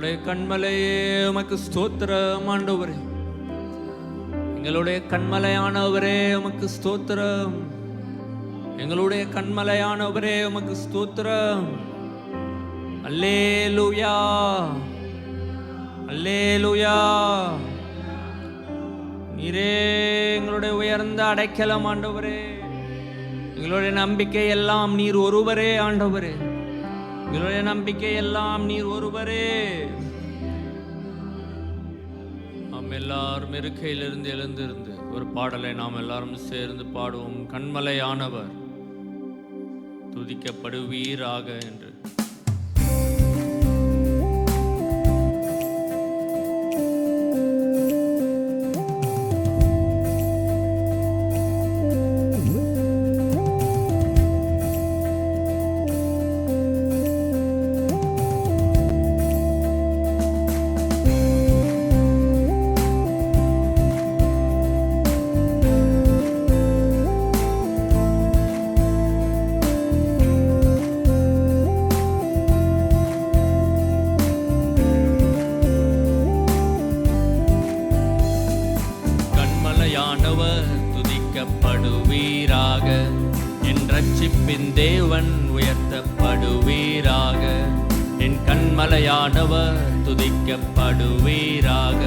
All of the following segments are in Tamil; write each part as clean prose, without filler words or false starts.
எங்களுடைய கண்மலையே உமக்கு ஸ்தோத்திரம் ஆண்டவரே. எங்களுடைய கண்மலையானவரே உமக்கு ஸ்தோத்திரம். எங்களுடைய கண்மலையானவரே உமக்கு ஸ்தோத்திரம். அல்லேலூயா, அல்லேலூயா. நீரே எங்களுடைய உயர்ந்த அடைக்கலம் ஆண்டவரே. எங்களுடைய நம்பிக்கை எல்லாம் நீர் ஒருவரே ஆண்டவரே. எங்களுடைய நம்பிக்கை எல்லாம் நீர் ஒருவரே. நாம் எல்லாரும் இருக்கையிலிருந்து எழுந்திருந்து ஒரு பாடலை நாம் எல்லாரும் சேர்ந்து பாடுவோம். கண்மலையானவர் துதிக்கப்படுவீராக என்று. துதிக்கப்படுவீராக, என் ரட்சிப்பின் தேவன் உயர்த்தப்படுவீராக. என் கண்மலையானவர் துதிக்கப்படுவீராக,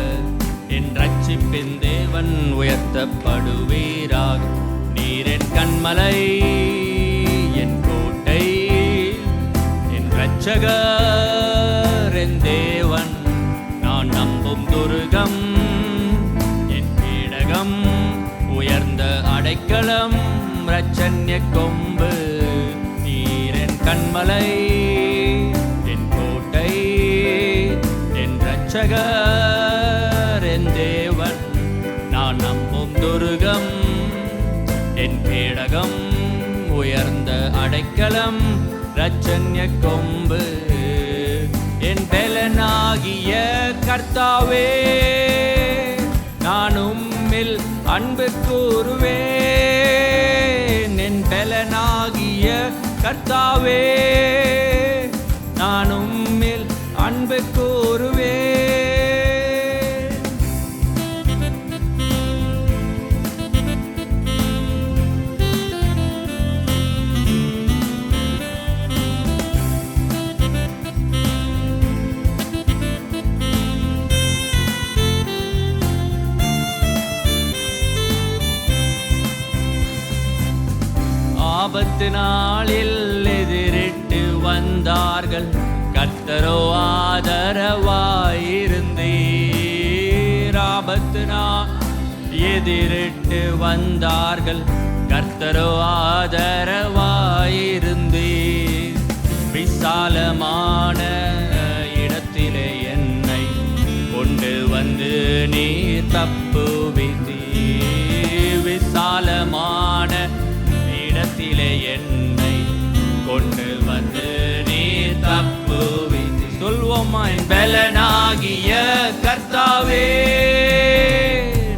என் ரட்சிப்பின் தேவன் உயர்த்தப்படுவீராக. நீர் என் கண்மலை, என் கோட்டை, என் இரட்சகர், என் தேவன், நான் நம்பும் துருகம், என் கேடகம், உயர்ந்த அடைக்கலம், இரட்சண்ய கொம்பு. நீர் என் கண்மலை, என் கோட்டை, என் இரட்சகர், என் தேவன், நான் நம்பும் துருகம், என் கேடகம், உயர்ந்த அடைக்கலம், இரட்சண்ய கொம்பு. என் பெலனாகிய கர்த்தாவே, நான் உம்மில் அன்பு கூறுவேன். என் பெலனாகிய கர்த்தாவே, நான் உம்மில் அன்பு கூறுவேன். ஆபத்து நாளில் எதிரிட்டு வந்தார்கள், கர்த்தரோ ஆதரவாயிருந்தீர். ஆபத்து நாள் எதிரிட்டு வந்தார்கள், கர்த்தரோ ஆதரவாயிருந்தீர். விசாலமான இடத்திலே என்னை கொண்டு வந்து நீர் தப்புவித்தீர். விசாலமான இடத்திலே என்னை கொண்டு வந்து நீர் தப்புவித்து. சொல்வோமா? என் பலனாகிய கர்த்தாவே,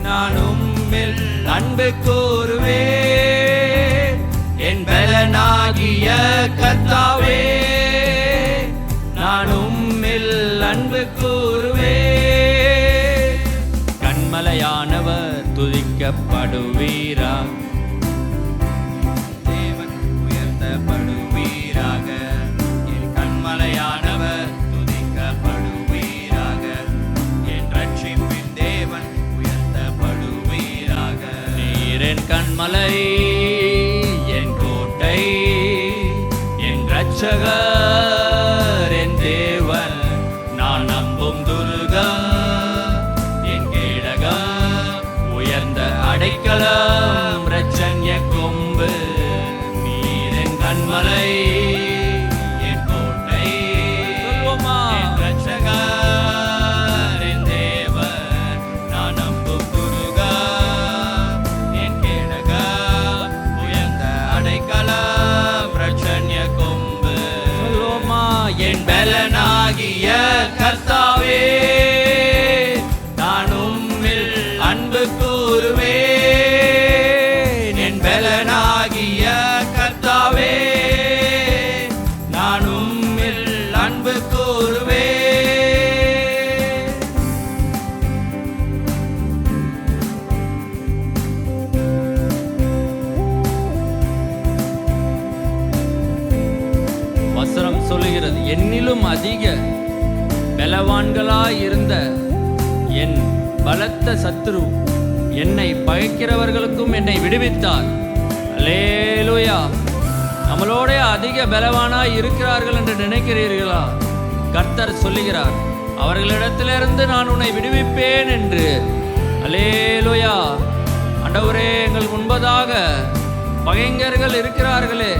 நான் உம்மில் அன்பு கூறுவேன். என் பலனாகிய கர்த்தாவே, நான் உம்மில் அன்பு கூறுவேன். கண்மலையானவர் துதிக்கப்படுவீராக, படுவீராக. என் கண்மலையானவர் துதிக்கப்படுவீராக, என் ரட்சிப்பின் தேவன் உயர்த்தப்படுவீராக. நீர் என் கண்மலை, என் கோட்டை, என் இரட்சகர், என் தேவன், நான் நம்பும் துருகம், என் கேடகம், உயர்ந்த அடைக்கலம், இரட்சண்ய கொம்பு. கண்மலை, என் கோட்டை, என் இரட்சகர், என் தேவன், நான் நம்பும் துருகம், என் கேடகம், உயர்ந்த அடைக்கலம், இரட்சண்ய கொம்பு. என் பலனாகிய கர்த்தாவே, நான் உம்மில் அன்பு கூறுவேன். என் பலனாகிய கர்த்தாவே, நான் உம்மில் அன்பு கூறுவேன். என்னிலும் அதிக பலவான்களாயிருந்த என் பலத்த சத்துரு என்னை பகைக்கிறவர்களுக்கும் என்னை விடுவித்தார். அல்லேலூயா. நம்மளோட அதிக பலவானாய் இருக்கிறார்கள் என்று நினைக்கிறீர்களா? கர்த்தர் சொல்லுகிறார், அவர்களிடத்திலிருந்து நான் உன்னை விடுவிப்பேன் என்று. அல்லேலூயா. ஆண்டவரே, எங்களுக்கு முன்பதாக பகைஞர்கள் இருக்கிறார்களே,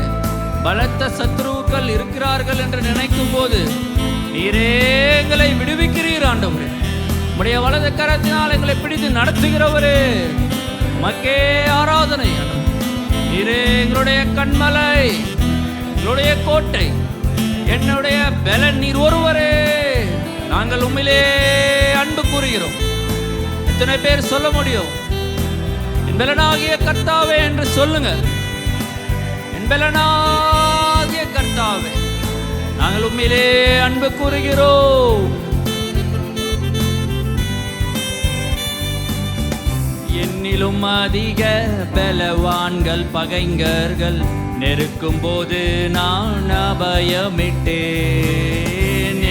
பலத்த சத்துருக்கள் இருக்கிறார்கள் என்று நினைக்கும் போது நீரே எங்களை விடுவிக்கிறீர். ஆண்டவரே, உம்முடைய வலது கரத்தினால் எங்களை பிடித்து நடத்துகிறவரே, மக்கே ஆராதனை. நீரே எங்களுடைய கண்மலை, எங்களுடைய கோட்டை, என்னுடைய பலன் நீர் ஒருவரே. நாங்கள் உண்மையிலே அன்பு கூறுகிறோம். எத்தனை பேர் சொல்ல முடியும்? என் பலனாகிய கர்த்தாவே என்று சொல்லுங்க. என் பலனாகிய கர்த்தாவே, நாங்கள் உண்மையிலே அன்பு கூறுகிறோம். என்னிலும் அதிக பலவான்கள் பகைஞர்கள் நெருக்கும் போது நான் அபயமிட்டேன்.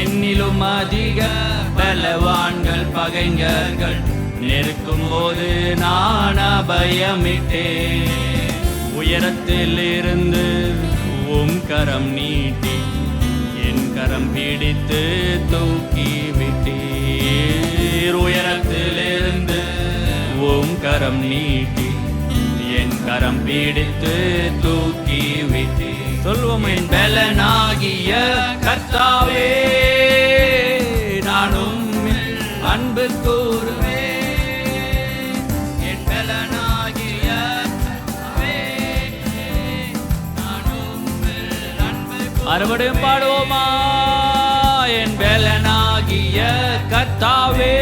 என்னிலும் அதிக பலவான்கள் பகைஞர்கள் நெருக்கும் போது நான் அபயமிட்டேன். உயரத்தில் இருந்து உம் கரம் நீட்டி என் கரம் பிடித்து தூக்கி விட்டீர். உயரத்தில் இருந்து உம் கரம் நீட்டி என் கரம் பிடித்து தூக்கி விட்டீர். சொல்வோம், என் பலனாகிய கர்த்தாவே, நானும் அன்பு கூறுவேன். என் பலனாகிய கர்த்தாவே, நானும் அன்பு. மறுபடியும் பாடுவோமா? என் பலனாகிய கர்த்தாவே,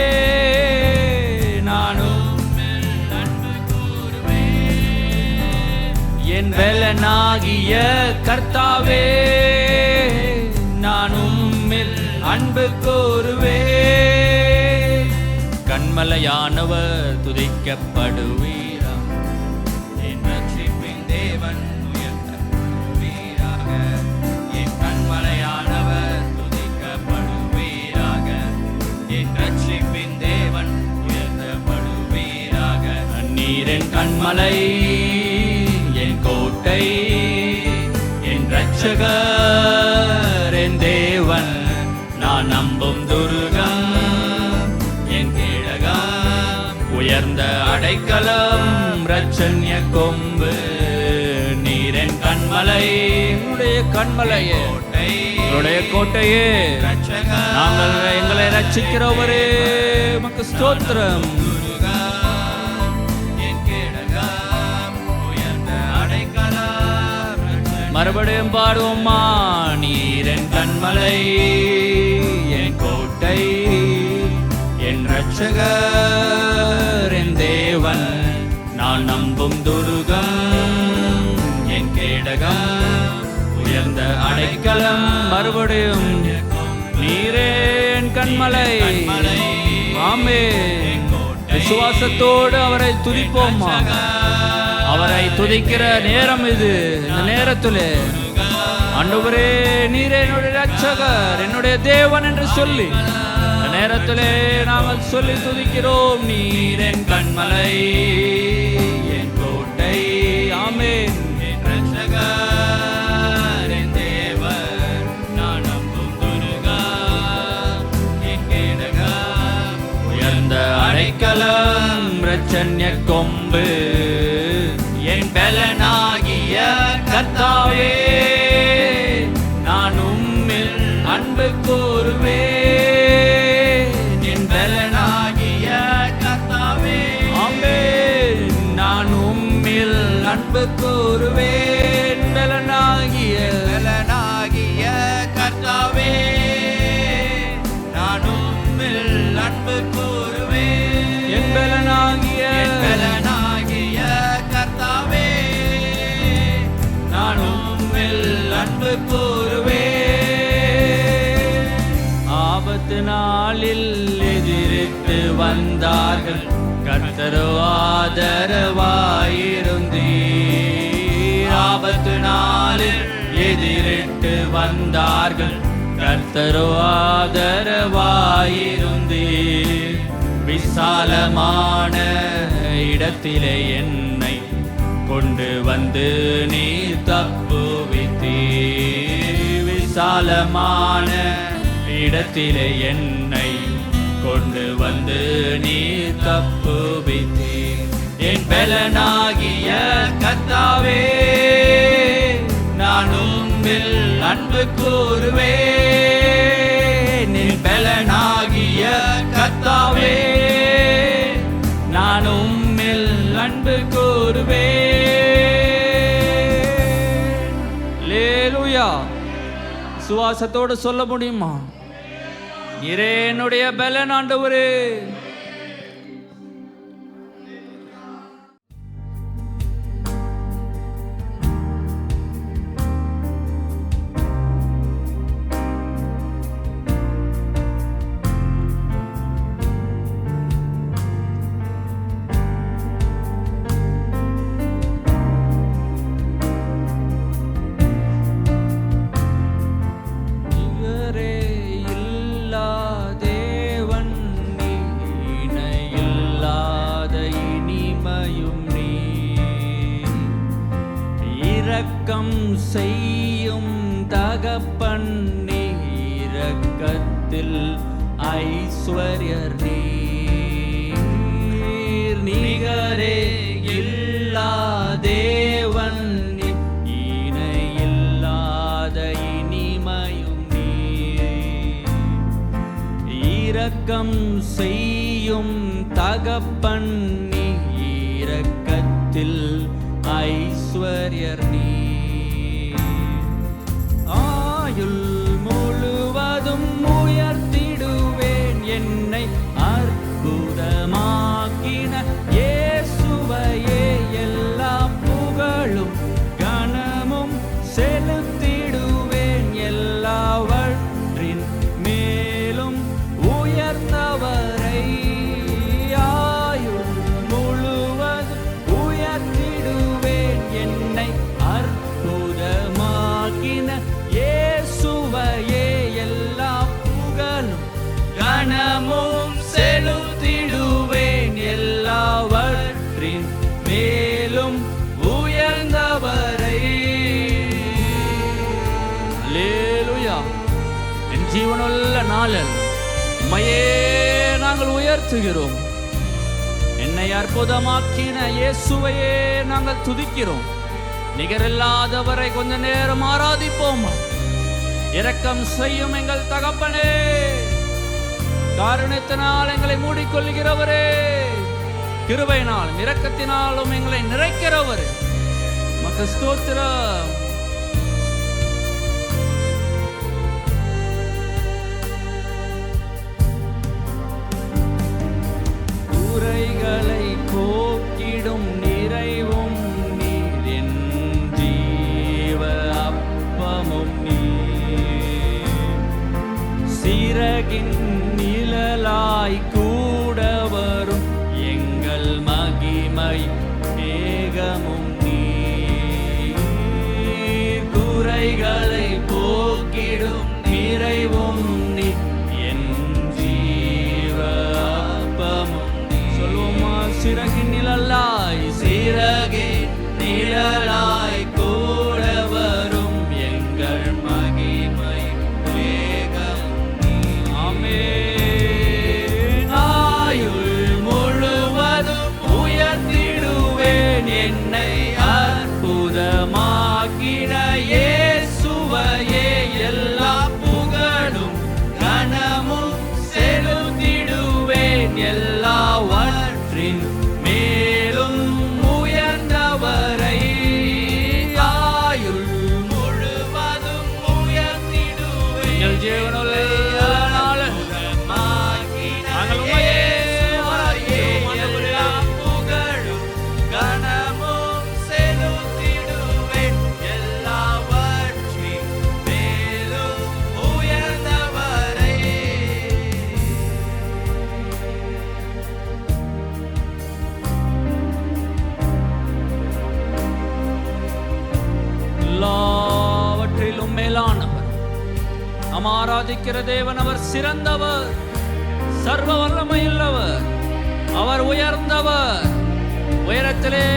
என் பலனாகிய கர்த்தாவே, நான் உம்மில் அன்பு கூறுவேன். கண்மலையானவர் துதிக்கப்படுவீரா, என் ரட்சிப்பின் தேவன் உயர்த்தப்படுவீராக. என் கண்மலையானவர் துதிக்கப்படுவீராக, என் ரட்சிப்பின் தேவன் உயர்த்தப்படுவீராக. நீரின் கண்மலை, என் கோட்டை, என் ரட்சகர், என் தேவன், நான் நம்பும் துருகம், என் கேடகம், உயர்ந்த அடைக்கலம், ரட்சண்ய கொம்பு. நீரின் கண்மலை, என்னுடைய கண்மலையே, என்னுடைய கோட்டையே, நாங்கள் எங்களை ரட்சிக்கிறவரே, உமக்கு ஸ்தோத்திரம். மறுபடியும் பாடுவோமா? நீரின் கண்மலை, என் கோட்டை, என் ரட்சகர், என் தேவன், நான் நம்பும் துருகம், என் கேடகம், உயர்ந்த அடைக்கலம். மறுபடியும் நீரே என் கண்மலை. ஆமென். விசுவாசத்தோடு அவரை துதிப்போமா? அவரை துதிக்கிற நேரம் இது. இந்த நேரத்திலே ஆண்டவரே, நீரே என்னுடைய ரட்சகர், என்னுடைய தேவன் என்று சொல்லி இந்த நேரத்திலே நாங்கள் சொல்லி துதிக்கிறோம். நீர் என் கண்மலை, என் கோட்டை, ஆமென், என் ரட்சகர், என் தேவன், நான் நம்பும் துருகம், என் கேடகம், உயர்ந்த அடைக்கலம், ரட்சண்ய கொம்பு. என் பலனாகிய கர்த்தாவே, நான் உம்மில் அன்பு கூறுவேன். என் பலனாகிய கர்த்தாவே, ஆமென், நான் உம்மில் அன்பு கூறுவேன். பலனாகிய கர்த்தாவே, நான் உம்மில் அன்பு கூறுவேன். என் பலனாகிய கர்த்தாவே, நான் உம்மில் அன்பு கூறுவேன். ஆபத்து நாளில் எதிரிட்டு வந்தார்கள், கர்த்தரோ ஆதரவாயிருந்தீர். ஆபத்து நாளில் எதிரிட்டு வந்தார்கள், கர்த்தரோ ஆதரவாயிருந்தீர். விசாலமான இடத்திலே என்னை கொண்டு வந்து நீர் தப்புவித்தீர். விசாலமான இடத்திலே என்னை கொண்டு வந்து நீர் தப்புவித்தீர். என் பலனாகிய கர்த்தாவே, நான் உம்மில் அன்பு கூறுவேன். என் பலனாகிய கர்த்தாவே, நான் உம்மில் அன்பு கூறுவேன். அல்லேலூயா. சுவாசத்தோடு சொல்ல முடியுமா? நீரே என்னுடைய பலன் ஆண்டவரே. இரக்கம் செய்யும் தகப்பன் நீர், இரக்கத்தில் ஐஸ்வர்யர் நீர். நிகரே இல்லா தேவன் நீர், இணையில்லாத இனிமையும் நீர். இரக்கம் செய்யும் தகப்பன் நீர், இரக்கத்தில் ஐஸ்வர்யர் நீர். ஆயுள் முழுவதும் உயர்த்திடுவேன் என்னை அற்புதமாக்கின இயேசுவையே. எல்லா புகழும் கனமும் செலுத்திடுவேன், எல்லாவற்றின் மேலும் உயர்ந்தவரை. ஆயுள் முழுவதும் உயர்த்திடுவேன் என்னை அற்புதமாக்கின இயேசுவையே. எல்லா புகழும் கனமும் செலுத்திடுவேன், எல்லாவற்றின் மேலும் உயர்ந்தவரை. அல்லேலூயா. என் ஜீவனுள்ள நாளில் உம்மையே நாங்கள் உயர்த்துகிறோம். என்னை அற்புதமாக்கின இயேசுவையே நாங்கள் துதிக்கிறோம். நிகரில்லாதவரை கொஞ்ச நேரம் ஆராதிப்போமா? இரக்கம் செய்யும் எங்கள் தகப்பனே, காரணத்தினால் எங்களை மூடிக்கொள்கிறவரே, கிருபையினாலும் இரக்கத்தினாலும் எங்களை நிறைக்கிறவரே, உமக்கு ஸ்தோத்திரம். குறைகளை போக்கிடும் நிறைவும் நீர், என் ஜீவ அப்பமும் நீர். சிறகின் நிழலாய் கூட வரும் எங்கள் மகிமை மேகமும் நீர். குறைகளை போக்கிடும் நிறைவும் நீர், என் ஜீவ அப்பமும் நீர். சொல்லுவோமா? சிறகின் நிழலாய், சிறகின் நிழலாய் கூட வரும் எங்கள் மகிமை மேகம் நீர். ஆமென். ஆயுள் முழுவதும் உயர்த்திடுவேன் என்னை அற்புதமாக்கின இயேசுவையே. எல்லா புகழும் கனமும் செலுத்திடுவேன், எல்லாவற்றின் மேலும் உயர்ந்தவரை. ஆயுள் முழுவதும் உயர்த்திடுவேன் எங்கள் ஜீவனுள்ள நாளில் நாங்கள் உம்மையே ஆராதிக்கிறோம். எல்லா புகழும் கனமும் செலுத்திடுவேன், எல்லாவற்றின் மேலும் உயர்ந்தவரை. எல்லாவற்றிலும் மேலானவர், நாம் ஆராதிக்க ஆராதிக்கிற தேவன் அவர் சிறந்தவர், சர்வ வல்லமையுள்ளவர், அவர் உயர்ந்தவர். உயரத்திலே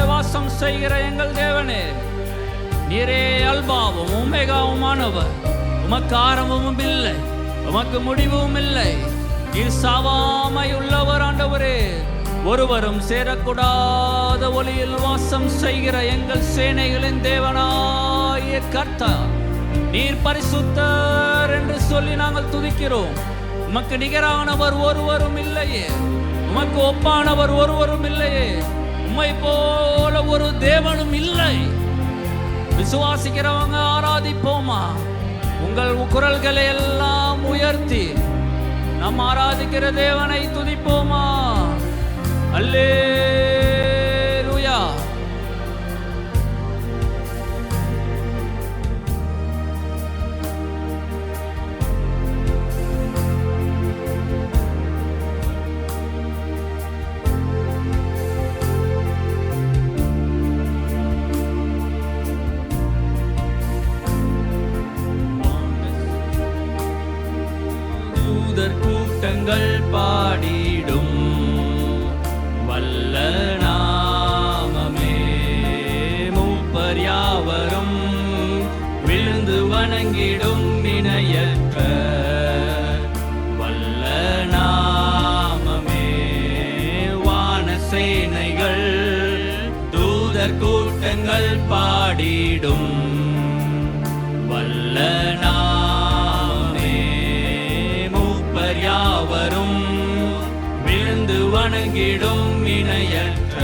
வாசம் செய்கிற எங்கள் தேவனே, நீரே அல்பாவும் உமேகாவுமானவர். உமக்கு ஆரம்பமும் இல்லை, உமக்கு முடிவும் இல்லை. நீர் சாவாமை உள்ளவர் ஆண்டவரே. ஒருவரும் சேரக்கூடாத ஒளியில் வாசம் செய்கிற எங்கள் சேனைகளின் தேவனாய கர்த்தர், நீர் பரிசுத்தர் என்று சொல்லி நாங்கள் துதிக்கிறோம். உமக்கு நிகரானவர் ஒருவரும் இல்லையே, உமக்கு ஒப்பானவர் ஒருவரும் இல்லையே, உம்மை போல ஒரு தேவனும் இல்லை. விசுவாசிக்கிறவங்க ஆராதிப்போமா? உங்கள் குரல்களை எல்லாம் உயர்த்தி நாம் ஆராதிக்கிற தேவனை துதிப்போமா? அல்லேலூயா. கூட்டங்கள் பாடிடும் வல்ல நாமமே, மூப்பர் யாவரும் விழுந்து வணங்கிடும் இணையற்ற வல்ல நாமமே. வான சேனைகள் தூதர் கூட்டங்கள் பாடிடும் வல்ல யாவரும் விழுந்து வணங்கிடும் இணையற்ற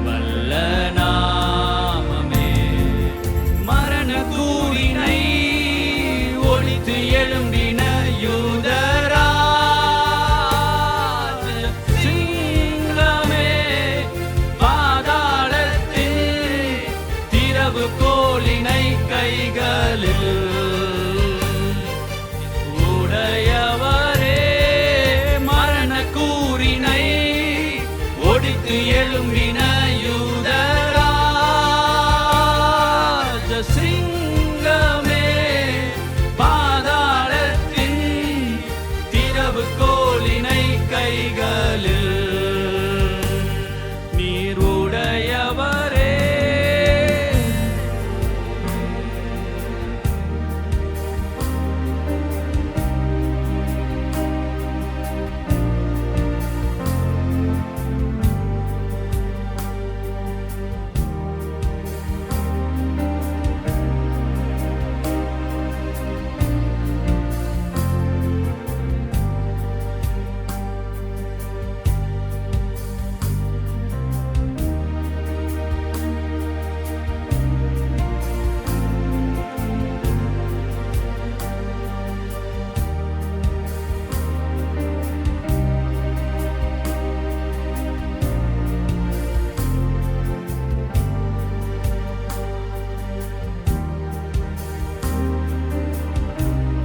வல்ல நாமமே. மரண கூறினை ஒழித்து எழும்பின யூதராஜ சிங்கமே, பாதாளத்தில் திறவு கோலினை கைகளில் எழும்பின யூதராஜ சிங்கமே, பாதாளத்தின் திறவு கோலினை கைகளில் நீர் உடையவரே.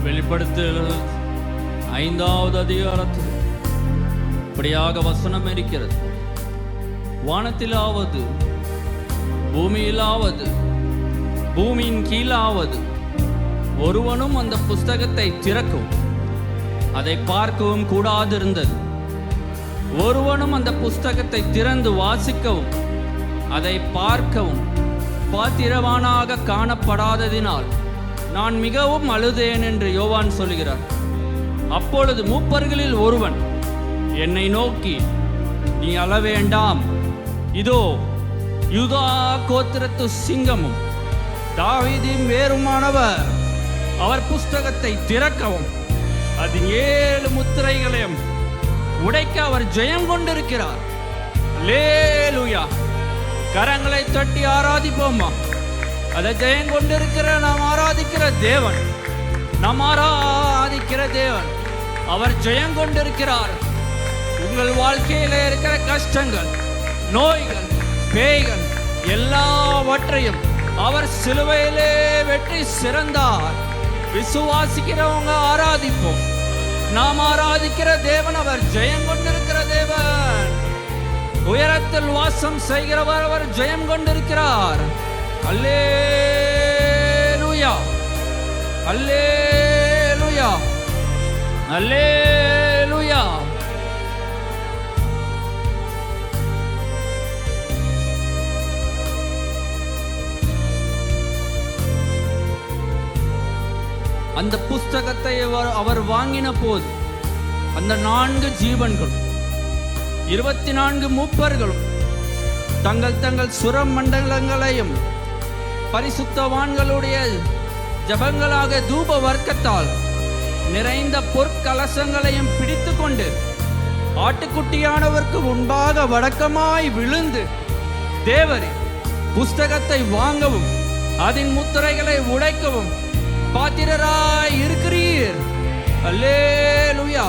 வெளிப்படுத்தல் 5வது அதிகாரத்தில் இப்படியாக வசனம் இருக்கிறது. வானத்திலாவது பூமியிலாவது பூமியின் கீழாவது ஒருவனும் அந்த புஸ்தகத்தை திறக்கவும் அதை பார்க்கவும் கூடாதிருந்தது. ஒருவனும் அந்த புஸ்தகத்தை திறந்து வாசிக்கவும் அதை பார்க்கவும் பாத்திரவானாக காணப்படாததினால் நான் மிகவும் அழுதேன் என்று யோவான் சொல்கிறார். அப்பொழுது மூப்பர்களில் ஒருவன் என்னை நோக்கி, நீ அழ வேண்டாம், இதோ யூதா கோத்திரத்து சிங்கமும் தாவீதின் வேருமானவர், அவர் புஸ்தகத்தை திறக்கவும் அதன் 7 முத்திரைகளையும் உடைக்க அவர் ஜெயம் கொண்டிருக்கிறார். அல்லேலூயா. கரங்களை தட்டி ஆராதிப்போமா? அதை ஜெயம் கொண்டிருக்கிற நாம் ஆராதிக்கிற தேவன், நாம் ஆராதிக்கிற தேவன் அவர் ஜெயம் கொண்டிருக்கிறார். உங்கள் வாழ்க்கையில இருக்கிற கஷ்டங்கள், நோய்கள், பேய்கள் எல்லாவற்றையும் அவர் சிலுவையிலே வெற்றி சிறந்தார். விசுவாசிக்கிறவங்க ஆராதிப்போம். நாம் ஆராதிக்கிற தேவன் அவர் ஜெயம் கொண்டிருக்கிற தேவன். உயரத்தில் வாசம் செய்கிறவர் அவர் ஜெயம் கொண்டிருக்கிறார். அல்லேலூயா. அல்லேலூயா, அல்லேலூயா. அந்த புஸ்தகத்தை அவர் வாங்கின போது அந்த 4 ஜீவன்களும் 24 மூப்பர்களும் தங்கள் தங்கள் சுரமண்டலங்களையும் பரிசுத்தவான்களுடைய ஜபங்களாக தூப வர்க்கத்தால் நிறைந்த பொற்கலசங்களையும் பிடித்து கொண்டு ஆட்டுக்குட்டியானவருக்கு முன்பாக வடக்கமாய் விழுந்து, தேவரே, புஸ்தகத்தை வாங்கவும் அதன் முத்திரைகளை உடைக்கவும் பாத்திரராய் இருக்கிறீர். அல்லேலூயா.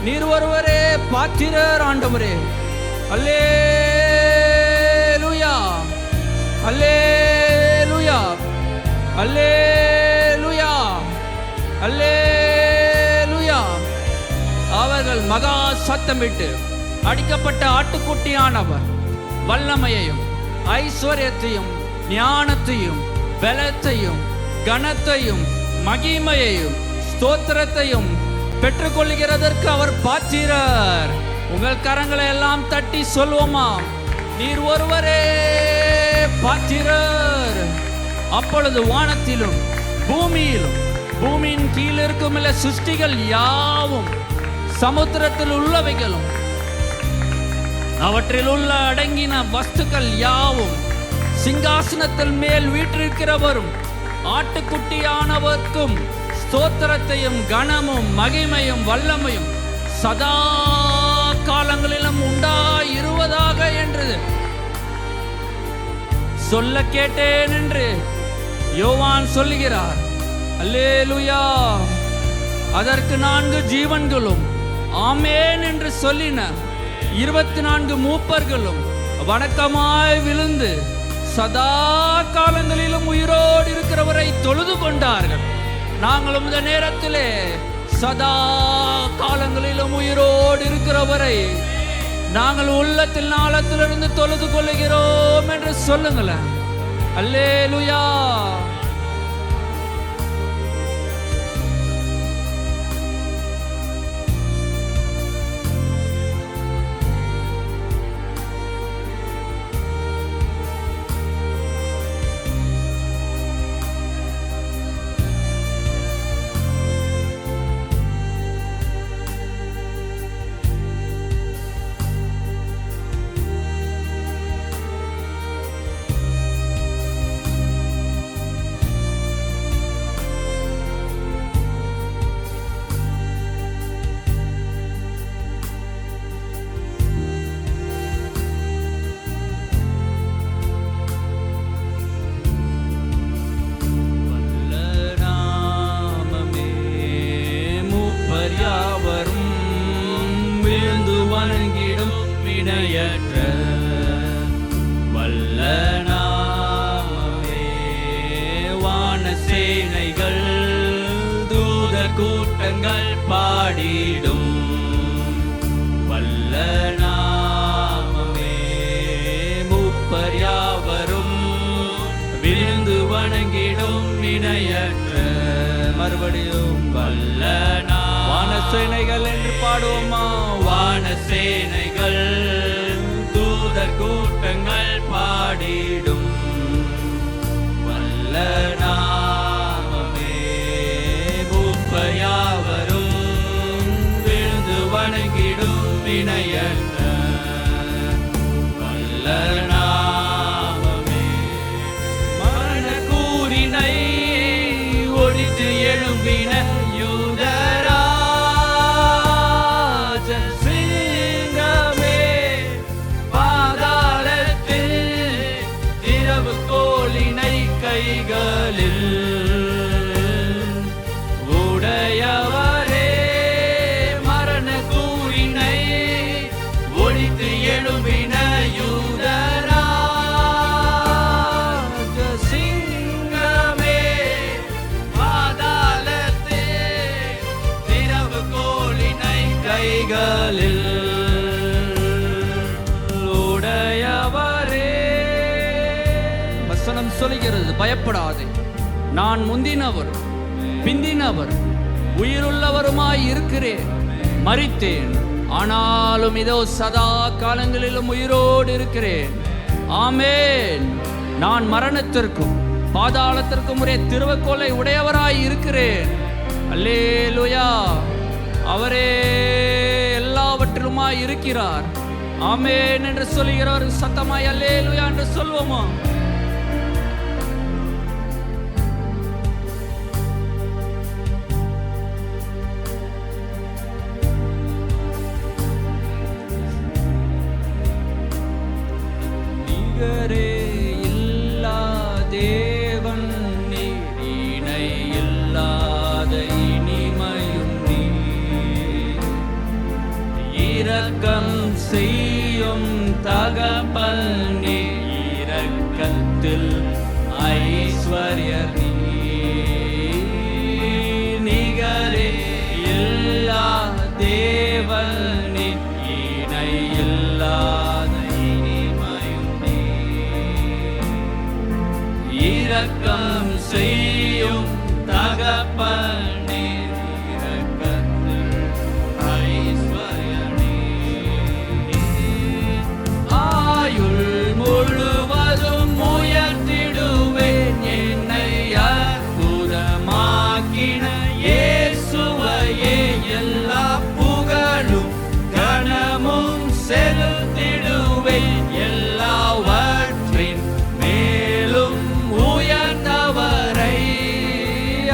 நீர் ஒருவரே பாத்திரர் ஆண்டவரே. அல்லேலூயா, அல்லேலூயா, அல்லேலூயா, அல்லேலூயா. அவர்கள் மகா சத்தமிட்டு அடிக்கப்பட்ட ஆட்டுக்குட்டியானவர் வல்லமையையும் ஐஸ்வர்யத்தையும் ஞானத்தையும் பலத்தையும் கனத்தையும் மகிமையையும் ஸ்தோத்திரத்தையும் பெற்றுக்கொள்கிறதற்கு அவர் பாத்திரர். உங்கள் கரங்களை எல்லாம் தட்டி சொல்வோமா? நீர் ஒருவரே பாத்திரர். அப்பொழுது வானத்திலும் பூமியிலும் பூமியின் கீழ் இருக்கும் சிருஷ்டிகள் யாவும் சமுத்திரத்தில் உள்ளவைகளும் அவற்றில் உள்ள அடங்கின வஸ்துக்கள் யாவும் சிங்காசனத்தில் மேல் வீற்றிருக்கிறவரும் ஆட்டுக்குட்டியானவர்க்கும் ஸ்தோத்திரத்தையும் கனமும் மகிமையும் வல்லமையும் சதா காலங்களிலும் உண்டாயிருவதாக என்று சொல்ல கேட்டேன் என்று யோவான் சொல்லுகிறார். அல்லேலூயா. அதற்கு 4 ஜீவன்களும் ஆமேன் என்று சொல்லின. 24 மூப்பர்களும் வணக்கமாய் விழுந்து சதா காலங்களிலும் உயிரோடு இருக்கிறவரை தொழுது கொண்டார்கள். நாங்களும் இந்த நேரத்திலே சதா காலங்களிலும் உயிரோடு இருக்கிறவரை நாங்கள் உள்ளத்தில் ஆழத்திலிருந்து தொழுது கொள்ளுகிறோம் என்று சொல்லுங்களேன். அல்லேலூயா. வினையற்ற வல்ல நாமமே வான சேனைகள் தூத கூட்டங்கள் பாடிடும் வல்ல நாமமே மூப்பர் யாவரும் விழுந்து வணங்கிடும் வினையற்ற மறுபடியும் வல்ல வான சேனைகள் என்று பாடுவோமா வான சேனைகள் தூதர் கூட்டங்கள் பாடிடும் வல்ல நாமமே மூப்பர் யாவரும் விழுந்து வணங்கிடும் வினையற்ற வல்ல நாமமே மரண கூறினை ஒழித்து எழும்பின உடையவரே மரண கூறினை ஒழித்து எழும்பின யூதராஜ சிங்கமே பாதாளத்தே திறவு கோலினை கைகளில் உடையவரே. வசனம் சொல்கிறது, பயப்படாதே, நான் முந்தினவரும் பிந்தினவர், உயிருள்ளவருமாய் இருக்கிறேன். மரித்தேன், ஆனாலும் இதோ சதா காலங்களிலும் உயிரோடு இருக்கிறேன். ஆமேன். நான் மரணத்திற்கும் பாதாளத்திற்கும் ஒரே திருவக்கோலை உடையவராய் இருக்கிறேன். அல்லேலூயா. அவரே எல்லாவற்றிலுமாய் இருக்கிறார். ஆமேன் என்று சொல்லுகிறவர் சத்தமாய் அல்லேலூயா என்று சொல்வோமா? நிகரே இல்லா தேவன் நீர், இணை இல்லாத இனிமையும் நீர். இரக்கம் செய்யும் தகப்பன் நீர், இரக்கத்தில் ஐஸ்வர்யர் நீர். நிகரே இல்லா தேவன் நீர், இணை இல்லாத இனிமையும் நீர். இரக்கம் செய்யும் தகப்பன் நீர், இரக்கத்தில் ஐஸ்வர்யர் நீர். ஆயுள் முழுவதும் உயர்த்திடுவேன் என்னை அற்புதமாக்கின இயேசுவையே. எல்லா புகழும் கனமும் செலுத்திடுவேன், எல்லாவற்றின் மேலும் உயர்ந்தவரை.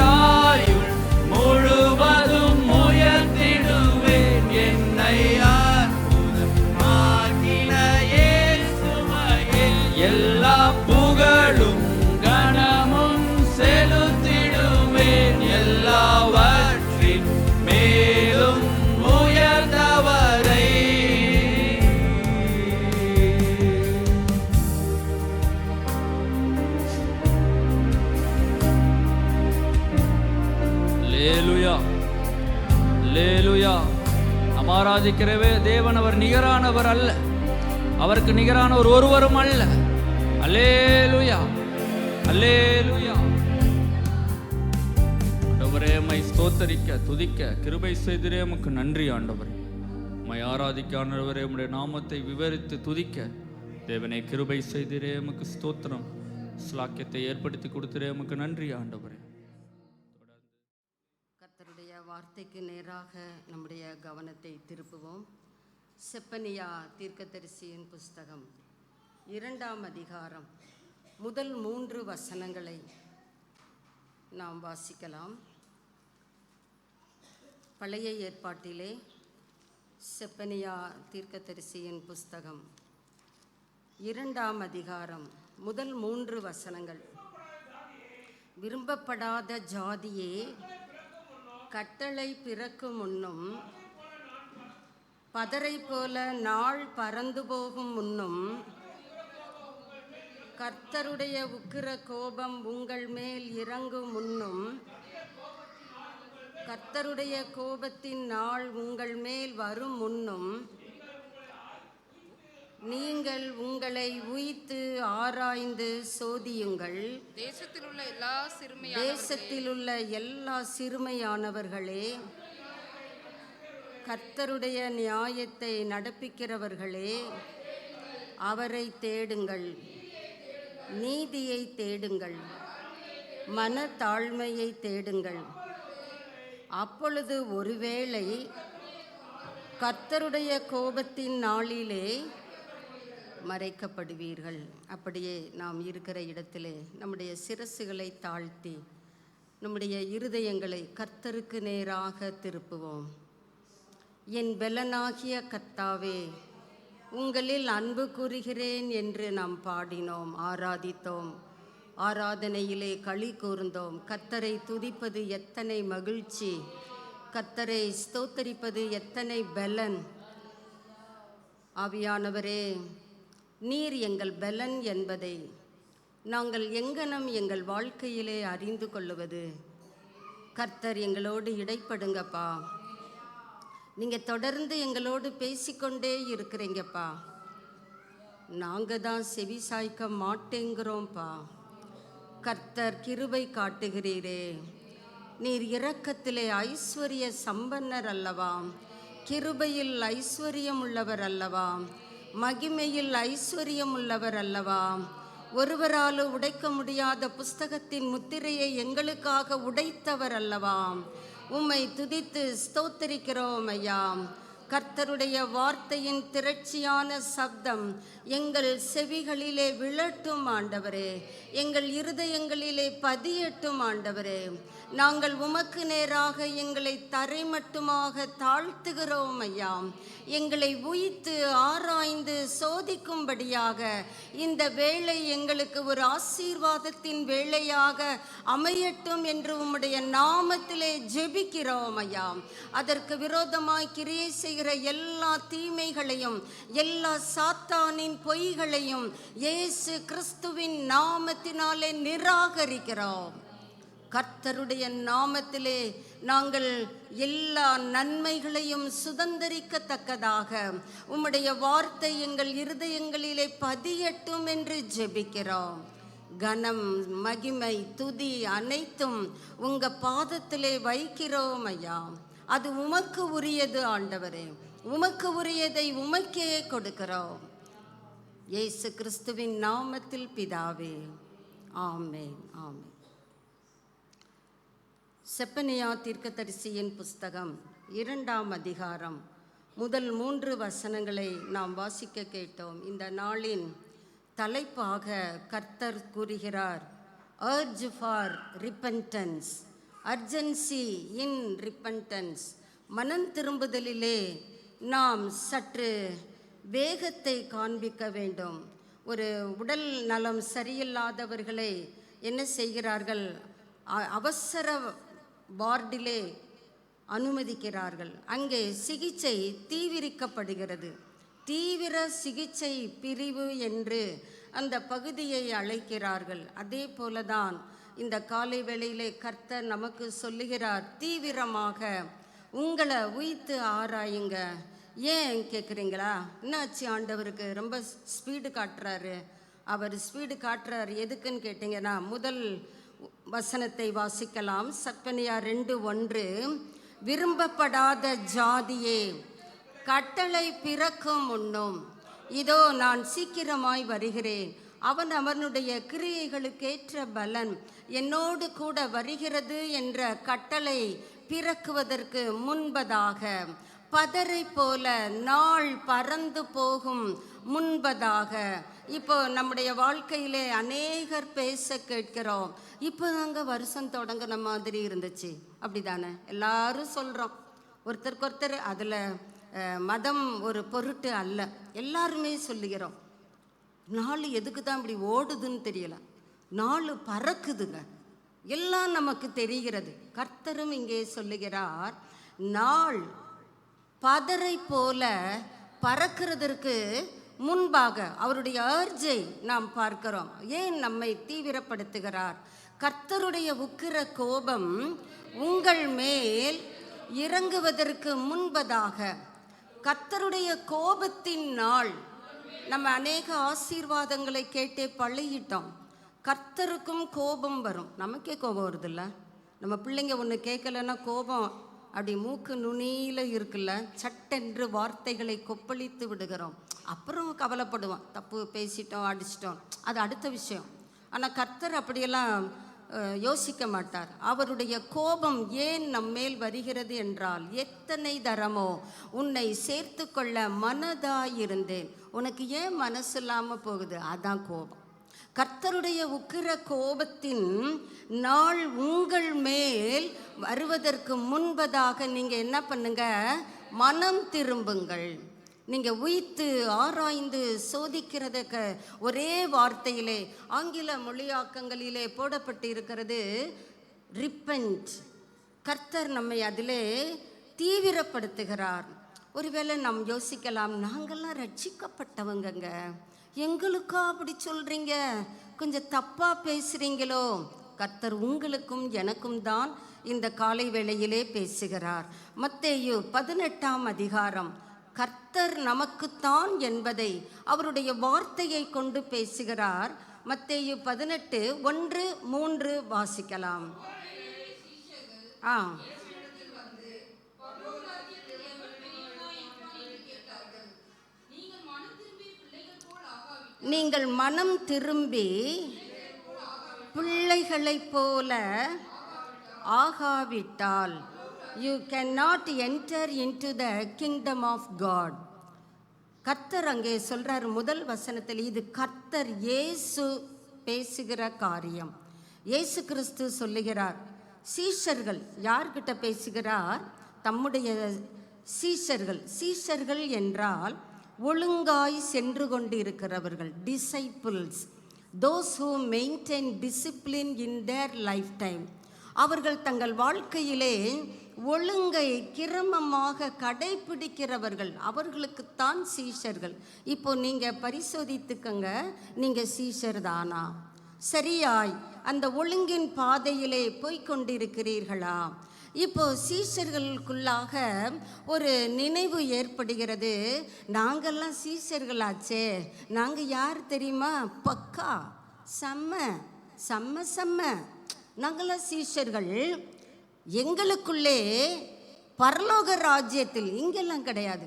ஆயுள் முழுவதும் உயர்த்திடுவேன் என்னை அற்புதமாக்கின இயேசுவையே. எல்லா புகழும் கனமும் செலுத்திடுவேன், எல்லாவற்றின் மேலும் உயர்ந்தவரை. அல்லேலூயா, அல்லேலூயா. நாம் ஆராதிக்கிறவே தேவன் அவர் நிகரானவர் அல்ல, அவருக்கு நிகரானவர் ஒருவரும் அல்ல. அல்லேலூயா, அல்லேலூயா. ஆண்டவரே, உம்மை ஸ்தோத்தரிக்க துதிக்க கிருபை செய்திரே உமக்கு நன்றி ஆண்டவரே. உம்மை ஆராதிக்க ஆண்டவரே, உம்முடைய நாமத்தை விவரித்து துதிக்க தேவனை கிருபை செய்திரே உமக்கு ஸ்தோத்திரம். ஸ்லாக்கியத்தை ஏற்படுத்தி கொடுத்திரே உமக்கு நன்றி ஆண்டவரே. கர்த்தருடைய வார்த்தைக்கு நேராக நம்முடைய கவனத்தை திருப்புவோம். செப்பனியா தீர்க்கதரிசியின் புஸ்தகம் 2ஆம் அதிகாரம் முதல் 3 வசனங்களை நாம் வாசிக்கலாம். பழைய ஏற்பாட்டிலே செப்பனியா தீர்க்கதரிசியின் புஸ்தகம் 2ஆம் அதிகாரம் முதல் 3 வசனங்கள். விரும்பப்படாத ஜாதியே, கட்டளை பிறக்கும் முன்னும், பதரை போல நாள் பறந்து போகும் முன்னும், கர்த்தருடைய உக்கிர கோபம் உங்கள் மேல் இறங்கும் முன்னும், கர்த்தருடைய கோபத்தின் நாள் உங்கள் மேல் வரும் முன்னும், நீங்கள் உங்களை உய்த்து ஆராய்ந்து சோதியுங்கள். தேசத்திலுள்ள எல்லா சிறுமையானவர்களே, கர்த்தருடைய நியாயத்தை நடப்பிக்கிறவர்களே, அவரை தேடுங்கள், நீதியை தேடுங்கள், மனத்தாழ்மையை தேடுங்கள். அப்பொழுது ஒருவேளை கர்த்தருடைய கோபத்தின் நாளிலே மறைக்கப்படுவீர்கள். அப்படியே நாம் இருக்கிற இடத்திலே நம்முடைய சிரசுகளை தாழ்த்தி நம்முடைய இருதயங்களை கர்த்தருக்கு நேராக திருப்புவோம். என் பெலனாகிய கர்த்தாவே, உங்களில் அன்பு கூறுகிறேன் என்று நாம் பாடினோம், ஆராதித்தோம். ஆராதனையிலே களி கூர்ந்தோம். கர்த்தரை துதிப்பது எத்தனை மகிழ்ச்சி, கர்த்தரை ஸ்தோத்தரிப்பது எத்தனை பெலன். ஆவியானவரே, நீர் எங்கள் பெலன் என்பதை நாங்கள் எங்கனம் எங்கள் வாழ்க்கையிலே அறிந்து கொள்ளுவது? கர்த்தர் எங்களோடு இடைப்படுங்கப்பா. நீங்கள் தொடர்ந்து எங்களோடு பேசிக்கொண்டே இருக்கிறீங்கப்பா. நாங்கள் தான் செவி சாய்க்க மாட்டேங்கிறோம்ப்பா. கர்த்தர் கிருபை காட்டுகிறீரே. நீர் இரக்கத்திலே ஐஸ்வர்ய சம்பன்னர் அல்லவா? கிருபையில் ஐஸ்வர்யம் உள்ளவர் அல்லவா? மகிமையில் ஐஸ்வர்யம் உள்ளவர் அல்லவா? ஒருவரால் உடைக்க முடியாத புஸ்தகத்தின் முத்திரையை எங்களுக்காக உடைத்தவர் அல்லவா? உம்மை துதித்து ஸ்தோத்தரிக்கிறோம் ஐயா. கர்த்தருடைய வார்த்தையின் திரட்சியான சப்தம் எங்கள் செவிகளிலே விழட்டும் ஆண்டவரே, எங்கள் இருதயங்களிலே பதியட்டும் ஆண்டவரே. நாங்கள் உமக்கு நேராக எங்களை தரைமட்டுமாக தாழ்த்துகிறோம் ஐயா. எங்களை உய்த்து ஆராய்ந்து சோதிக்கும்படியாக இந்த வேளை எங்களுக்கு ஒரு ஆசீர்வாதத்தின் வேளையாக அமையட்டும் என்று உம்முடைய நாமத்திலே ஜெபிக்கிறோம் ஐயா. அதற்கு விரோதமாய் கிரியை செய்கிற எல்லா தீமைகளையும் எல்லா சாத்தானின் பொய்களையும் இயேசு கிறிஸ்துவின் நாமத்தினாலே நிராகரிக்கிறோம். கர்த்தருடைய நாமத்திலே நாங்கள் எல்லா நன்மைகளையும் சுதந்தரிக்கத்தக்கதாக உம்முடைய வார்த்தை எங்கள் இருதயங்களிலே பதியட்டும் என்று ஜெபிக்கிறோம். கனம், மகிமை, துதி அனைத்தும் உங்க பாதத்திலே வைக்கிறோம் ஐயா. அது உமக்கு உரியது ஆண்டவரே. உமக்கு உரியதை உமக்கே கொடுக்கிறோம். இயேசு கிறிஸ்துவின் நாமத்தில் பிதாவே, ஆமென், ஆமென். செப்பனியா தீர்க்கதரிசியின் புஸ்தகம் 2ஆம் அதிகாரம் முதல் 3 வசனங்களை நாம் வாசிக்க கேட்டோம். இந்த நாளின் தலைப்பாக கர்த்தர் கூறுகிறார், urge for repentance, urgency in repentance. மனம் திரும்புதலிலே நாம் சற்று வேகத்தை காண்பிக்க வேண்டும். ஒரு உடல் நலம் சரியில்லாதவர்களை என்ன செய்கிறார்கள்? அவசர வார்டிலே அனுமதிக்கிறார்கள். அங்கே சிகிச்சை தீவிரிக்கப்படுகிறது. தீவிர சிகிச்சை பிரிவு என்று அந்த பகுதியை அழைக்கிறார்கள். அதே போலதான் இந்த காலை வேளையிலே கர்த்தர் நமக்கு சொல்லுகிறார், தீவிரமாக உங்களை உய்த்து ஆராயுங்க. ஏன் கேட்குறீங்களா? என்னாச்சு ஆண்டவருக்கு? ரொம்ப ஸ்பீடு காட்டுறாரு. அவர் ஸ்பீடு காட்டுறார் எதுக்குன்னு கேட்டிங்கன்னா, முதல் வசனத்தை வாசிக்கலாம். செப்பனியா 2:1. விரும்பப்படாத ஜாதியே, கட்டளை பிறக்கும் முன்னும் இதோ நான் சீக்கிரமாய் வருகிறேன். அவன் அவனுடைய கிரியைகளுக்கேற்ற பலன் என்னோடு கூட வருகிறது என்ற கட்டளை பிறக்குவதற்கு முன்பதாக, பதரை போல நாள் பறந்து போகும் முன்பதாக. இப்போ நம்முடைய வாழ்க்கையிலே அநேகர் பேச கேட்கிறோம், இப்போ நாங்கள் வருஷம் தொடங்கின மாதிரி இருந்துச்சு, அப்படி தானே எல்லாரும் சொல்கிறோம். ஒருத்தருக்கு ஒருத்தர் அதில் மதம் ஒரு பொருட்டு அல்ல, எல்லாருமே சொல்லுகிறோம். நாள் எதுக்கு தான் இப்படி ஓடுதுன்னு தெரியல, நாள் பறக்குதுங்க, எல்லாம் நமக்கு தெரிகிறது. கர்த்தரும் இங்கே சொல்லுகிறார், நாள் பதரை போல பறக்கிறதற்கு முன்பாக அவருடைய அர்ஜை நாம் பார்க்கிறோம். ஏன் நம்மை தீவிரப்படுத்துகிறார்? கர்த்தருடைய உக்கிர கோபம் உங்கள் மேல் இறங்குவதற்கு முன்பதாக. கர்த்தருடைய கோபத்தின் நாள். நம்ம அநேக ஆசீர்வாதங்களை கேட்டே பழகிட்டோம். கர்த்தருக்கும் கோபம் வரும். நமக்கே கோபம் வருதுல்ல. நம்ம பிள்ளைங்க ஒன்று கேட்கலன்னா கோபம் அப்படி மூக்கு நுனியில் இருக்குல்ல, சட்டென்று வார்த்தைகளை கொப்பளித்து விடுகிறோம். அப்புறம் கவலைப்படுவோம், தப்பு பேசிட்டோம், அடிச்சிட்டோம், அது அடுத்த விஷயம். ஆனால் கர்த்தர் அப்படியெல்லாம் யோசிக்க மாட்டார். அவருடைய கோபம் ஏன் நம்மேல் வருகிறது என்றால், எத்தனை தரமோ உன்னை சேர்த்து கொள்ள மனதாயிருந்தேன், உனக்கு ஏன் மனசு இல்லாமல் போகுது, அதான் கோபம். கர்த்தருடைய உக்கிர கோபத்தின் நாள் உங்கள் மேல் வருவதற்கு முன்பதாக நீங்கள் என்ன பண்ணுங்க? மனம் திரும்புங்கள். நீங்கள் உய்த்து ஆராய்ந்து சோதிக்கிறதுக்கு ஒரே வார்த்தையிலே ஆங்கில மொழியாக்கங்களிலே போடப்பட்டு இருக்கிறது ரிப்பென்ட். கர்த்தர் நம்மை அதிலே தீவிரப்படுத்துகிறார். ஒருவேளை நாம் யோசிக்கலாம், நாங்கள்லாம் ரட்சிக்கப்பட்டவங்கங்க, எங்களுக்கா அப்படி சொல்கிறீங்க, கொஞ்சம் தப்பாக பேசுகிறீங்களோ? கர்த்தர் உங்களுக்கும் எனக்கும் தான் இந்த காலை வேளையிலே பேசுகிறார். மத்தேயு 18ஆம் அதிகாரம் கர்த்தர் நமக்குத்தான் என்பதை அவருடைய வார்த்தையை கொண்டு பேசுகிறார். மத்தேயு 18:1-3 வாசிக்கலாம். ஆ நீங்கள் மனம் திரும்பி பிள்ளைகளைப் போல ஆகாவிட்டால் you can not enter into the kingdom of God. கர்த்தர் அங்கே சொல்றார் முதல் வசனத்தில், இது கர்த்தர் இயேசு பேசுகிற காரியம். இயேசு கிறிஸ்து சொல்லுகிறார். சீஷர்கள் யார்கிட்ட பேசுகிறார்? தம்முடைய சீஷர்கள். சீஷர்கள் என்றால் ஒழுங்காய் சென்று கொண்டு இருக்கிறவர்கள், disciples, those who maintain discipline in their life time. அவர்கள் தங்கள் வாழ்க்கையிலே ஒழுங்கை கிரமமாக கடைபிடிக்கிறவர்கள், அவர்களுக்குத்தான் சீஷர்கள். இப்போ நீங்கள் பரிசோதித்துக்கங்க, நீங்கள் சீஷர் தானா? சரியாய் அந்த ஒழுங்கின் பாதையிலே போய்கொண்டிருக்கிறீர்களா? இப்போ சீஷர்களுக்குள்ளாக ஒரு நினைவு ஏற்படுகிறது. நாங்கள்லாம் சீஷர்களாச்சே, நாங்கள் யார் தெரியுமா? பக்கா செம்ம செம்ம செம்ம நாங்கள்லாம் சீஷர்கள். எங்களுக்குள்ளே பரலோக ராஜ்யத்தில், இங்கெல்லாம் கிடையாது.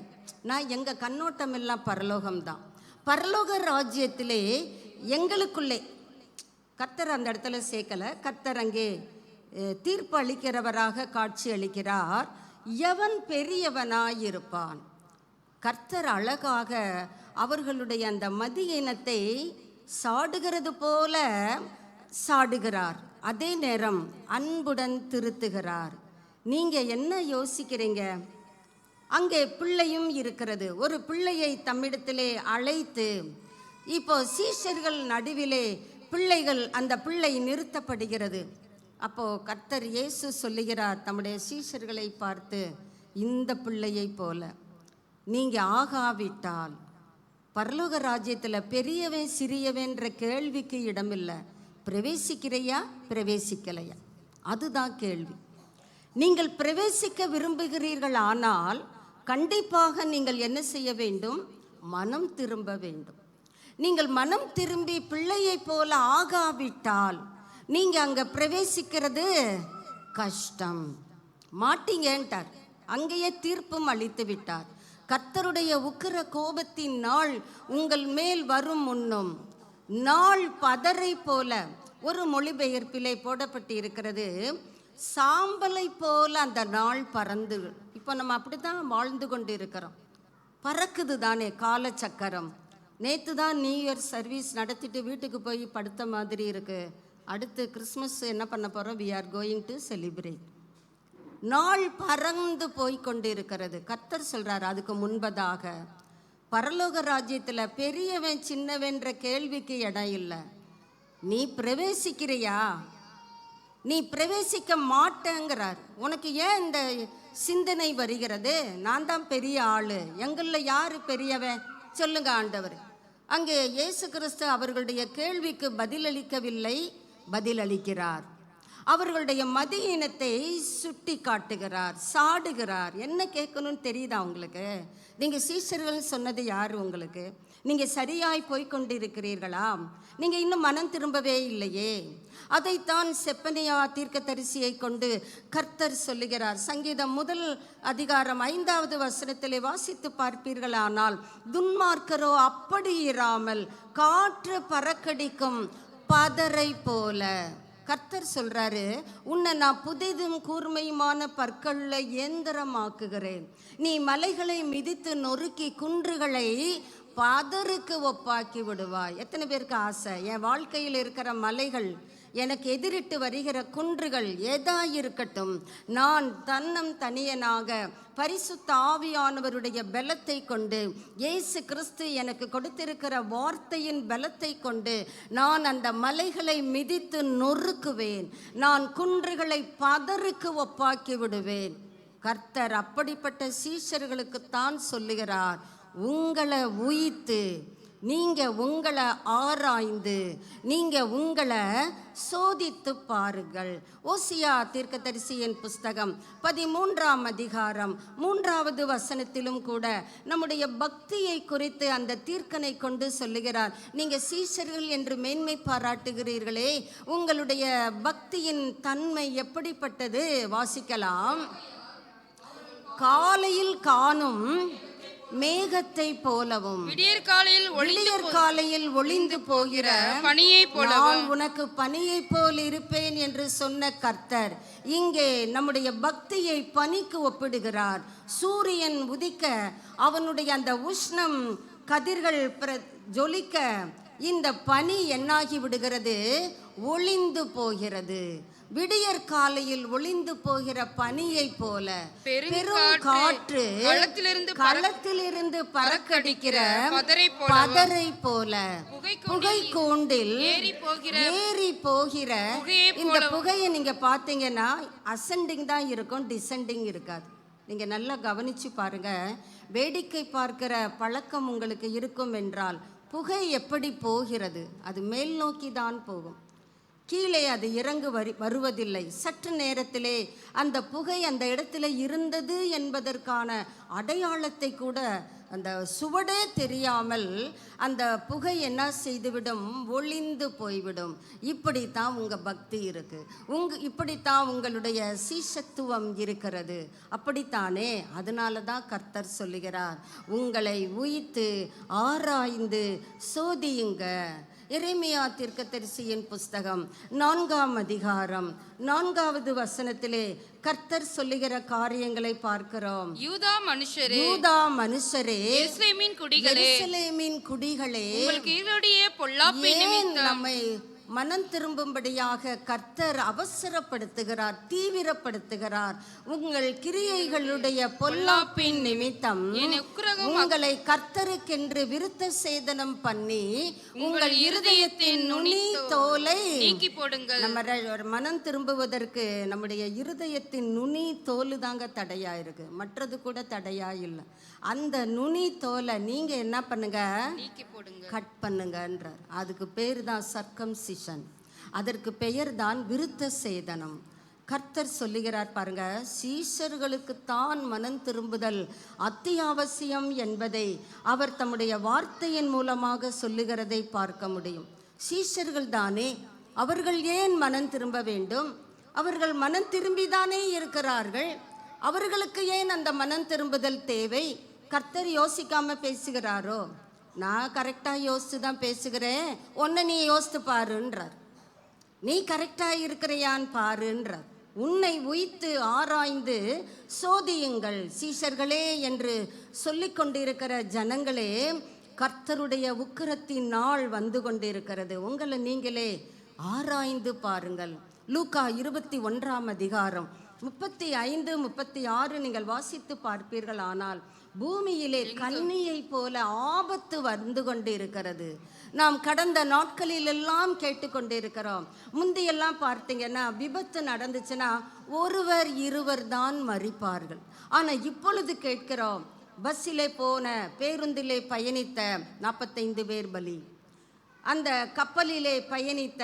நான் எங்கள் கண்ணோட்டம் எல்லாம் பரலோகம்தான். பரலோக ராஜ்யத்திலே எங்களுக்குள்ளே கர்த்தர் அந்த இடத்துல சேர்க்கலை. கர்த்தர் அங்கே தீர்ப்பு அளிக்கிறவராக காட்சி அளிக்கிறார். எவன் பெரியவனாயிருப்பான்? கர்த்தர் அழகாக அவர்களுடைய அந்த மதியினத்தை சாடுகிறது போல சாடுகிறார். அதே நேரம் அன்புடன் திருத்துகிறார். நீங்க என்ன யோசிக்கிறீங்க? அங்கே பிள்ளையும் இருக்கிறது. ஒரு பிள்ளையை தம்மிடத்திலே அழைத்து, இப்போ சீஷர்கள் நடுவிலே பிள்ளைகள், அந்த பிள்ளை நிறுத்தப்படுகிறது. அப்போ கர்த்தர் இயேசு சொல்லுகிறார் தம்முடைய சீஷர்களை பார்த்து, இந்த பிள்ளையை போல நீங்க ஆகாவிட்டால் பரலோக ராஜ்யத்தில் பெரியவன் சிறியவன்ற கேள்விக்கு இடமில்லை. பிரவேசிக்கிறையா பிரவேசிக்கலையா, அதுதான் கேள்வி. நீங்கள் பிரவேசிக்க விரும்புகிறீர்கள், ஆனால் கண்டிப்பாக நீங்கள் என்ன செய்ய வேண்டும்? மனம் திரும்ப வேண்டும். நீங்கள் மனம் திரும்பி பிள்ளையை போல ஆகாவிட்டால் நீங்க அங்க பிரவேசிக்கிறது கஷ்டம். மாட்டீங்கன்ட்டார். அங்கேயே தீர்ப்பும் அளித்து விட்டார். கர்த்தருடைய உக்கிர கோபத்தின் நாள் உங்கள் மேல் வரும் முன்னும், நாள் பதரை போல, ஒரு மொழிபெயர்ப்பிலே போடப்பட்டு இருக்கிறது, சாம்பலை போல அந்த நாள் பறந்து. இப்போ நம்ம அப்படித்தான் வாழ்ந்து கொண்டு இருக்கிறோம். பறக்குது தானே காலச்சக்கரம். நேற்று தான் நியூ இயர் சர்வீஸ் நடத்திட்டு வீட்டுக்கு போய் படுத்த மாதிரி இருக்கு. அடுத்து கிறிஸ்மஸ் என்ன பண்ண போகிறோம்? We are going to celebrate. நாள் பறந்து போய் கொண்டு இருக்கிறது. கர்த்தர் சொல்கிறார், அதுக்கு முன்பதாக பரலோக ராஜ்யத்தில் பெரியவன் சின்னவன்ற கேள்விக்கு இடம் இல்லை. நீ பிரவேசிக்கிறியா? நீ பிரவேசிக்க மாட்டேங்கிறார். உனக்கு ஏன் இந்த சிந்தனை வருகிறது? நான் தான் பெரிய ஆளு, எங்களில் யார் பெரியவன் சொல்லுங்க ஆண்டவர். அங்கே இயேசு கிறிஸ்து அவர்களுடைய கேள்விக்கு பதிலளிக்கவில்லை, பதிலளிக்கிறார். அவர்களுடைய மதியினத்தை சுட்டி காட்டுகிறார், சாடுகிறார். என்ன கேட்கணும்னு தெரியுதா உங்களுக்கு? நீங்கள் சீஷர்கள் சொன்னது யார் உங்களுக்கு? நீங்கள் சரியாய் போய்கொண்டிருக்கிறீர்களா? நீங்கள் இன்னும் மனம் திரும்பவே இல்லையே. அதைத்தான் செப்பனியா தீர்க்கதரிசியை கொண்டு கர்த்தர் சொல்லுகிறார். சங்கீதம் 1 வசனத்திலே வாசித்து பார்ப்பீர்களானால், துன்மார்க்கரோ அப்படி இராமல் காற்று பறக்கடிக்கும் பதரை போல. கர்த்தர் சொல்றாரு, உன்னை நான் புதிதும் கூர்மையுமான பற்களில் இயந்திரமாக்குகிறேன். நீ மலைகளை மிதித்து நொறுக்கி குன்றுகளை பதருக்கு ஒப்பாக்கி விடுவாய். எத்தனை பேருக்கு ஆசை? என் வாழ்க்கையில் இருக்கிற மலைகள், எனக்கு எதிரிட்டு வருகிற குன்றுகள் எதாயிருக்கட்டும், நான் தன்னம் தனியனாக பரிசுத்த ஆவியானவருடைய பலத்தை கொண்டு, இயேசு கிறிஸ்து எனக்கு கொடுத்திருக்கிற வார்த்தையின் பலத்தை கொண்டு நான் அந்த மலைகளை மிதித்து நொறுக்குவேன். நான் குன்றுகளை பதருக்கு ஒப்பாக்கி விடுவேன். கர்த்தர் அப்படிப்பட்ட சீஷர்களுக்குத்தான் சொல்லுகிறார், உங்களை உயித்து நீங்க உங்களை ஆராய்ந்து நீங்க உங்களை சோதித்து பாருங்கள். ஓசியா தீர்க்கதரிசியின் புஸ்தகம் 13ஆம் அதிகாரம் 3வது வசனத்திலும் கூட நம்முடைய பக்தியை குறித்து அந்த தீர்க்கனை கொண்டு சொல்லுகிறார். நீங்க சீஷர்கள் என்று மேன்மை பாராட்டுகிறீர்களே, உங்களுடைய பக்தியின் தன்மை எப்படிப்பட்டது? வாசிக்கலாம். காலையில் காணும் மேகத்தை போலவும் விடியற் காலையில் ஒளிந்து போகிற பனியை போல நான் உனக்கு பனியை போல் இருப்பேன் என்று சொன்ன கர்த்தர் இங்கே நம்முடைய பக்தியை பனிக்கு ஒப்பிடுகிறார். சூரியன் உதிக்க அவனுடைய அந்த உஷ்ணம் கதிர்கள் ஜொலிக்க இந்த பனி என்னாகி விடுகிறது? ஒளிந்து போகிறது. விடியற் காலையில் ஒளிந்து போகிற பனியை போல பெரும் காற்று களத்திலிருந்து பறக்கடிக்கிற பதரை போல புகை கூண்டில் ஏறி போகிற இந்த புகையை நீங்க பாத்தீங்கன்னா அசெண்டிங் தான் இருக்கும், டிசெண்டிங் இருக்காது. நீங்க நல்லா கவனிச்சு பாருங்க. வேடிக்கை பார்க்கிற பழக்கம் உங்களுக்கு இருக்கும் என்றால் புகை எப்படி போகிறது? அது மேல் நோக்கி தான் போகும், கீழே அது இறங்கு வருவதில்லை. சற்று நேரத்திலே அந்த புகை அந்த இடத்துல இருந்தது என்பதற்கான அடையாளத்தை கூட அந்த சுவடே தெரியாமல் அந்த புகை என்ன செய்துவிடும்? ஒளிந்து போய்விடும். இப்படித்தான் உங்கள் பக்தி இருக்கு, இப்படித்தான் உங்களுடைய சீஷத்துவம் இருக்கிறது. அப்படித்தானே? அதனால தான் கர்த்தர் சொல்லுகிறார், உங்களை உய்த்து ஆராய்ந்து சோதியுங்க. எரேமியா தீர்க்கதரிசியின் புஸ்தகம் 4ஆம் அதிகாரம் 4வது வசனத்திலே கர்த்தர் சொல்லுகிற காரியங்களை பார்க்கிறோம். யூதா மனுஷரே எருசலேமின் குடிகளே ஏன் நம்மை மனம் திரும்பும்படியாக கர்த்தர் அவசரப்படுத்துகிறார், தீவிரப்படுத்துகிறார்? உங்கள் கிரியைகளுடைய பொல்லாப்பின் நிமித்தம் உங்களை கர்த்தருக்கென்று விருத்த சேதனம் பண்ணி உங்கள் இருதயத்தின் நுனி தோலை நீக்கி போடுங்கள். நம்ம மனம் திரும்புவதற்கு நம்முடைய இருதயத்தின் நுனி தோல் தாங்க தடையா இருக்கு, மற்றது கூட தடையா இல்லை. அந்த நுனி தோலை நீங்க என்ன பண்ணுங்க? நீக்கி போடுங்க, கட் பண்ணுங்கன்றார். அதுக்கு பேர் தான் சர்க்கம்சிஷன், அதற்கு பெயர் தான் விருத்த சேதனம். கர்த்தர் சொல்லுகிறார் பாருங்க, சீஷர்களுக்கு தான் மனம் திரும்புதல் அத்தியாவசியம் என்பதை அவர் தம்முடைய வார்த்தையின் மூலமாக சொல்லுகிறதை பார்க்க முடியும். சீஷர்கள் தானே, அவர்கள் ஏன் மனம் திரும்ப வேண்டும்? அவர்கள் மனம் திரும்பிதானே இருக்கிறார்கள். அவர்களுக்கு ஏன் அந்த மனம் திரும்புதல் தேவை? கர்த்தர் யோசிக்காம பேசுகிறாரோ? நான் கரெக்டாக யோசித்து தான் பேசுகிறேன், உன்னை நீ யோசித்து பாருன்றார். நீ கரெக்டாக இருக்கிறையான்னு பாருன்றார். உன்னை உய்த்து ஆராய்ந்து சோதியுங்கள். சீஷர்களே என்று சொல்லிக் கொண்டிருக்கிற ஜனங்களே, கர்த்தருடைய உக்கிரத்தின் நாள் வந்து கொண்டிருக்கிறது. உங்களை நீங்களே ஆராய்ந்து பாருங்கள். லூக்கா 21ஆம் அதிகாரம் 35, 36 நீங்கள் வாசித்து பார்ப்பீர்கள். ஆனால் பூமியிலே கன்னியை போல ஆபத்து வந்து கொண்டு இருக்கிறது. நாம் கடந்த நாட்களிலெல்லாம் கேட்டுக்கொண்டிருக்கிறோம். முந்தையெல்லாம் பார்த்தீங்கன்னா விபத்து நடந்துச்சுன்னா ஒருவர் இருவர் தான் மரிப்பார்கள். ஆனால் இப்பொழுது கேட்கிறோம், பஸ்ஸிலே போன, பேருந்திலே பயணித்த 45 பேர் பலி, அந்த கப்பலிலே பயணித்த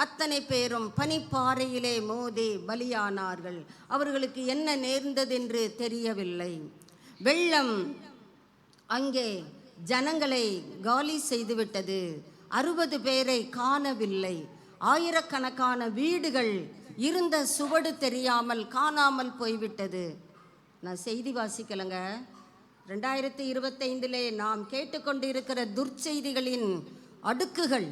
அத்தனை பேரும் பனிப்பாறையிலே மோதி பலியானார்கள். அவர்களுக்கு என்ன நேர்ந்ததென்று தெரியவில்லை. வெள்ளம் அங்கே ஜனங்களை காலி செய்துவிட்டது. 60 பேரை காணவில்லை. ஆயிரக்கணக்கான வீடுகள் இருந்த சுவடு தெரியாமல் காணாமல் போய்விட்டது. நான் செய்தி வாசிக்கலைங்க. 2025 நாம் கேட்டுக்கொண்டிருக்கிற துர்ச்செய்திகளின் அடுக்குகள்.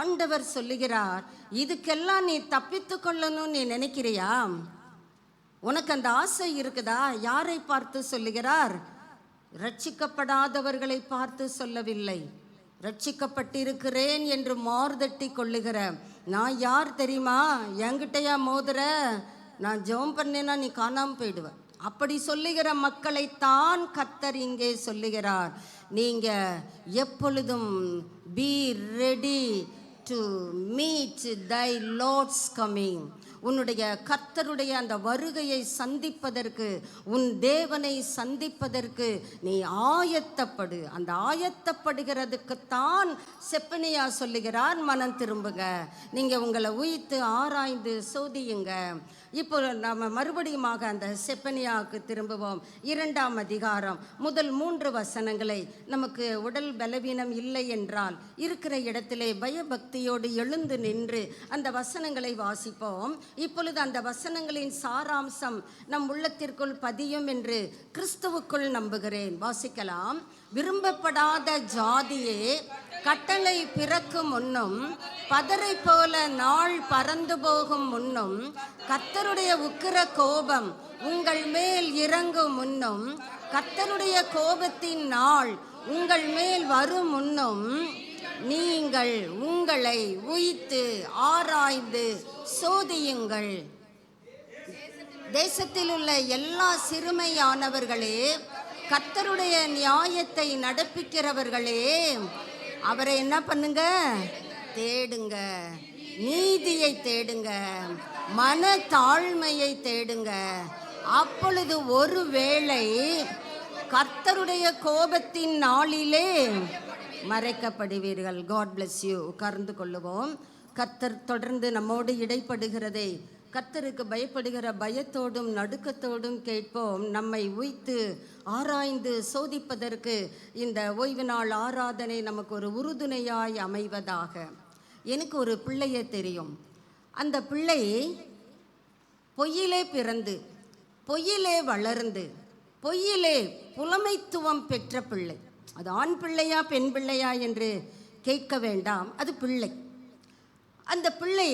ஆண்டவர் சொல்லுகிறார், இதுக்கெல்லாம் நீ தப்பித்து கொள்ளணும்னு நீ நினைக்கிறியா? உனக்கு அந்த ஆசை இருக்குதா? யாரை பார்த்து சொல்லுகிறார்? ரட்சிக்கப்படாதவர்களை பார்த்து சொல்லவில்லை. ரட்சிக்கப்பட்டிருக்கிறேன் என்று மார்தட்டி கொள்ளுகிற நான் யார் தெரியுமா? என்கிட்டயா மோதுற? நான் ஜெபம் பண்ணேன்னா நீ காணாமல் போயிடுவ. அப்படி சொல்லுகிற மக்களைத்தான் கர்த்தர் இங்கே சொல்லுகிறார், நீங்க எப்பொழுதும் be ready to meet thy Lord's coming. உன்னுடைய கர்த்தருடைய அந்த வருகையை சந்திப்பதற்கு, உன் தேவனை சந்திப்பதற்கு நீ ஆயத்தப்படு. அந்த ஆயத்தப்படுகிறதுக்குத்தான் செப்பனியா சொல்லுகிறார், மனம் திரும்புங்க, நீங்கள் உங்களை உய்த்து ஆராய்ந்து சோதியுங்க. இப்போ நம்ம மறுபடியுமாக அந்த செப்பனியாவுக்கு திரும்புவோம். 2ஆம் அதிகாரம் முதல் 3 வசனங்களை, நமக்கு உடல் பலவீனம் இல்லை என்றால் இருக்கிற இடத்திலே பயபக்தியோடு எழுந்து நின்று அந்த வசனங்களை வாசிப்போம். இப்பொழுது அந்த வசனங்களின் சாராம்சம் நம் உள்ளத்திற்குள் பதியும் என்று கிறிஸ்துவுக்குள் நம்புகிறேன். வாசிக்கலாம். விரும்பப்படாத ஜாதியே, கட்டளை பிறக்கும் முன்னும், பதரை போல நாள் பறந்து போகும் முன்னும், கர்த்தருடைய உக்கிர கோபம் உங்கள் மேல் இறங்கும் முன்னும், கர்த்தருடைய கோபத்தின் நாள் உங்கள் மேல் வரும் முன்னும், நீங்கள் உங்களை உய்த்து ஆராய்ந்து சோதியுங்கள். தேசத்தில் உள்ள எல்லா சிறுமையானவர்களே, கர்த்தருடைய நியாயத்தை நடப்பிக்கிறவர்களே, அவரை என்ன பண்ணுங்க? தேடுங்க. நீதியை தேடுங்க, மன தாழ்மையை தேடுங்க. அப்பொழுது ஒருவேளை கர்த்தருடைய கோபத்தின் நாளிலே மறைக்கப்படுவீர்கள். God bless you. உட்கார்ந்து கொள்ளுவோம். கர்த்தர் தொடர்ந்து நம்மோடு இடைப்படுகிறதை கர்த்தருக்கு பயப்படுகிற பயத்தோடும் நடுக்கத்தோடும் கேட்போம். நம்மை உய்த்து ஆராய்ந்து சோதிப்பதற்கு இந்த ஓய்வு நாள் ஆராதனை நமக்கு ஒரு உறுதுணையாய் அமைவதாக. எனக்கு ஒரு பிள்ளையே தெரியும். அந்த பிள்ளை பொய்யிலே பிறந்து, பொய்யிலே வளர்ந்து, பொய்யிலே புலமைத்துவம் பெற்ற பிள்ளை. அது ஆண் பிள்ளையா பெண் பிள்ளையா என்று கேட்க வேண்டாம், அது பிள்ளை. அந்த பிள்ளை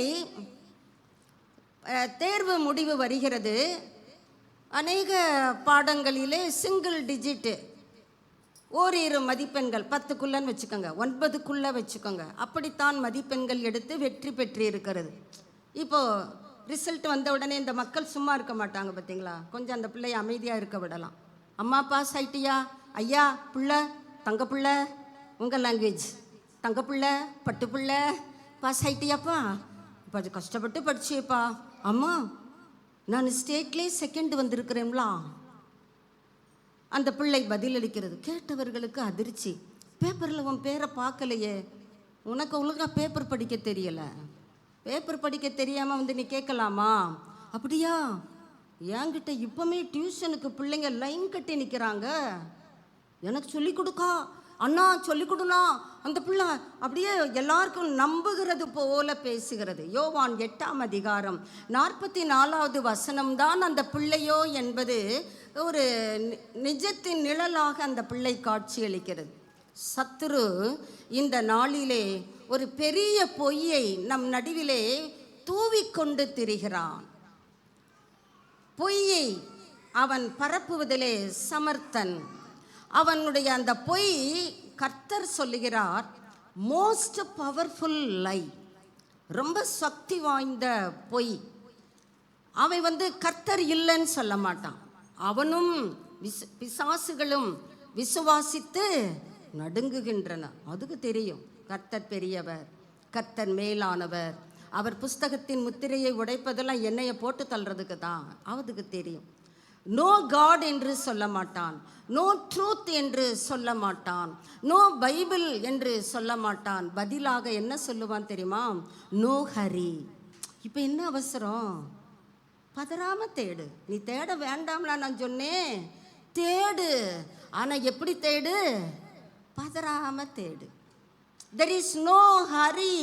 தேர்வு முடிவு வருகிறது. அநேக பாடங்களிலே சிங்கிள் டிஜிட்டு, ஓரிரு மதிப்பெண்கள், 10க்குள்ளன்னு வச்சுக்கோங்க, 9க்குள்ளே வச்சுக்கோங்க, அப்படித்தான் மதிப்பெண்கள் எடுத்து வெற்றி பெற்று இருக்கிறது. இப்போது ரிசல்ட் வந்த உடனே இந்த மக்கள் சும்மா இருக்க மாட்டாங்க பார்த்தீங்களா? கொஞ்சம் அந்த பிள்ளையை அமைதியாக இருக்க விடலாம். அம்மா பாஸ் ஆயிட்டியா? ஐயா பிள்ளை, தங்க பிள்ளை, உங்கள் லாங்குவேஜ், தங்க பிள்ளை, பட்டு பிள்ளை, பாஸ் ஆயிட்டியாப்பா? இப்போ அது கஷ்டப்பட்டு படிச்சியப்பா. அம்மா நான் ஸ்டேட்லேயே 2nd வந்திருக்கிறேன்லா. அந்த பிள்ளை பதிலளிக்கிறது. கேட்டவர்களுக்கு அதிர்ச்சி. பேப்பரில் உன் பேரை பார்க்கலையே, உனக்கு ஒழுங்காக பேப்பர் படிக்க தெரியலை, பேப்பர் படிக்க தெரியாமல் வந்து நீ கேட்கலாமா? அப்படியா? என்கிட்ட இப்போமே டியூஷனுக்கு பிள்ளைங்க லைன் கட்டி நிற்கிறாங்க, எனக்கு சொல்லிக் கொடுக்கா அண்ணா, சொல்லிக் கொடுண்ணா. அந்த பிள்ளை அப்படியே எல்லாருக்கும் நம்புகிறது போல பேசுகிறது. யோவான் 8ஆம் அதிகாரம் 44வது வசனம்தான் அந்த பிள்ளையோ என்பது ஒரு நிஜத்தின் நிழலாக அந்த பிள்ளை காட்சியளிக்கிறது. சத்துரு இந்த நாளிலே ஒரு பெரிய பொய்யை நம் நடுவிலே தூவிக்கொண்டு திரிகிறான். பொய்யை அவன் பரப்புவதிலே சமர்த்தன். அவனுடைய அந்த பொய், கர்த்தர் சொல்லுகிறார், மோஸ்ட் பவர்ஃபுல் லை, ரொம்ப சக்தி வாய்ந்த பொய். அவன் கர்த்தர் இல்லைன்னு சொல்ல மாட்டான். அவனும் பிசாசுகளும் விசுவாசித்து நடுங்குகின்றன. அதுக்கு தெரியும் கர்த்தர் பெரியவர், கர்த்தர் மேலானவர். அவர் புஸ்தகத்தின் முத்திரையை உடைப்பதெல்லாம் எண்ணெயை போட்டு தள்ளுறதுக்கு தான். அவருக்கு தெரியும். நோ காட் என்று சொல்ல மாட்டான், நோ ட்ரூத் என்று சொல்ல மாட்டான், நோ பைபிள் என்று சொல்ல மாட்டான். பதிலாக என்ன சொல்லுவான் தெரியுமா? நோ ஹரி. இப்போ என்ன அவசரம்? பதறாம தேடு. நீ தேட வேண்டாம்ல நான் சொன்னேன், தேடு. ஆனால் எப்படி தேடு? பதறாம தேடு. There is no hurry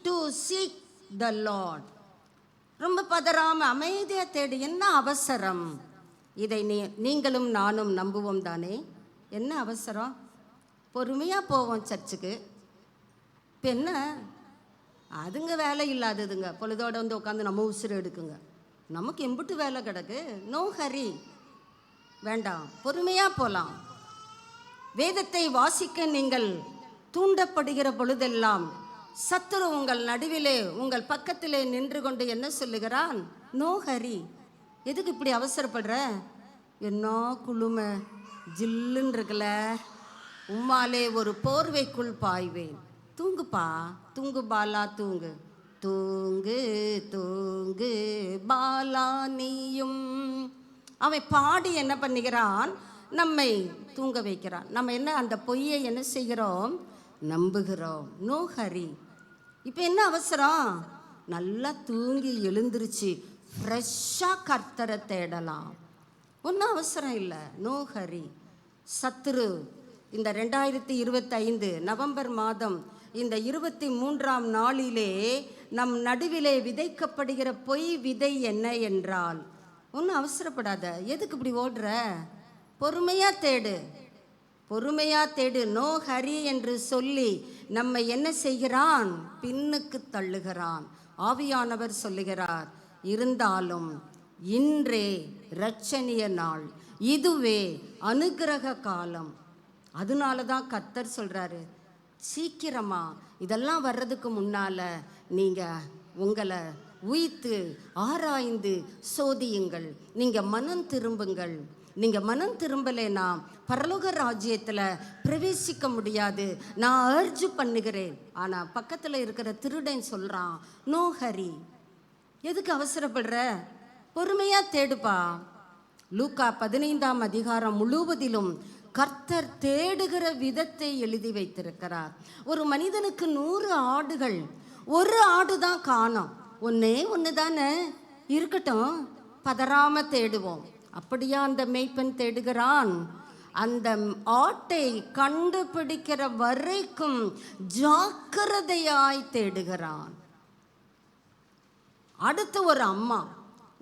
to seek the lord. ரொம்ப பதறாம அமைதியாக தேடு. என்ன அவசரம்? இதை நீங்களும் நானும் நம்புவோம் தானே? என்ன அவசரம்? பொறுமையாக போவோம் சர்ச்சுக்கு. இப்போ என்ன, அதுங்க வேலை இல்லாததுங்க பொழுதோடு உட்காந்து நம்ம உசுறு எடுக்குங்க. நமக்கு எம்பிட்டு வேலை கிடக்கு. நோ ஹரி, வேண்டாம், பொறுமையாக போகலாம். வேதத்தை வாசிக்க நீங்கள் தூண்டப்படுகிற பொழுதெல்லாம் சத்துரு உங்கள் நடுவிலே, உங்கள் பக்கத்திலே நின்று கொண்டு என்ன சொல்லுகிறான்? நோ ஹரி. எதுக்கு இப்படி அவசரப்படுற? என்ன குளுமை, ஜில்லுன்னு இருக்குல்ல, உம்மாலே ஒரு போர்வைக்குள் பாய்வேன். தூங்குப்பா, தூங்கு பாலா, தூங்கு. தூங்கு தூங்கு பாலா நீயும். அவன் பாடி என்ன பண்ணுகிறான்? நம்மை தூங்க வைக்கிறான். நம்ம என்ன அந்த பொய்யை என்ன செய்கிறோம்? நம்புகிறோம். நோ ஹரி. இப்போ என்ன அவசரம்? நல்லா தூங்கி எழுந்திருச்சு ஃப்ரெஷ்ஷாக கர்த்தரை தேடலாம். ஒன்றும் அவசரம் இல்லை. நோ ஹரி. சத்துரு இந்த 2025 நவம்பர் மாதம் இந்த 23ஆம் நாளிலே நம் நடுவிலே விதைக்கப்படுகிற பொய் விதை என்ன என்றால், ஒன்றும் அவசரப்படாத. எதுக்கு இப்படி ஓடுற? பொறுமையாக தேடு, பொறுமையாக தேடு. நோ ஹரி என்று சொல்லி நம்மை என்ன செய்கிறான்? பின்னுக்கு தள்ளுகிறான். ஆவியானவர் சொல்லுகிறார், இருந்தாலும் இன்றே இரட்சணிய நாள், இதுவே அனுக்கிரக காலம். அதனால தான் கர்த்தர் சொல்கிறாரு, சீக்கிரமா இதெல்லாம் வர்றதுக்கு முன்னால் நீங்கள் உங்களை உய்த்து ஆராய்ந்து சோதியுங்கள். நீங்கள் மனம் திரும்புங்கள். நீங்கள் மனம் திரும்பலைன்னா பரலோக ராஜ்யத்தில் பிரவேசிக்க முடியாது. நான் அர்ஜு பண்ணுகிறேன். ஆனால் பக்கத்தில் இருக்கிற திருடன் சொல்கிறான், நோ ஹரி. எதுக்கு அவசரப்படுற? பொறுமையாக தேடுப்பா. லூக்கா 15ஆம் அதிகாரம் முழுவதிலும் கர்த்தர் தேடுகிற விதத்தை எழுதி வைத்திருக்கிறார். ஒரு மனிதனுக்கு 100 ஆடுகள், ஒரு ஆடு தான் காணோம். ஒன்னே ஒன்று தானே இருக்கட்டும், பதறாம தேடுவோம். அப்படியா அந்த மேய்ப்பன் தேடுகிறான்? அந்த ஆட்டை கண்டுபிடிக்கிற வரைக்கும் ஜாக்கிரதையாய் தேடுகிறான். அடுத்து ஒரு அம்மா,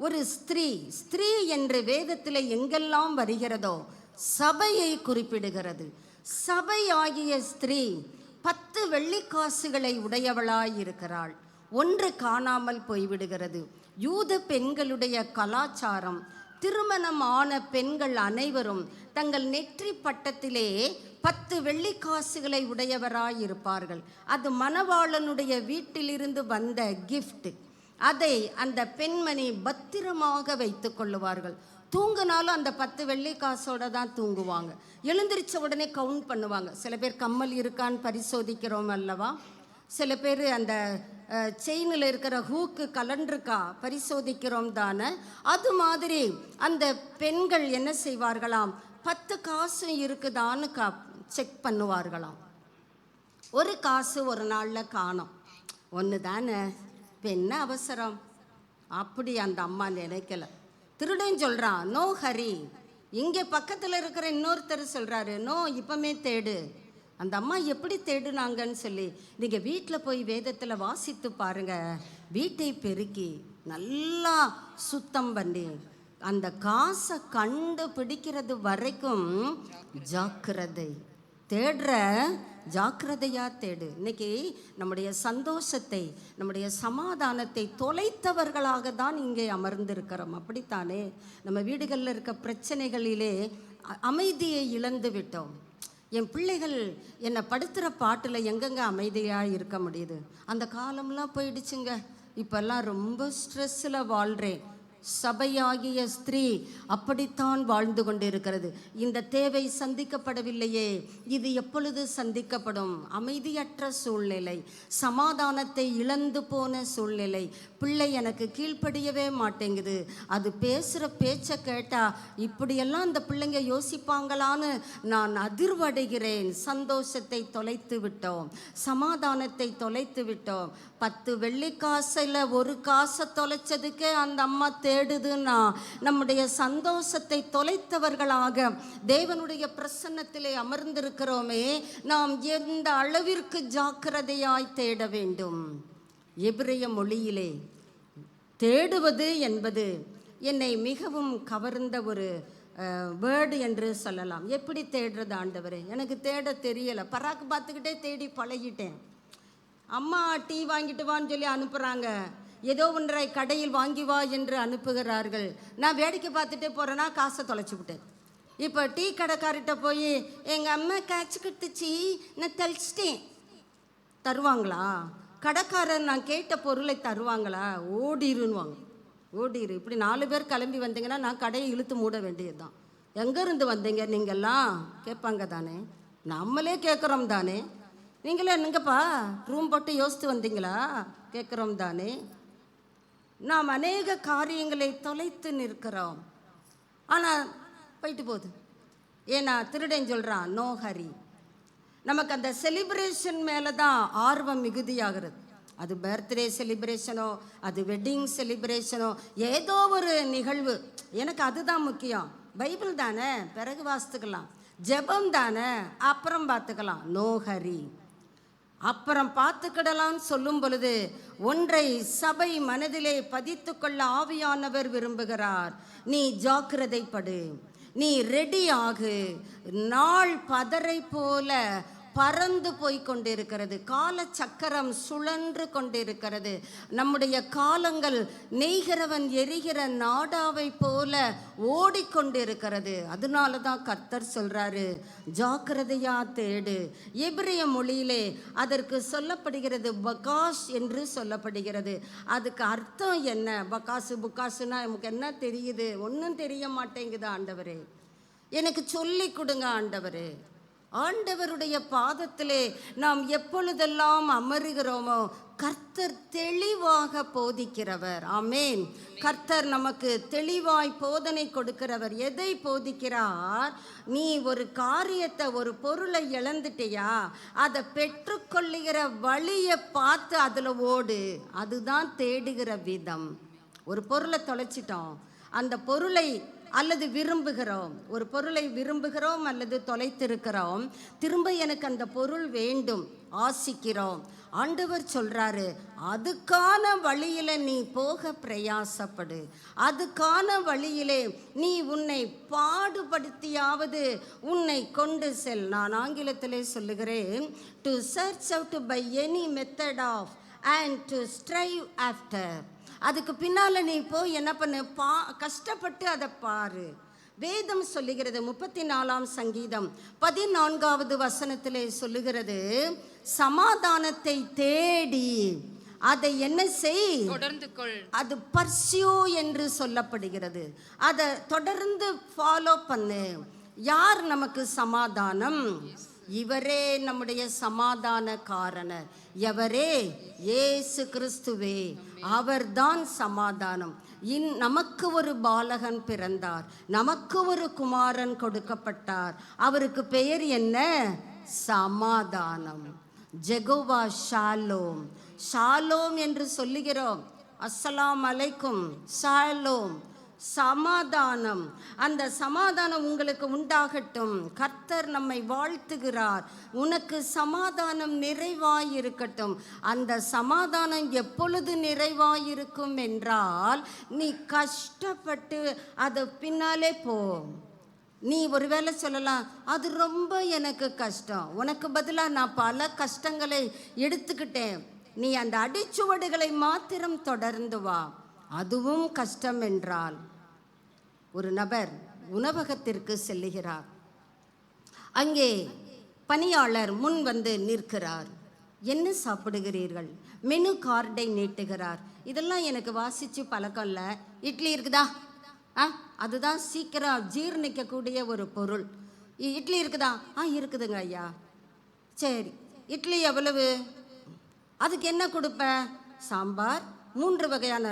ஒரு ஸ்திரீ. ஸ்திரீ என்று வேதத்தில் எங்கெல்லாம் வருகிறதோ சபையை குறிப்பிடுகிறது. சபை ஆகிய ஸ்திரீ 10 வெள்ளிக்காசுகளை உடையவளாய் இருக்கிறாள். ஒன்று காணாமல் போய்விடுகிறது. யூத பெண்களுடைய கலாச்சாரம், திருமணம் ஆன பெண்கள் அனைவரும் தங்கள் நெற்றி பட்டத்திலே 10 வெள்ளிக்காசுகளை உடையவராய் இருப்பார்கள். அது மணவாளனுடைய வீட்டிலிருந்து வந்த கிஃப்ட். அதை அந்த பெண்மணி பத்திரமாக வைத்து கொள்ளுவார்கள். தூங்கினாலும் அந்த 10 வெள்ளிக்காசோட தான் தூங்குவாங்க. எழுந்திரிச்ச உடனே கவுண்ட் பண்ணுவாங்க. சில பேர் கம்மல் இருக்கான்னு பரிசோதிக்கிறோம் அல்லவா? சில பேர் அந்த செயினில் இருக்கிற ஹூக்கு கலண்டிருக்கா பரிசோதிக்கிறோம் தானே. அது மாதிரி அந்த பெண்கள் என்ன செய்வார்களாம்? 10 காசு இருக்குதான்னு செக் பண்ணுவார்களாம். ஒரு காசு ஒரு நாளில் காணோம். ஒன்று தானே, இப்போ என்ன அவசரம்? அப்படி அந்த அம்மா நினைக்கல. திருடன் சொல்கிறான், நோ ஹரி. இங்கே பக்கத்தில் இருக்கிற இன்னொருத்தர் சொல்கிறாரு, நோ இப்பமே தேடு. அந்த அம்மா எப்படி தேடுனாங்கன்னு சொல்லி நீங்கள் வீட்டில் போய் வேதத்தில் வாசித்து பாருங்கள். வீட்டை பெருக்கி நல்லா சுத்தம் பண்ணி அந்த காசை கண்டுபிடிக்கிறது வரைக்கும் ஜாக்கிரதை. தேடுற ஜாக்கிரதையாக தேடு. இன்னைக்கு நம்முடைய சந்தோஷத்தை, நம்முடைய சமாதானத்தை தொலைத்தவர்களாக தான் இங்கே அமர்ந்திருக்கிறோம். அப்படித்தானே? நம்ம வீடுகளில் இருக்க பிரச்சனைகளிலே அமைதியை இழந்து விட்டோம். என் பிள்ளைகள் என்னை படுத்துகிற பாட்டில் எங்கெங்கே அமைதியாக இருக்க முடியுது? அந்த காலம்லாம் போயிடுச்சுங்க. இப்போல்லாம் ரொம்ப ஸ்ட்ரெஸ்ஸில் வாழ்கிறேன். சபையாகிய ஸ்திரீ அப்படித்தான் வாழ்ந்து கொண்டிருக்கிறது. இந்த தேவை சந்திக்கப்படவில்லையே, இது எப்பொழுது சந்திக்கப்படும்? அமைதியற்ற சூழ்நிலை, சமாதானத்தை இழந்து போன சூழ்நிலை. பிள்ளை எனக்கு கீழ்ப்படியவே மாட்டேங்குது. அது பேசுகிற பேச்சை கேட்டால் இப்படியெல்லாம் அந்த பிள்ளைங்க யோசிப்பாங்களான்னு நான் அதிர்வடைகிறேன். சந்தோஷத்தை தொலைத்து விட்டோம், சமாதானத்தை தொலைத்து விட்டோம். 10 வெள்ளிக்காசில் ஒரு காசை தொலைச்சதுக்கே அந்த அம்மா தேடுதுன்னா, நம்முடைய சந்தோஷத்தை தொலைத்தவர்களாக தேவனுடைய பிரசன்னத்திலே அமர்ந்திருக்கிறோமே, நாம் எந்த அளவிற்கு ஜாக்கிரதையாய் தேட வேண்டும். எபிரேய மொழியிலே தேடுவது என்பது என்னை மிகவும் கவர்ந்த ஒரு வேர்டு என்று சொல்லலாம். எப்படி தேடுறது ஆண்டவரே? எனக்கு தேட தெரியலை. பராக்கு பார்த்துக்கிட்டே தேடி பழகிட்டேன். அம்மா டீ வாங்கிட்டு வான்னு சொல்லி அனுப்புகிறாங்க. ஏதோ ஒன்றை கடையில் வாங்கி வா என்று அனுப்புகிறார்கள். நான் வேடிக்கை பார்த்துட்டே போகிறேன்னா காசை தொலைச்சி விட்டேன். இப்போ டீ கடைக்கார்கிட்ட போய் எங்கள் அம்மா காய்ச்சி கட்டுச்சு, நான் தெளிச்சிட்டேன், தருவாங்களா? கடைக்காரர் நான் கேட்ட பொருளை தருவாங்களா? ஓடிருன்னுவாங்க. ஓடிரு. இப்படி 4 பேர் கிளம்பி வந்தீங்கன்னா நான் கடையை இழுத்து மூட வேண்டியது தான். எங்கேருந்து வந்தீங்க நீங்கள்லாம் கேட்பாங்க தானே. நம்மளே கேட்குறோம் தானே. நீங்களே எங்கப்பா ரூம் போட்டு யோசித்து வந்தீங்களா? கேட்குறோம் தானே? நாம் அநேக காரியங்களை தொலைத்து நிற்கிறோம். ஆனால் போயிட்டு போகுது. ஏன்னா திருடன் சொல்கிறான் நோ ஹரி. நமக்கு அந்த செலிப்ரேஷன் மேலே தான் ஆர்வம் மிகுதியாகிறது. அது பர்த்டே செலிப்ரேஷனோ, அது வெட்டிங் செலிப்ரேஷனோ, ஏதோ ஒரு நிகழ்வு, எனக்கு அதுதான் முக்கியம். பைபிள் தானே, பிறகு வாசித்துக்கலாம். ஜெபம் தானே, அப்புறம் பார்த்துக்கலாம். நோ ஹரி. அப்புறம் பார்த்துக்கிடலான்னு சொல்லும் பொழுது ஒன்றை சபை மனதிலே பதித்து கொள்ள ஆவியானவர் விரும்புகிறார். நீ ஜாக்கிரதைப்படு, நீ ரெடி ஆகு. நாள் பதரை போல பறந்து போய் கொண்டிருக்கிறது. கால சக்கரம் சுழன்று கொண்டிருக்கிறது. நம்முடைய காலங்கள் நெய்கிறவன் எரிகிற நாடாவை போல ஓடிக்கொண்டிருக்கிறது. அதனால தான் கர்த்தர் சொல்றாரு, ஜாக்கிரதையா தேடு. எபிரிய மொழியிலே அதற்கு சொல்லப்படுகிறது பகாஷ் என்று சொல்லப்படுகிறது. அதுக்கு அர்த்தம் என்ன? பகாசு புக்காசுன்னா நமக்கு என்ன தெரியுது? ஒன்றும் தெரிய மாட்டேங்குது. ஆண்டவரே, எனக்கு சொல்லி கொடுங்க ஆண்டவரே. ஆண்டவருடைய பாதத்திலே நாம் எப்பொழுதெல்லாம் அமருகிறோமோ கர்த்தர் தெளிவாக போதிக்கிறவர். ஆமேன். கர்த்தர் நமக்கு தெளிவாய் போதனை கொடுக்கிறவர். எதை போதிக்கிறார்? நீ ஒரு காரியத்தை, ஒரு பொருளை இழந்துட்டியா, அதை பெற்றுக்கொள்ளுகிற வழியை பார்த்து அதில் ஓடு. அதுதான் தேடுகிற விதம். ஒரு பொருளை தொலைச்சிட்டோம், அந்த பொருளை அல்லது விரும்புகிறோம், ஒரு பொருளை விரும்புகிறோம் அல்லது தொலைத்திருக்கிறோம், திரும்ப எனக்கு அந்த பொருள் வேண்டும், ஆசிக்கிறோம். ஆண்டவர் சொல்றாரு, அதுக்கான வழியில நீ போக பிரயாசப்படு. அதுக்கான வழியிலே நீ உன்னை பாடுபடுத்தியாவது உன்னை கொண்டு செல். நான் ஆங்கிலத்திலே சொல்லுகிறேன், to search out by any method of and to strive after. அதுக்கு பின்னால் நீ போய் என்ன பண்ணு? கஷ்டப்பட்டு அதை பாரு. வேதம் சொல்லுகிறது, 34ஆம் சங்கீதம் 14வது வசனத்திலே சொல்லுகிறது, சமாதானத்தை தேடி அதை என்ன செய்? தொடர்ந்து கொள். அது பர்சியூ என்று சொல்லப்படுகிறது. அதை தொடர்ந்து ஃபாலோ பண்ணு. யார் நமக்கு சமாதானம்? இவரே நம்முடைய சமாதான காரணர். எவரே? இயேசு கிறிஸ்துவே. அவர்தான் சமாதானம். நமக்கு ஒரு பாலகன் பிறந்தார், நமக்கு ஒரு குமாரன் கொடுக்கப்பட்டார். அவருக்கு பெயர் என்ன? சமாதானம். Jehovah Shalom. ஷாலோம் என்று சொல்லுகிறோம். அஸ்ஸலாம் அலைக்கும், ஷாலோம், சமாதானம். அந்த சமாதானம் உங்களுக்கு உண்டாகட்டும். கர்த்தர் நம்மை வாழ்த்துகிறார். உனக்கு சமாதானம் நிறைவாயிருக்கட்டும். அந்த சமாதானம் எப்பொழுது நிறைவாயிருக்கும் என்றால், நீ கஷ்டப்பட்டு அது பின்னாலே போ. நீ ஒருவேளை சொல்லலாம், அது ரொம்ப எனக்கு கஷ்டம். உனக்கு பதிலாக நான் பல கஷ்டங்களை எடுத்துக்கிட்டேன். நீ அந்த அடிச்சுவடுகளை மாத்திரம் தொடர்ந்து வா. அதுவும் கஷ்டம் என்றால், ஒரு நபர் உணவகத்திற்கு செல்லுகிறார். அங்கே பணியாளர் முன் வந்து நிற்கிறார். என்ன சாப்பிடுகிறீர்கள்? மெனு கார்டை நீட்டுகிறார். இதெல்லாம் எனக்கு வாசித்து பழக்கம் இல்லை. இட்லி இருக்குதா? அதுதான் சீக்கிரம் ஜீர்ணிக்கக்கூடிய ஒரு பொருள். இட்லி இருக்குதா? இருக்குதுங்க ஐயா. சரி, இட்லி எவ்வளவு? அதுக்கு என்ன கொடுப்பேன்? சாம்பார், 3 வகையான,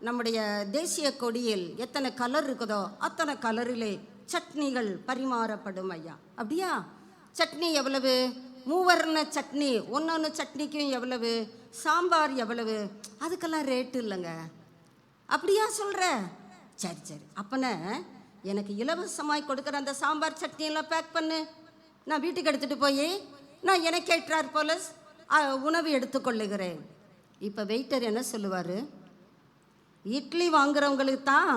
நம்முடைய தேசிய கொடியில் எத்தனை கலர் இருக்குதோ அத்தனை கலரிலே சட்னிகள் பரிமாறப்படும் ஐயா. அப்படியா? சட்னி எவ்வளவு? 3 வர்ண சட்னி. ஒன்று சட்னிக்கும் எவ்வளவு? சாம்பார் எவ்வளவு? அதுக்கெல்லாம் ரேட்டு இல்லைங்க. அப்படியா சொல்கிற? சரி சரி, அப்போன எனக்கு இலவசமாய் கொடுக்குற அந்த சாம்பார் சட்னியெல்லாம் பேக் பண்ணு. நான் வீட்டுக்கு எடுத்துகிட்டு போய் நான் எனக்கு ஏற்றார் போல உணவு எடுத்துக்கொள்ளுகிறேன். இப்போ வெயிட்டர் என்ன சொல்லுவார்? இட்லி வாங்குறவங்களுக்கு தான்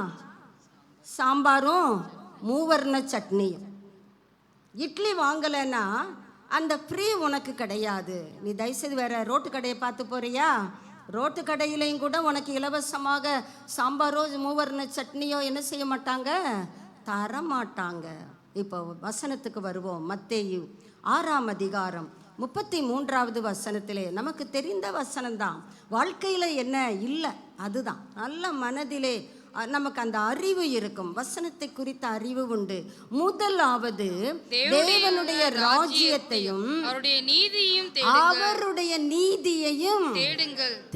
சாம்பாரும் 3 வர்ண சட்னியும். இட்லி வாங்கலைன்னா அந்த ஃப்ரீ உனக்கு கிடையாது. நீ தயவுசெய்து வேற ரோட்டு கடையை பார்த்து போறியா? ரோட்டு கடையிலையும் கூட உனக்கு இலவசமாக சாம்பாரோ 3 வர்ண சட்னியோ என்ன செய்ய மாட்டாங்க? தரமாட்டாங்க. இப்போ வசனத்துக்கு வருவோம். மத்தேயு 6ஆம் அதிகாரம் 33வது வசனத்திலே நமக்கு தெரிந்த வசனம்தான். வாழ்க்கையில் என்ன இல்லை, அதுதான் நல்ல மனதிலே நமக்கு அந்த அறிவு இருக்கும், வசனத்தை குறித்த அறிவு உண்டு. முதலாவது தேவனுடைய ராஜ்யத்தையும் அவருடைய நீதியையும்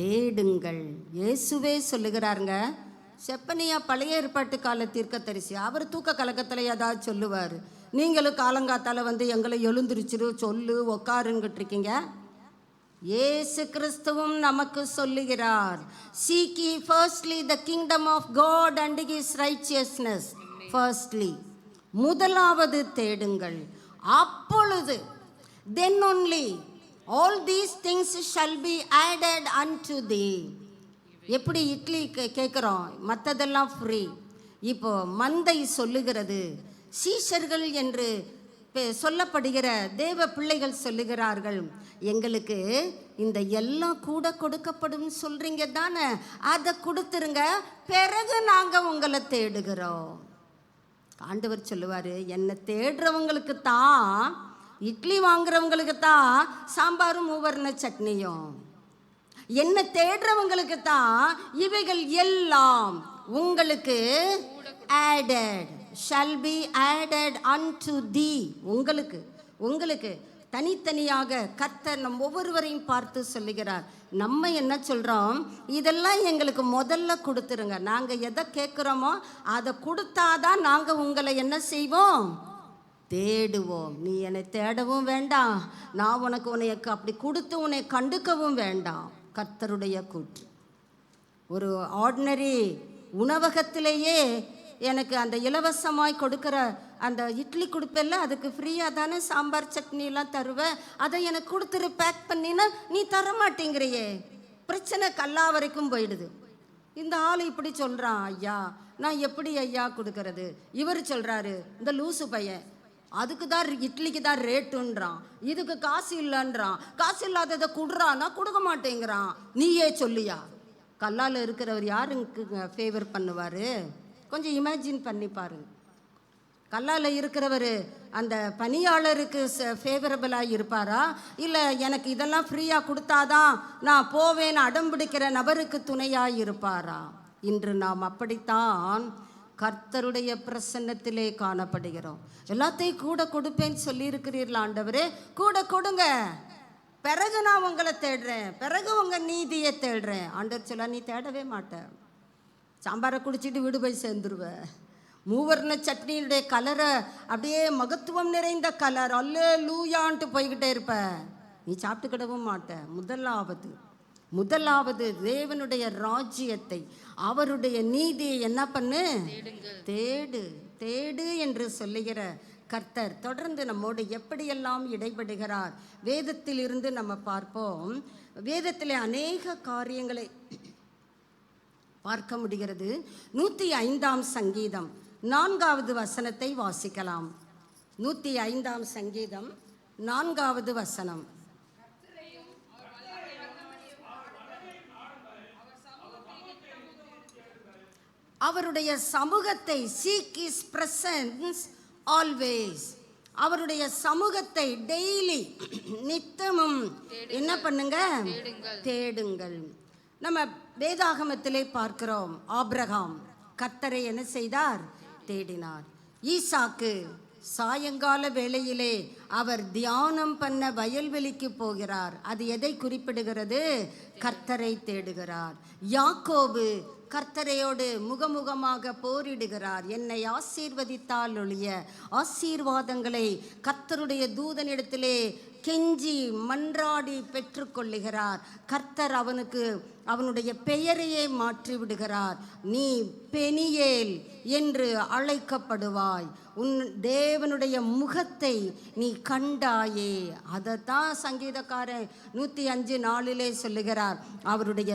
தேடுங்கள். இயேசுவே சொல்லுகிறாருங்க. செப்பனியா பழைய ஏற்பாட்டு கால தீர்க்கதரிசி, அவர் தூக்க கலக்கத்தில் ஏதாவது சொல்லுவார். நீங்களும் காலங்காத்தால வந்து எங்களை எழுந்திருச்சிரு சொல்லு உக்காருன்கிட்டு இருக்கீங்க. இயேசு கிறிஸ்துவும் நமக்கு சொல்லுகிறார், seek ye firstly the kingdom of God and his righteousness. firstly, முதலாவது தேடுங்கள், அப்பொழுது then only all these things shall be added unto thee. எப்படி இட்லி கேட்குறோம், மற்றதெல்லாம் ஃப்ரீ. இப்போ மந்தை சொல்லுகிறது, சீஷர்கள் என்று சொல்லப்படுகிற தேவ பிள்ளைகள் சொல்லுகிறார்கள், எங்களுக்கு இந்த எல்லாம் கூட கொடுக்கப்படும் சொல்றீங்க தானே, அதை கொடுத்துருங்க, பிறகு நாங்கள் உங்களை தேடுகிறோம். ஆண்டவர் சொல்லுவார், என்னை தேடுறவங்களுக்கு தான், இட்லி வாங்குறவங்களுக்கு தான் சாம்பாரும் மூவர்ண சட்னியும், என்ன தேடுறவங்களுக்கு தான் இவைகள் எல்லாம் உங்களுக்கு added shall be added unto thee. உங்களுக்கு தனித்தனியாக கர்த்தர் நம் ஒவ்வொருவரையும் பார்த்து சொல்லுகிறார். நம்ம என்ன சொல்கிறோம், இதெல்லாம் எங்களுக்கு முதல்ல கொடுத்துருங்க, நாங்கள் எதை கேட்குறோமோ அதை கொடுத்தாதான் நாங்கள் உங்களை என்ன செய்வோம், தேடுவோம். நீ என்னை தேடவும் வேண்டாம், நான் உனக்கு அப்படி கொடுத்து உன்னை கண்டுக்கவும் வேண்டாம். கர்த்தருடைய கூற்று. ஒரு ஆர்டினரி உணவகத்திலேயே எனக்கு அந்த இலவசமாய் கொடுக்குற அந்த இட்லி கொடுப்பேல்ல, அதுக்கு ஃப்ரீயாக தானே சாம்பார் சட்னிலாம் தருவேன், அதை எனக்கு கொடுத்துரு பேக் பண்ணினா நீ தரமாட்டேங்கிறியே. பிரச்சனை கல்லா வரைக்கும் போயிடுது. இந்த ஆள் இப்படி சொல்கிறான், ஐயா நான் எப்படி ஐயா கொடுக்கறது? இவர் சொல்கிறாரு, இந்த லூசு பையன் அதுக்கு தான் இட்லிக்கு தான் ரேட்டுன்றான், இதுக்கு காசு இல்லைன்றான், காசு இல்லாததை கொடுறான்னா கொடுக்க மாட்டேங்கிறான், நீயே சொல்லியா? கல்லால் இருக்கிறவர் யாருக்கு ஃபேவர் பண்ணுவார்? கொஞ்சம் இமேஜின் பண்ணி பாருங்க. கல்லால் இருக்கிறவர் அந்த பணியாளருக்கு ஃபேவரபிளாக இருப்பாரா, இல்லை எனக்கு இதெல்லாம் ஃப்ரீயாக கொடுத்தாதான் நான் போவேன்னு அடம்பிடிக்கிற நபருக்கு துணையாக இருப்பாரா? இன்று நாம் அப்படித்தான் கர்த்தருடைய பிரசன்னத்திலே காணப்படுகிறோம். எல்லாத்தையும் கூட கொடுப்பேன்னு சொல்லியிருக்கிறீர்களா ஆண்டவரே? கூட கொடுங்க, பிறகு நான் உங்களை தேடுறேன், பிறகு உங்கள் நீதியை தேடுறேன். ஆண்டவர் சொல்ல, நீ தேடவே மாட்டேன், சாம்பாரை குடிச்சிட்டு வீடு போய் சேர்ந்துருவ. மூவர்ண சட்னியுடைய கலரை அப்படியே மகத்துவம் நிறைந்த கலர் அல்லேலூயான்ட்டு போய்கிட்டே இருப்ப, நீ சாப்பிட்டுக்கிடவும் மாட்டேன். முதலாவது தேவனுடைய ராஜ்யத்தை, அவருடைய நீதியை என்ன பண்ணு, தேடு என்று சொல்லுகிற கர்த்தர் தொடர்ந்து நம்மோடு எப்படியெல்லாம் இடைபடுகிறார். வேதத்தில் இருந்து நம்ம பார்ப்போம். வேதத்தில் அநேக காரியங்களை பார்க்க முடிகிறது. 105ஆம் சங்கீதம் 4வது வசனத்தை வாசிக்கலாம். 105ஆம் சங்கீதம் 4வது வசனம். அவருடைய சமூகத்தை, seek his presence always, அவருடைய சமூகத்தை டெய்லி நித்தமும் என்ன பண்ணுங்க, தேடுங்கள். நம்ம வேதாகமத்திலே பார்க்கிறோம், ஆபிரகாம் கர்த்தரை என்ன செய்தார், தேடினார். ஈசாக்கு சாயங்கால வேளையிலே அவர் தியானம் பண்ண வயல்வெளிக்கு போகிறார். அது எதை குறிப்பிடுகிறது, கர்த்தரை தேடுகிறார். யாக்கோபு கர்த்தரையோடு முகமுகமாக போரிடுகிறார். என்னை ஆசீர்வதித்தால் ஒழிய ஆசீர்வாதங்களை கர்த்தருடைய தூதனிடத்திலே கெஞ்சி மன்றாடி பெற்றுக்கொள்ளுகிறார். கர்த்தர் அவனுக்கு அவனுடைய பெயரையே மாற்றி விடுகிறார். நீ பெனியேல் என்று அழைக்கப்படுவாய், உன் தேவனுடைய முகத்தை நீ கண்டாயே. அதைத்தான் சங்கீதக்காரன் 105:4 சொல்லுகிறார். அவருடைய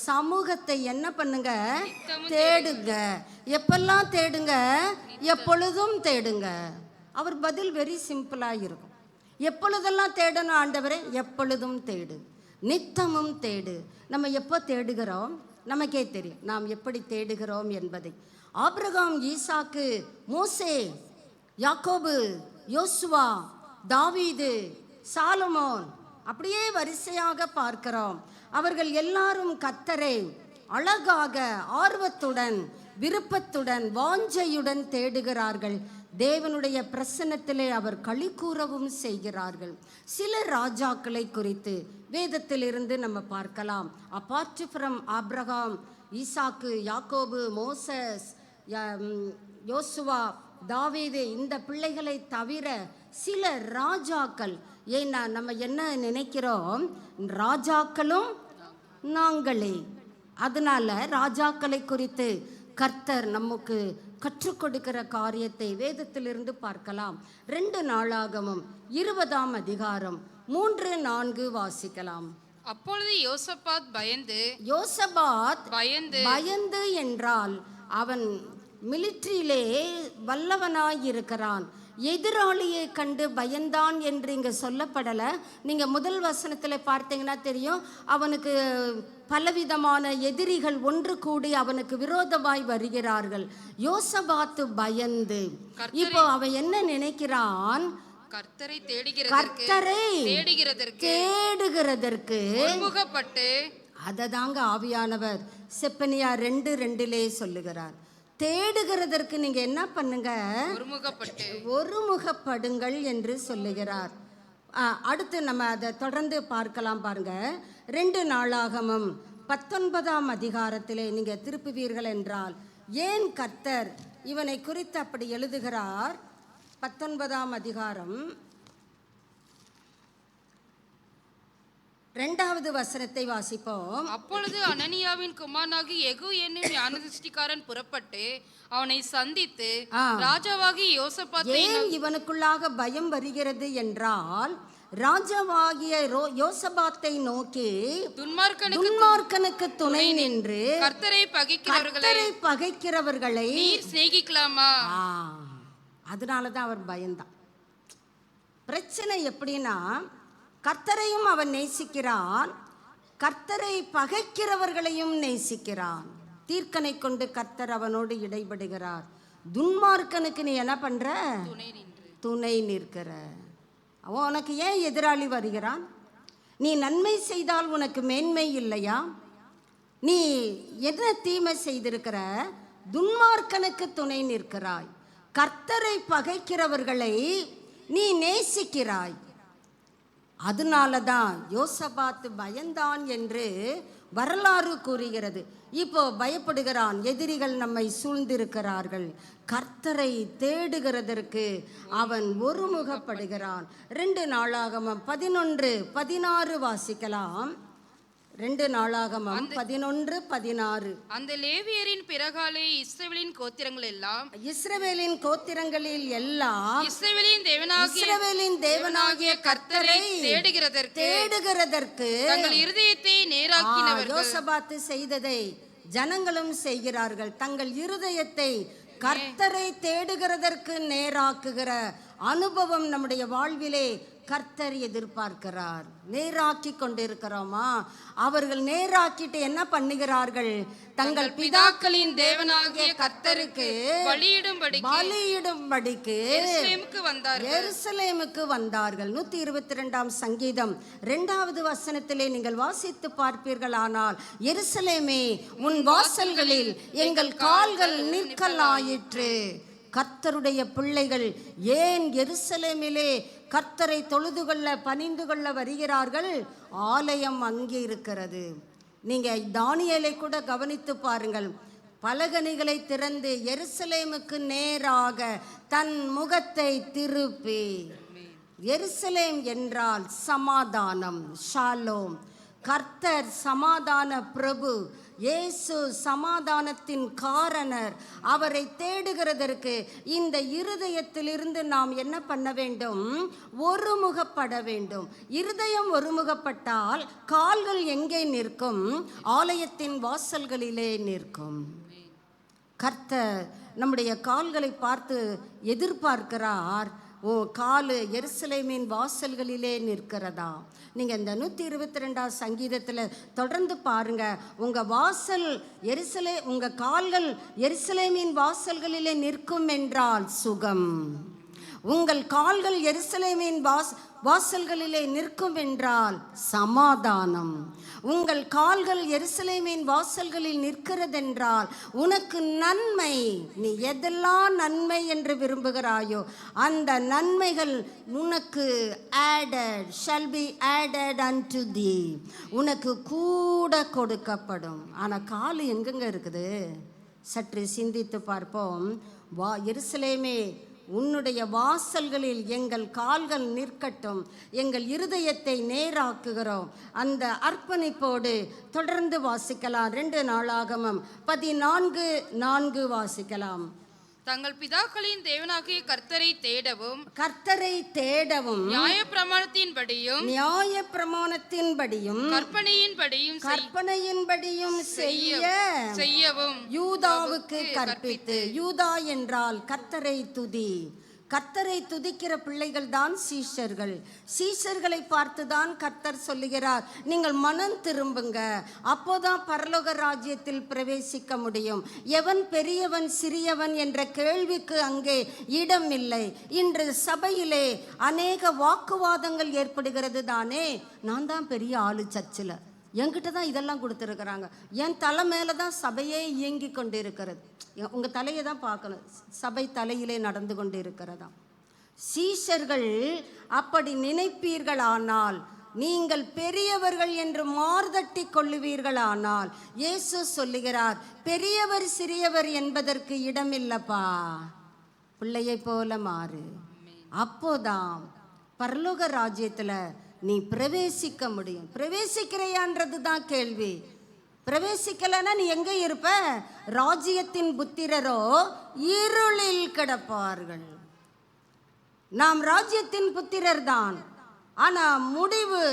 சமூகத்தை என்ன பண்ணுங்க, தேடுங்க. எப்பெல்லாம் தேடுங்க, எப்பொழுதும் தேடுங்க. அவர் பதில் வெரி சிம்பிளாக இருக்கும். எப்பொழுதெல்லாம் தேடணும் ஆண்டவரே, எப்பொழுதும் தேடு, நித்தமும் தேடு. நம்ம எப்போ தேடுகிறோம் நமக்கே தெரியும், நாம் எப்படி தேடுகிறோம் என்பதை. ஆபிரகாம், ஈசாக்கு, மோசே, யாக்கோபு, யோசுவா, தாவீது, சாலமோன், அப்படியே வரிசையாக பார்க்கிறோம். அவர்கள் எல்லாரும் கர்த்தரை அழகாக ஆர்வத்துடன் விருப்பத்துடன் வாஞ்சையுடன் தேடுகிறார்கள். தேவனுடைய பிரசன்னத்திலே அவர் களி கூறவும் செய்கிறார்கள். சில ராஜாக்களை குறித்து வேதத்திலிருந்து நம்ம பார்க்கலாம். அபார்ட் ஃப்ரம் ஆபிரகாம், ஈசாக்கு, யாக்கோபு, மோசஸ், யோசுவா, தாவீது, இந்த பிள்ளைகளை தவிர சில ராஜாக்கள். ஏன்னா நம்ம என்ன நினைக்கிறோம், ராஜாக்களும் நாங்களே. அதனால ராஜாக்களை குறித்து கர்த்தர் நமக்கு கற்றுக் கொடுக்கிற காரியத்தை வேதத்திலிருந்து பார்க்கலாம். 2 நாளாகமம் 20ஆம் அதிகாரம் 3-4 வாசிக்கலாம். அப்பொழுது யோசபாத் பயந்து என்றால் அவன் மிலிட்ரியிலே வல்லவனாயிருக்கிறான். எதிராளியை கண்டு பயந்தான் என்று இங்கே சொல்லப்படலை. நீங்கள் முதல் வசனத்தில் பார்த்தீங்கன்னா தெரியும், அவனுக்கு பலவிதமான எதிரிகள் ஒன்று கூடி அவனுக்கு விரோதமாய் வருகிறார்கள். யோசபாத்து பயந்து, இப்போ அவன் என்ன நினைக்கிறான், கர்த்தரை தேடுகிறதற்கு ஒருமுகப்பட்டு. அததாங்க ஆவியானவர் செப்பனியா 2:2 சொல்லுகிறார். தேடுகிறதற்கு நீங்க என்ன பண்ணுங்க, ஒருமுகப்படுங்கள் என்று சொல்லுகிறார். அடுத்து நம்ம அதை தொடர்ந்து பார்க்கலாம். பாருங்க, 2 நாளாகமம் 19ஆம் அதிகாரத்திலே நீங்க திருப்புவீர்கள் என்றால், ஏன் கர்த்தர் இவனை குறித்து அப்படி எழுதுகிறார்? 19ஆம் அதிகாரம் 2வது வசனத்தை வாசிப்போம். அப்பொழுது அனனியாவின் குமாரனாகி யெகூ என்னும் ஞானதிருஷ்டிக்காரன் புறப்பட்டு அவனை சந்தித்து, ராஜாவாகி யோசபாத்தை. ஏன் இவனுக்குள்ளாக பயம் வருகிறது என்றால், ராஜாவாகிய யோசபாத்தை நோக்கி துன்மார்க்கனுக்கு துணை நின்று கர்த்தரை பகைக்கிறவர்களை சிநேகிக்கலாமா? அதனாலதான் அவர் பயந்தான். பிரச்சனை எப்படின்னா, கர்த்தரையும் அவன் நேசிக்கிறான், கர்த்தரை பகைக்கிறவர்களையும் நேசிக்கிறான். தீர்க்கனை கொண்டு கர்த்தர் அவனோடு இடைபடுகிறார். துன்மார்க்கனுக்கு நீ என்ன பண்ற? துணை நிற்கிற. அவன் உனக்கு ஏன் எதிராளி வருகிறான்? நீ நன்மை செய்தால் உனக்கு மேன்மை இல்லையா? நீ என்ன தீமை செய்திருக்கிற? துன்மார்க்கனுக்கு துணை நிற்கிறாய். கர்த்தரை பகைக்கிறவர்களை நீ நேசிக்கிறாய். அதனாலதான் யோசபாத்து பயந்தான் என்று வரலாறு கூறுகிறது. இப்போ பயப்படுகிறான், எதிரிகள் நம்மை சூழ்ந்திருக்கிறார்கள். கர்த்தரை தேடுகிறதற்கு அவன் ஒருமுகப்படுகிறான். 2 நாளாகமம் 11-16 வாசிக்கலாம். 2 நாளாகமம் 11-16. அந்த லேவியரின் பிறகாலே இஸ்ரவேலின் கோத்திரங்களில் எல்லாம் இஸ்ரவேலின் தேவனாகிய கர்த்தரை தேடுகிறதற்கு தங்கள் இருதயத்தை நேராக்கினவர்கள். யோசபாத்து செய்ததை ஜனங்களும் செய்கிறார்கள். தங்கள் இருதயத்தை கர்த்தரை தேடுகிறதற்கு நேராக்குகிற அனுபவம் நம்முடைய வாழ்விலே கர்த்தர் எதிர்பார்க்கிறார். நேராக்கி கொண்டிருக்கிறோமா? அவர்கள் நேராக்கிட்டு என்ன பண்ணுகிறார்கள்? தங்கள் பிதாக்களின் தேவனாகிய கர்த்தருக்கு பலியிடும்படிக்கு எருசலேமுக்கு வந்தார்கள். 122ஆம் சங்கீதம் 2வது வசனத்திலே நீங்கள் வாசித்து பார்ப்பீர்களானால், எருசலேமே உன் வாசல்களில் எங்கள் கால்கள் நிற்கலாயிற்று. கர்த்தருடைய பிள்ளைகள் ஏன் எருசலேமிலே கர்த்தரை தொழுது கொள்ள பணிந்து கொள்ள வருகிறார்கள்? ஆலயம் அங்கே இருக்கிறது. நீங்க தானியேலை கூட கவனித்து பாருங்கள். பலகணிகளை திறந்து எருசலேமுக்கு நேராக தன் முகத்தை திருப்பி, எருசலேம் என்றால் சமாதானம், ஷாலோம். கர்த்தர் சமாதான பிரபு, இயேசு சமாதானத்தின் காரணர். அவரை தேடுகிறதற்கு இந்த இருதயத்திலிருந்து நாம் என்ன பண்ண வேண்டும்? ஒருமுகப்பட வேண்டும். இருதயம் ஒருமுகப்பட்டால் கால்கள் எங்கே நிற்கும்? ஆலயத்தின் வாசல்களிலே நிற்கும். கர்த்தர் நம்முடைய கால்களை பார்த்து எதிர்பார்க்கிறார். காலு எருசலேமின் வாசல்களிலே நிற்கிறதா? நீங்கள் இந்த 122ஆம் சங்கீதத்தில் தொடர்ந்து பாருங்க. உங்கள் வாசல் உங்கள் கால்கள் எருசலேமின் வாசல்களிலே நிற்கும் என்றால் சுகம். உங்கள் கால்கள் எருசலேமின் வாசல்களிலே நிற்கும் என்றால் சமாதானம். உங்கள் கால்கள் எருசலேமின் வாசல்களில் நிற்கிறதென்றால் உனக்கு நன்மை. நீ எதெல்லாம் நன்மை என்று விரும்புகிறாயோ அந்த நன்மைகள் உனக்கு added shall be added unto thee. உனக்கு கூட கொடுக்கப்படும். ஆனால் கால் எங்கெங்க இருக்குது? சற்று சிந்தித்து பார்ப்போம். எருசலேமே, உன்னுடைய வாசல்களில் எங்கள் கால்கள் நிற்கட்டும், எங்கள் இருதயத்தை நேராக்குகிறோம். அந்த அர்ப்பணிப்போடு தொடர்ந்து வாசிக்கலாம். 2 நாளாகமம் 14:4 வாசிக்கலாம். தங்கள் பிதாக்களின் தேவனாகிய கர்த்தரை தேடவும் நியாயப்பிரமாணத்தின்படியும் கற்பனையின்படியும் செய்யவும் யூதாவுக்கு கற்பித்து. யூதா என்றால் கர்த்தரை துதி. கர்த்தரை துதிக்கிற பிள்ளைகள் தான் சீஷர்கள். சீஷர்களை பார்த்து தான் கர்த்தர் சொல்லுகிறார், நீங்கள் மனம் திரும்புங்க, அப்போதான் பரலோக ராஜ்யத்தில் பிரவேசிக்க முடியும். எவன் பெரியவன் சிறியவன் என்ற கேள்விக்கு அங்கே இடம் இல்லை. இன்று சபையிலே அநேக வாக்குவாதங்கள் ஏற்படுகிறது தானே. நான் தான் பெரிய ஆளு சர்ச்சில், என்கிட்ட தான் இதெல்லாம் கொடுத்துருக்குறாங்க, என் தலை மேலே தான் சபையே இயங்கி கொண்டு இருக்கிறது. உங்கள் தலையை தான் பார்க்கணும், சபை தலையிலே நடந்து கொண்டு இருக்கிறதா. சீஷர்கள் அப்படி நினைப்பீர்களானால், நீங்கள் பெரியவர்கள் என்று மார்தட்டி கொள்ளுவீர்களானால், இயேசு சொல்லுகிறார், பெரியவர் சிறியவர் என்பதற்கு இடமில்லப்பா, பிள்ளையை போல மாறு. அப்போதான் பரலோக ராஜ்யத்தில் நீ பிரவேசிக்க முடியும். பிரவேசிக்கிறையான்றது தான் கேள்வி. பிரவேசிக்கலைன்னா நீ எங்கே இருப்ப? ராஜ்யத்தின் புத்திரரோ இருளில் கிடப்பார்கள். நாம் ராஜ்யத்தின் புத்திரர் தான், ஆனால் முடிவு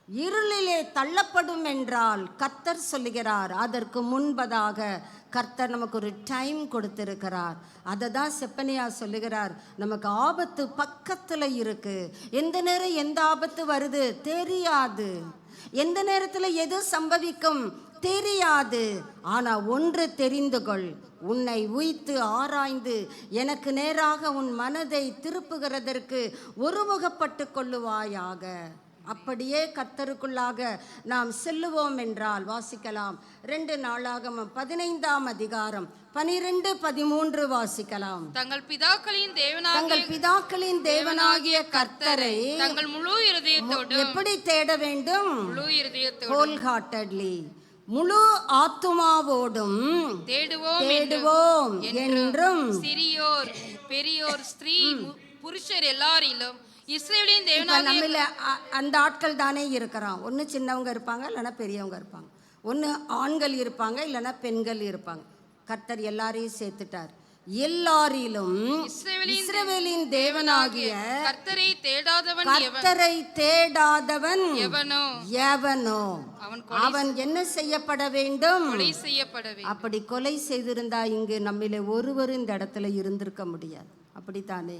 இருளிலே தள்ளப்படும் என்றால் கர்த்தர் சொல்லுகிறார், அதற்கு முன்பதாக கர்த்தர் நமக்கு ஒரு டைம் கொடுத்திருக்கிறார். அதை தான் செப்பனியா சொல்லுகிறார், நமக்கு ஆபத்து பக்கத்தில் இருக்கு. எந்த நேரம் எந்த ஆபத்து வருது தெரியாது, எந்த நேரத்தில் எது சம்பவிக்கும் தெரியாது. ஆனால் ஒன்று தெரிந்து கொள், உன்னை உய்த்து ஆராய்ந்து எனக்கு நேராக உன் மனதை திருப்புகிறதற்கு ஒருமுகப்பட்டு கொள்ளுவாயாக. அப்படியே கர்த்தருக்குள்ளாக நாம் செல்லுவோம் என்றால் வாசிக்கலாம். 2 நாளாகமம் 15:13 வாசிக்கலாம். தங்கள் பிதாக்களின் தேவனாகிய கர்த்தரை தங்கள் முழு இருதயத்தோடு எப்படி தேட வேண்டும்? wholeheartedly, முழு ஆத்துமாவோடும் தேடுவோம் என்றும் சிறியோர் பெரியோர் ஸ்திரீ புருஷர் எல்லாரிலும் இஸ்ரவேலின் தேவனாகிய அந்த ஆட்கள் தானே இருக்கிறான். ஒன்று சின்னவங்க இருப்பாங்க, இல்லைன்னா பெரியவங்க இருப்பாங்க. ஒன்று ஆண்கள் இருப்பாங்க, இல்லைன்னா பெண்கள் இருப்பாங்க. கர்த்தர் எல்லாரையும் சேர்த்துட்டார். எல்லாரிலும் இஸ்ரவேலின் தேவனாகிய கர்த்தரை தேடாதவன் எவனோ அவன் என்ன செய்யப்பட வேண்டும்? அப்படி கொலை செய்திருந்தா இங்கு நம்மிலே ஒருவரும் இந்த இடத்துல இருந்திருக்க முடியாது. அப்படித்தானே?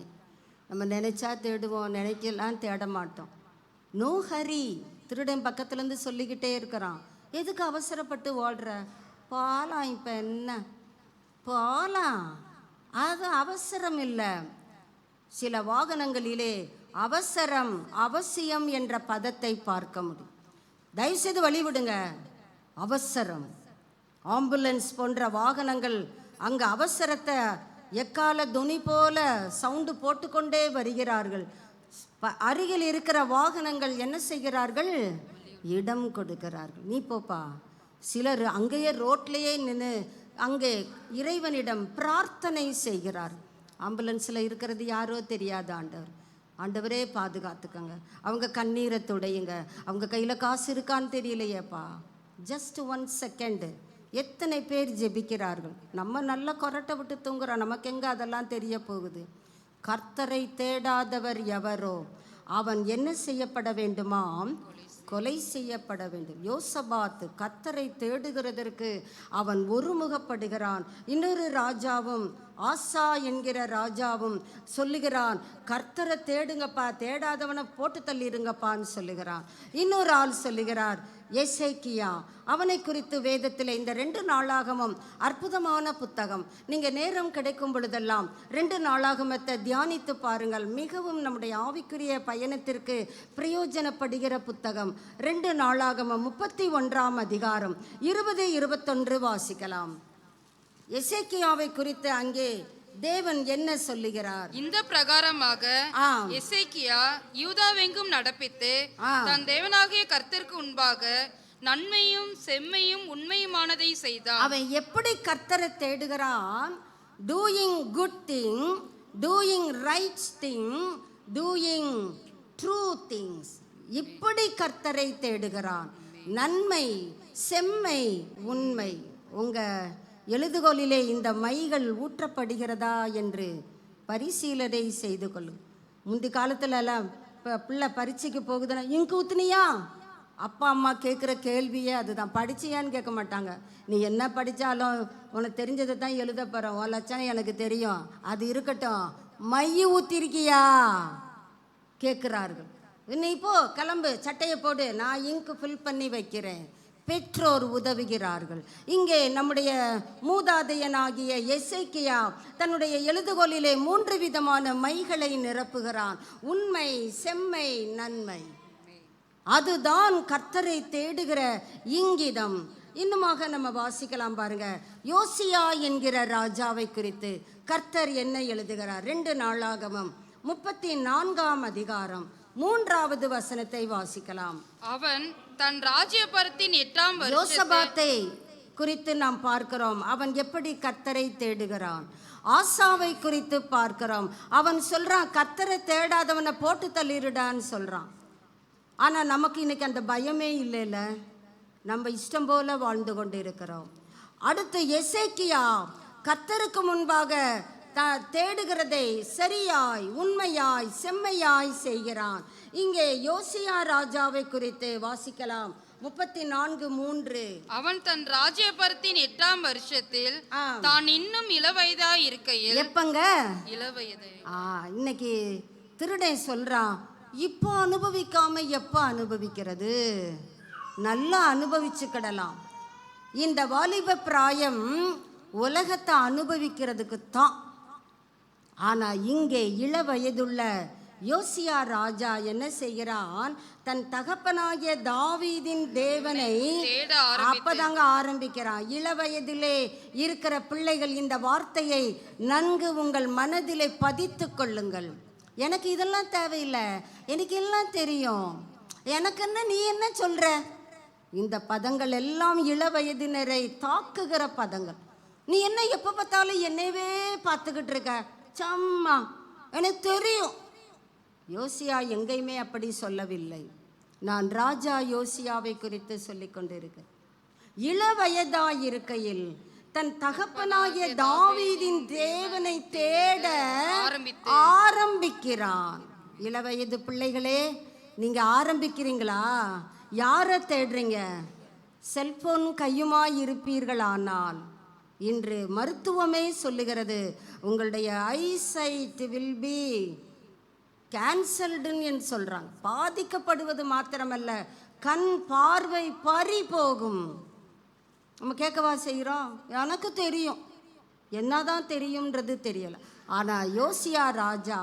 நம்ம நினைச்சா தேடுவோம், நினைக்கலாம் தேட மாட்டோம். நோ ஹரி. திருடன் பக்கத்துலேருந்து சொல்லிக்கிட்டே இருக்கிறான், எதுக்கு அவசரப்பட்டு ஓடுற? போகலாம், இப்போ என்ன போகலாம், அது அவசரம் இல்லை. சில வாகனங்களிலே அவசரம் அவசியம் என்ற பதத்தை பார்க்க முடியும். தயவுசெய்து வழிவிடுங்க. அவசரம், ஆம்புலன்ஸ் போன்ற வாகனங்கள் அங்கே அவசரத்தை எக்கால துணி போல சவுண்டு போட்டுக்கொண்டே வருகிறார்கள். அருகில் இருக்கிற வாகனங்கள் என்ன செய்கிறார்கள்? இடம் கொடுக்கிறார்கள். நீ போப்பா. சிலர் அங்கேயே ரோட்லேயே நின்று அங்கே இறைவனிடம் பிரார்த்தனை செய்கிறார். ஆம்புலன்ஸில் இருக்கிறது யாரோ தெரியாது. ஆண்டவரே பாதுகாத்துக்கங்க, அவங்க கண்ணீரை துடையுங்க, அவங்க கையில் காசு இருக்கான்னு தெரியலையேப்பா. Just 1 second. எத்தனை பேர் ஜெபிக்கிறார்கள். நம்ம நல்லா கொரட்டை விட்டு தூங்குறோம், நமக்கு எங்கே அதெல்லாம் தெரிய போகுது? கர்த்தரை தேடாதவர் எவரோ அவன் என்ன செய்யப்பட வேண்டுமாம்? கொலை செய்யப்பட வேண்டும். யோசபாத் கர்த்தரை தேடுகிறதற்கு அவன் ஒருமுகப்படுகிறான். இன்னொரு ராஜாவும் ஆசா என்கிற ராஜாவும் சொல்லுகிறான், கர்த்தரை தேடுங்கப்பா, தேடாதவனை போட்டு தள்ளிருங்கப்பான்னு சொல்லுகிறான். இன்னொரு ஆள் சொல்லுகிறார் எசேக்கியா. அவனை குறித்து வேதத்தில் இந்த 2 நாளாகமும் அற்புதமான புத்தகம். நீங்கள் நேரம் கிடைக்கும் பொழுதெல்லாம் 2 நாளாகமத்தை தியானித்து பாருங்கள். மிகவும் நம்முடைய ஆவிக்குரிய பயணத்திற்கு பிரயோஜனப்படுகிற புத்தகம். 2 நாளாகமம் 31ஆம் அதிகாரம் 20-21 வாசிக்கலாம். எசேக்கியாவை குறித்து அங்கே தேவன் என்ன சொல்லுகிறார்? இந்த பிரகாரமாக எசேக்கியா யூதாவெங்கும் நடப்பித்து தன் தேவனாகிய கர்த்தருக்கு முன்பாக நன்மையும் செம்மையும் உண்மையுமானதை செய்தான். அவன் எப்படி கர்த்தரை தேடுகிறான்? Doing good thing, doing right thing, doing true things. இப்படி கர்த்தரை தேடுகிறான். நன்மை, செம்மை, உண்மை. உங்க எழுதுகோலிலே இந்த மைகள் ஊற்றப்படுகிறதா என்று பரிசீலனை செய்து கொள்ளும். முந்தி காலத்துலலாம் இப்போ பிள்ளை பரீட்சைக்கு போகுதுன்னா இங்கு ஊத்துனியா, அப்பா அம்மா கேட்குற கேள்வியே அதுதான். படிச்சியான்னு கேட்க மாட்டாங்க. நீ என்ன படித்தாலும் உனக்கு தெரிஞ்சதை தான் எழுத போகிற, உன் லட்சணம் எனக்கு தெரியும், அது இருக்கட்டும், மை ஊற்றிருக்கியா கேட்குறார்கள். இன்னும் இப்போ கிளம்பு, சட்டையை போடு, நான் இங்கு ஃபில் பண்ணி வைக்கிறேன். பெற்றோர் உதவுகிறார்கள். இங்கே நம்முடைய மூதாதையனாகிய எசேக்கியா தன்னுடைய எழுதுகோலிலே 3 விதமான மைகளை நிரப்புகிறான். உண்மை, செம்மை, நன்மை. அதுதான் கர்த்தரை தேடுகிற இங்கிதம். இன்னுமாக நம்ம வாசிக்கலாம் பாருங்க. யோசியா என்கிற ராஜாவை குறித்து கர்த்தர் என்ன எழுதுகிறார்? 2 நாளாகமம் 34ஆம் அதிகாரம் 3வது வசனத்தை வாசிக்கலாம். அவன் தன் ராஜ்யபரத்தின் 8ஆம் வருஷத்தில் யோசபாத்தை குறித்து நாம் பார்க்கிறோம். அவன் எப்படி கர்த்தரை தேடுகிறான். ஆசாவை குறித்து பார்க்கிறோம். அவன் சொல்றான், கர்த்தரை தேடாதவனை போட்டு தள்ளிடுடான்னு சொல்றான். ஆனா நமக்கு இன்னைக்கு அந்த பயமே இல்லைல்ல, நம்ம இஷ்டம் போல வாழ்ந்து கொண்டு இருக்கிறோம். அடுத்து எசேக்கியா கர்த்தருக்கு முன்பாக தேடுகிறதை சரியாய், உண்மையாய், செம்மையாய் செய்கிறான். இங்கே யோசியா ராஜாவை குறித்து வாசிக்கலாம். 34:3. அவன் தன் ராஜ்யபரத்தின் 8ஆம் வருஷத்தில் தான் இன்னும் இளவயதா இருக்கையில். எப்பங்க? இளவயது. இன்னைக்கு திருடன் சொல்றான், இப்போ அனுபவிக்காம எப்ப அனுபவிக்கிறது? நல்லா அனுபவிச்சுக்கிடலாம். இந்த வாலிப பிராயம் உலகத்தை அனுபவிக்கிறதுக்கு தான். ஆனா இங்கே இளவயதுள்ள யோசியா ராஜா என்ன செய்கிறான்? தன் தகப்பனாகிய தாவீதின் தேவனை அப்பதாங்க ஆரம்பிக்கிறான். இளவயதிலே இருக்கிற பிள்ளைகள் இந்த வார்த்தையை நன்கு உங்கள் மனதிலே பதித்து கொள்ளுங்கள். எனக்கு இதெல்லாம் தேவையில்லை, எனக்கு எல்லாம் தெரியும், எனக்கு என்ன, நீ என்ன சொல்ற? இந்த பதங்கள் எல்லாம் இளவயதினரை தாக்குகிற பதங்கள். நீ என்ன எப்போ பார்த்தாலும் என்னையவே பார்த்துக்கிட்டு இருக்க, சம்மா எனக்கு தெரியும். யோசியா எங்கேயுமே அப்படி சொல்லவில்லை. நான் ராஜா யோசியாவை குறித்து சொல்லிக் கொண்டிருக்கிறேன். இளவயதாய் இருக்கையில் தன் தகப்பனாகிய தாவீதின் தேவனை தேட ஆரம்பிக்கிறான். இளவயது பிள்ளைகளே, நீங்க ஆரம்பிக்கிறீங்களா? யாரை தேடுறீங்க? செல்போன் கையுமாய் இருப்பீர்களானால் இன்று மருத்துவமே சொல்லுகிறது, உங்களுடைய ஐசைட் வில் பி கேன்சல்டுன்னு சொல்றாங்க. பாதிக்கப்படுவது மாத்திரமல்ல, கண் பார்வை பறி போகும். நம்ம கேட்கவா செய்கிறோம்? எனக்கு தெரியும், என்னதான் தெரியும்ன்றது தெரியல. ஆனால் யோசியா ராஜா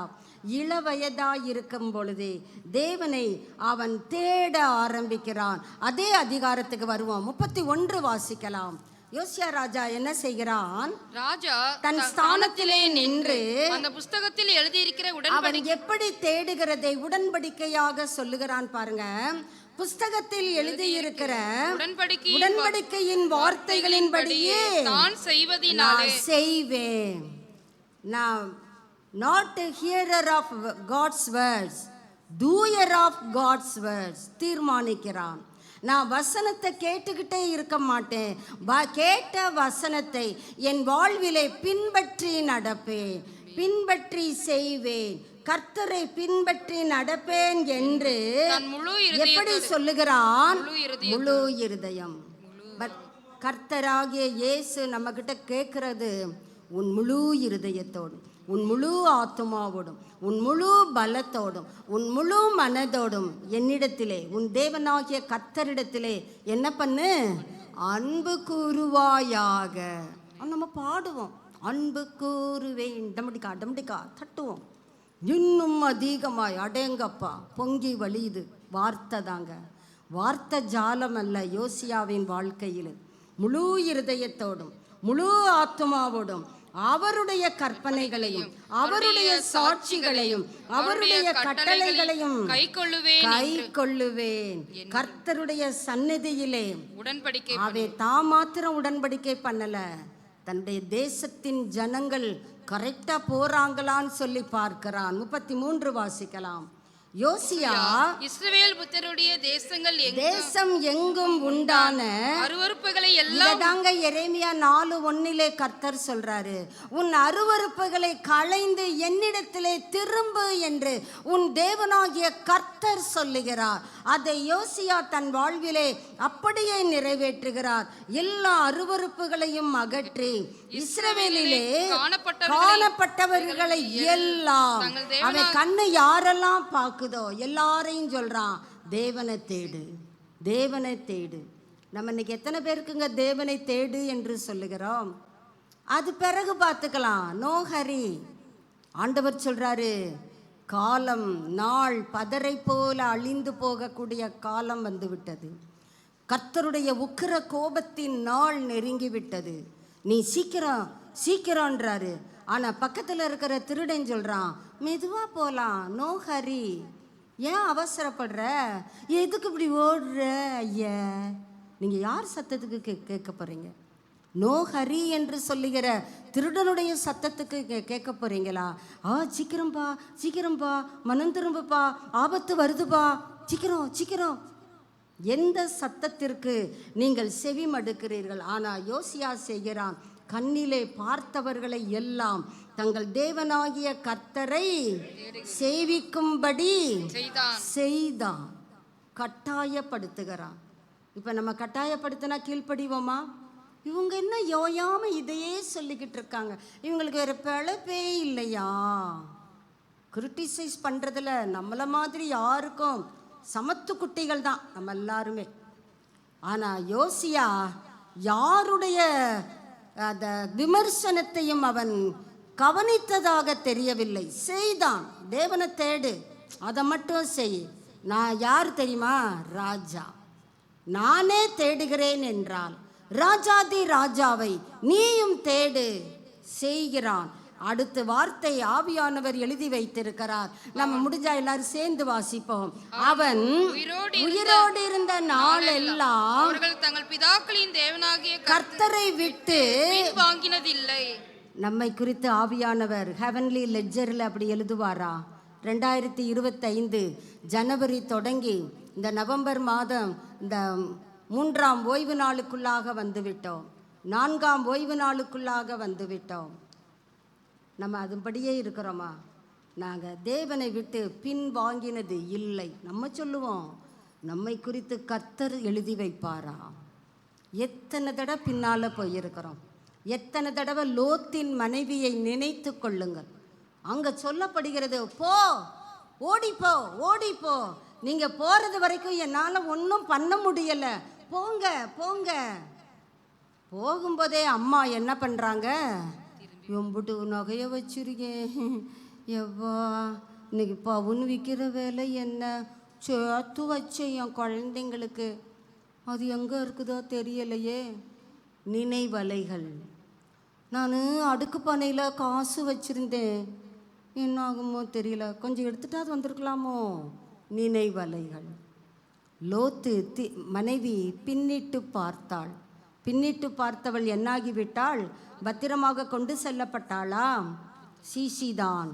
இளவயதாய் இருக்கும் பொழுதே தேவனை அவன் தேட ஆரம்பிக்கிறான். அதே அதிகாரத்துக்கு வருவோம். 31 வாசிக்கலாம். யோசியா ராஜா என்ன செய்கிறான்? ராஜா தன் ஸ்தானத்திலே நின்று அந்த புஸ்தகத்தில் எழுதியிருக்கிற அவன் எப்படி தேடுகிறதை உடன்படிக்கையாக சொல்லுகிறான் பாருங்க. புஸ்தகத்தில் எழுதியிருக்கிற உடன்படிக்கையின் வார்த்தைகளின்படியே நான் செய்வதினாலே செய்வேன். நான் not a hearer of God's words, doer of God's words. தீர்மானிக்கிறான். நான் வசனத்தை கேட்டுக்கிட்டே இருக்க மாட்டேன், கேட்ட வசனத்தை என் வாழ்விலே பின்பற்றி நடப்பேன், பின்பற்றி செய்வேன், கர்த்தரை பின்பற்றி நடப்பேன் என்று எப்படி சொல்லுகிறான்? முழு இருதயம். கர்த்தராகிய இயேசு நம்ம கிட்ட கேட்கிறது உன் முழு இருதயத்தோடும், உன் முழு ஆத்துமாவோடும், உன் முழு பலத்தோடும், உன் முழு மனதோடும் என்னிடத்திலே, உன் தேவனாகிய கர்த்தரிடத்திலே என்ன பண்ணு? அன்பு கூறுவாயாக. நம்ம பாடுவோம், அன்பு கூறுவேன், டமடிக்கா டமடிக்கா தட்டுவோம். இன்னும் அதிகமாய் அடேங்கப்பா பொங்கி வழியுது. வார்த்தை தாங்க, வார்த்தை ஜாலம் அல்ல. யோசியாவின் வாழ்க்கையில் முழு இருதயத்தோடும் முழு ஆத்மாவோடும் அவருடைய கற்பனைகளையும் அவருடைய சாட்சிகளையும் அவருடைய கட்டளைகளையும் கைக்கொள்ளுவேன். கர்த்தருடைய சந்நிதியிலே உடன்படிக்கை. அவை தான் மாத்திரம் உடன்படிக்கை பண்ணல, தன்னுடைய தேசத்தின் ஜனங்கள் கரெக்டா போறாங்களான்னு சொல்லி பார்க்கிறான். 33 வாசிக்கலாம். யோசியா இஸ்ரவேல் புத்தருடைய தேசம் எங்கும் உண்டான அருவருப்புகளை எல்லாம் தாங்க எரேமியா 4:1 கர்த்தர் சொல்றாரு, உன் அருவருப்புகளை களைந்து என்னிடத்திலே திரும்பு என்று உன் தேவனாகிய கர்த்தர் சொல்லுகிறார். அதை யோசியா தன் வாழ்விலே அப்படியே நிறைவேற்றுகிறார். எல்லா அருவருப்புகளையும் அகற்றி இஸ்ரவேலிலே காணப்பட்டவர்களை எல்லாம் அவன் கண்ணு யாரெல்லாம் பார்க்குதோ எல்லாரையும் சொல்றான், தேவனை தேடு, தேவனை தேடு. நம்ம இன்னைக்கு எத்தனை பேருக்குங்க தேவனை தேடு என்று சொல்லுகிறோம்? அது பிறகு பார்த்துக்கலாம், நோ ஹரி. ஆண்டவர் சொல்றாரு, காலம் நாள் பதரை போல அழிந்து போகக்கூடிய காலம் வந்து விட்டது. கர்த்தருடைய உக்கிர கோபத்தின் நாள் நெருங்கி விட்டது. நீ சீக்கிரம் சீக்கிரம்ன்றாரு. ஆனா பக்கத்துல இருக்கிற திருடன் சொல்றான், மெதுவா போலாம், நோ ஹரி. ஏன் அவசரப்படுற? எதுக்கு இப்படி ஓடுற? ஐயா, நீங்க யார் சத்தத்துக்கு கேட்க போறீங்க? நோ ஹரி என்று சொல்லுகிற திருடனுடைய சத்தத்துக்கு கேட்க போறீங்களா? சீக்கிரம்பா சீக்கிரம்பா, மனம் திரும்பப்பா, ஆபத்து வருதுப்பா, சீக்கிரம் சீக்கிரம். எந்த சத்தத்திற்கு நீங்கள் செவி மடுக்கிறீர்கள்? ஆனா யோசியா செய்கிறான், கண்ணிலே பார்த்தவர்களை எல்லாம் தங்கள் தேவனாகிய கர்த்தரை சேவிக்கும்படி செய்தான். கட்டாயப்படுத்துகிறான். இப்ப நம்ம கட்டாயப்படுத்தினா கீழ்ப்படிவோமா? இவங்க என்ன யோயாம இதையே சொல்லிக்கிட்டு இருக்காங்க, இவங்களுக்கு வேற பிழைப்பே இல்லையா? கிரிட்டிசைஸ் பண்றதுல நம்மள மாதிரி யாருக்கும் சமத்து குட்டிகள் தான் நம்ம எல்லாருமே. ஆனா யோசியா யாருடைய அந்த விமர்சனத்தையும் அவன் கவனித்ததாக தெரியவில்லை. செய்தான். தேவனை தேடு, அதை மட்டும் செய். நான் யார் தெரியுமா? ராஜா. நானே தேடுகிறேன் என்றால் ராஜாதி ராஜாவை நீயும் தேடு செய்கிறான். அடுத்த வார்த்தை ஆவியானவர் எழுதி வைத்திருக்கிறார். நம்ம முடிஞ்சா எல்லாரும் சேர்ந்து வாசிப்போம். அவன் உயிரோடு இருந்த நாளெல்லாம் தங்கள் பிதாக்களின் தேவனாகிய கர்த்தரை விட்டு வாங்கினதில்லை. நம்மை குறித்து ஆவியானவர் ஹெவன்லி லெட்ஜரில் அப்படி எழுதுவாரா? 2025 ஜனவரி தொடங்கி இந்த நவம்பர் மாதம் இந்த 3ஆம் ஓய்வு நாளுக்குள்ளாக வந்துவிட்டோம், 4ஆம் ஓய்வு நாளுக்குள்ளாக வந்துவிட்டோம். நம்ம அதுபடியே இருக்கிறோமா? நாங்கள் தேவனை விட்டு பின் வாங்கினது இல்லை. நம்ம சொல்லுவோம், நம்மை குறித்து கர்த்தர் எழுதி வைப்பாரா? எத்தனை தடவை பின்னால் போயிருக்கிறோம். எத்தனை தடவை லோத்தின் மனைவியை நினைத்து கொள்ளுங்கள். அங்கே சொல்லப்படுகிறது, போ, ஓடிப்போ ஓடிப்போ, நீங்கள் போகிறது வரைக்கும் என்னால் ஒன்றும் பண்ண முடியலை, போங்க போங்க. போகும்போதே அம்மா என்ன பண்ணுறாங்க? எம்புட்டு நகையை வச்சிருக்கேன், எவ்வா இன்னைக்கு பவுன் விற்கிற வேலை என்ன, சேர்த்து வச்சேன் என் குழந்தைங்களுக்கு, அது எங்கே இருக்குதோ தெரியலையே. நினைவலைகள். நான் அடுக்கு பானையில் காசு வச்சுருந்தேன், என்ன ஆகுமோ தெரியல, கொஞ்சம் எடுத்துட்டாது வந்திருக்கலாமோ. நினைவலைகள். லோத்து மனைவி பின்னிட்டு பார்த்தாள். பின்னிட்டு பார்த்தவள் என்னாகிவிட்டாள்? பத்திரமாக கொண்டு செல்லப்பட்டாளா? சீசிதான்.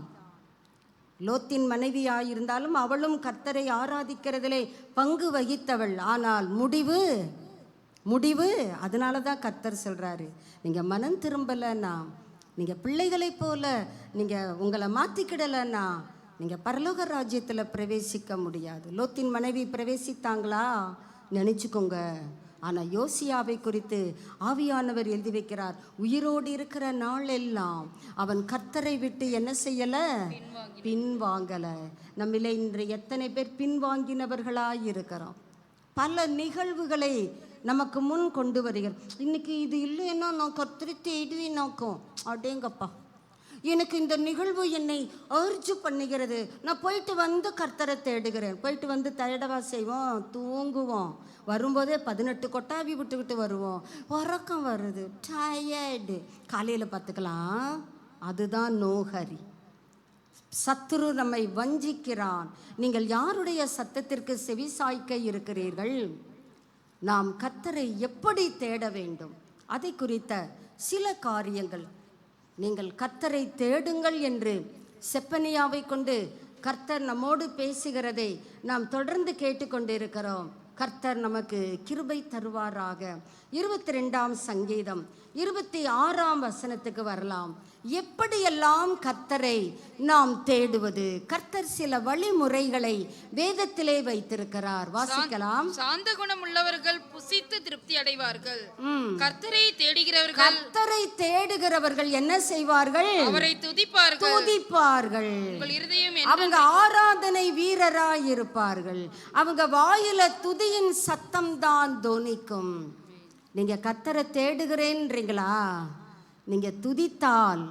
லோத்தின் மனைவியாயிருந்தாலும் அவளும் கர்த்தரை ஆராதிக்கிறதிலே பங்கு வகித்தவள். ஆனால் முடிவு அதனால தான் கர்த்தர் சொல்கிறாரு, நீங்கள் மனம் திரும்பலைன்னா, நீங்கள் பிள்ளைகளை போல நீங்கள் உங்களை மாற்றிக்கிடலைன்னா நீங்கள் பரலோக ராஜ்யத்தில் பிரவேசிக்க முடியாது. லோத்தின் மனைவி பிரவேசித்தாங்களா? நினச்சிக்கோங்க, ஆனால் யோசியாவை குறித்து ஆவியானவர் எழுதி வைக்கிறார், உயிரோடு இருக்கிற நாள் எல்லாம் அவன் கர்த்தரை விட்டு என்ன செய்யலை, பின்வாங்கலை. நம்மிலே இன்று எத்தனை பேர் பின்வாங்கினவர்களாய் இருக்கிறோம். பல நிகழ்வுகளை நமக்கு முன் கொண்டு வருகிறோம். இன்னைக்கு இது இல்லைன்னா நான் கர்த்தரை தேடுவேன் நோக்கம். அடேங்கப்பா, எனக்கு இந்த நிகழ்வு என்னை அர்ஜு பண்ணுகிறது, நான் போயிட்டு வந்து கர்த்தரை தேடுகிறேன். போயிட்டு வந்து தேடவா செய்வோம், தூங்குவோம். வரும்போதே 18 கொட்டாவி விட்டுக்கிட்டு வருவோம். உறக்கம் வருது, டயர்டு, காலையில் பார்த்துக்கலாம். அதுதான் நோஹரி. சத்துரு நம்மை வஞ்சிக்கிறான். நீங்கள் யாருடைய சத்தத்திற்கு செவி சாய்க்க இருக்கிறீர்கள்? நாம் கர்த்தரை எப்படி தேட வேண்டும், அதை குறித்த சில காரியங்கள். நீங்கள் கர்த்தரை தேடுங்கள் என்று செப்பனியாவை கொண்டு கர்த்தர் நம்மோடு பேசுகிறதை நாம் தொடர்ந்து கேட்டுக்கொண்டிருக்கிறோம். கர்த்தர் நமக்கு கிருபை தருவாராக. 22ஆம் சங்கீதம் 26ஆம் வசனத்துக்கு வரலாம். எப்படியெல்லாம் கர்த்தரை நாம் தேடுவது? கர்த்தர் சில வழிமுறைகளை வேதத்திலே வைத்திருக்கிறார், வாசிக்கலாம். சாந்த குணம் உள்ளவர்கள் புசித்து திருப்தி அடைவார்கள். கர்த்தரை தேடுகிறவர்கள் என்ன செய்வார்கள்? அவரை துதிப்பார்கள். அவங்க ஆராதனை வீரராய் இருப்பார்கள். அவங்க வாயில துதியின் சத்தம் தான் தொனிக்கும். நீங்க கர்த்தரை தேடுகிறேன்றீங்களா? நீங்க துதித்தால்